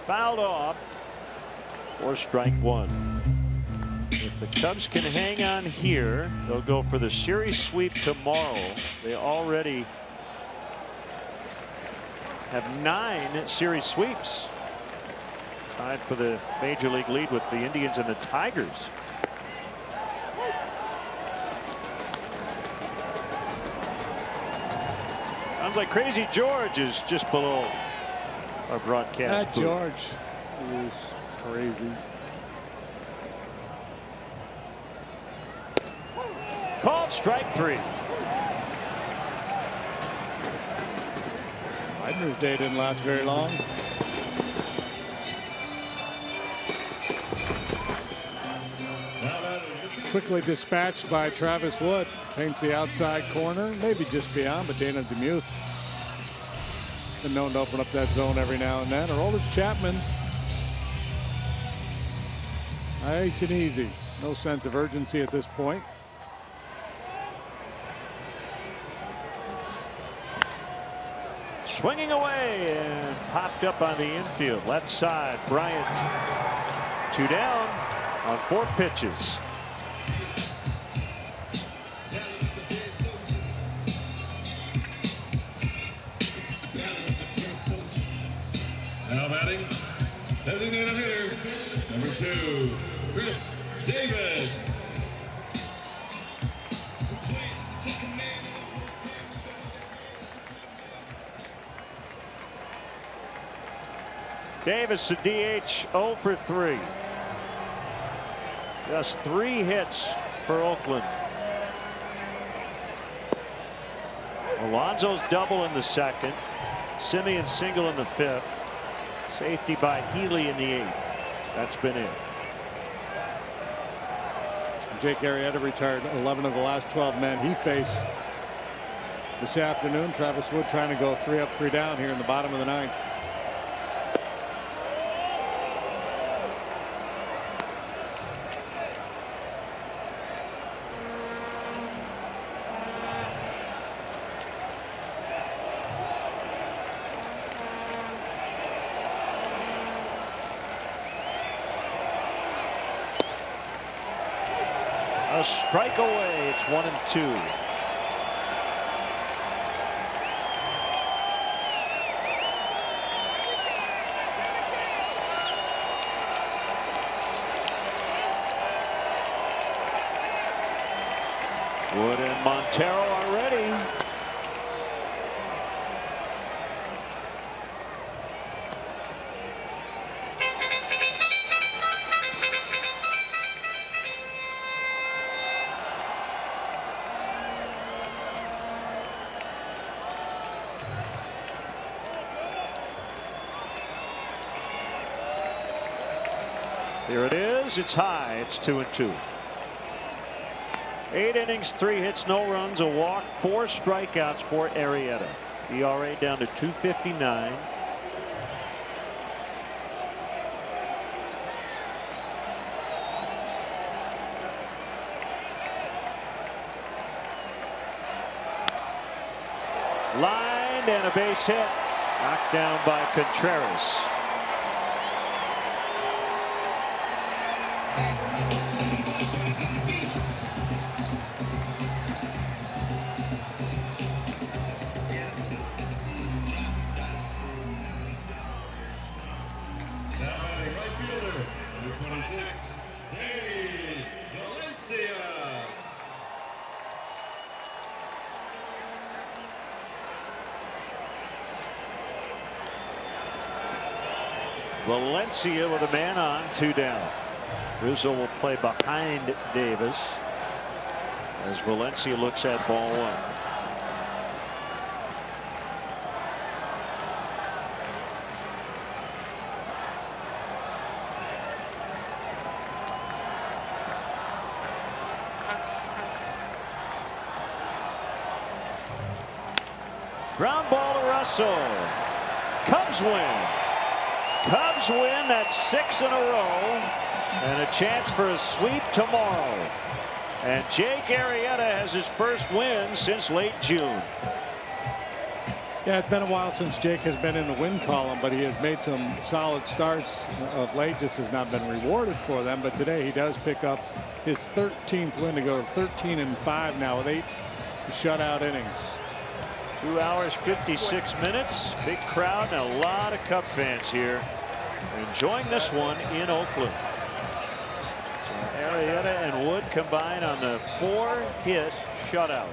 Fouled off for strike one. If the Cubs can hang on here, they'll go for the series sweep tomorrow. They already have 9 series sweeps, tied for the major league lead with the Indians and the Tigers. Sounds like Crazy George is just below our broadcast booth. George is crazy. Called strike 3. Eibner's day didn't last very long. Quickly dispatched by Travis Wood. Paints the outside corner, maybe just beyond, but Dana DeMuth been known to open up that zone every now and then. Aroldis Chapman, nice and easy. No sense of urgency at this point. Swinging away and popped up on the infield. Left side, Bryant. 2 down on 4 pitches. Now batting, designated hitter, number 2, Chris Davis. Davis, the DH, 0 for 3. Just 3 hits for Oakland. Alonso's double in the 2nd. Simeon single in the 5th. Safety by Healy in the 8th. That's been it. Jake Arrieta retired 11 of the last 12 men he faced this afternoon. Travis Wood trying to go 3 up, 3 down here in the bottom of the 9th. A strike away. It's 1-2. Wood and Montero are ready. Here it is. It's high. It's 2-2. 8 innings, 3 hits, no runs, a walk, 4 strikeouts for Arrieta. ERA down to 2.59. Lined and a base hit. Knocked down by Contreras. Valencia with a man on, 2 down. Rizzo will play behind Davis as Valencia looks at ball 1. Ground ball to Russell. Cubs win. Cubs win. That's 6 in a row. And a chance for a sweep tomorrow. And Jake Arrieta has his first win since late June. Yeah, it's been a while since Jake has been in the win column, but he has made some solid starts of late. Just has not been rewarded for them. But today he does pick up his 13th win to go to 13-5 now with 8 shutout innings. 2 hours 56 minutes. Big crowd and a lot of Cub fans here enjoying this one in Oakland. So Arrieta and Wood combine on the 4-hit shutout.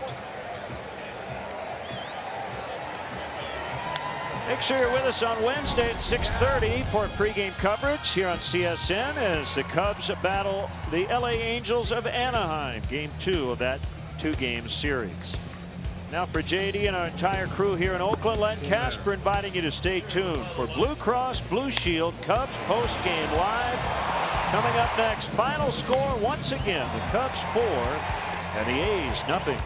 Make sure you're with us on Wednesday at 6:30 for pregame coverage here on CSN as the Cubs battle the LA Angels of Anaheim. Game 2 of that 2-game series. Now for JD and our entire crew here in Oakland, Len Casper inviting you to stay tuned for Blue Cross Blue Shield Cubs post-game live. Coming up next, final score once again, the Cubs 4 and the A's 0.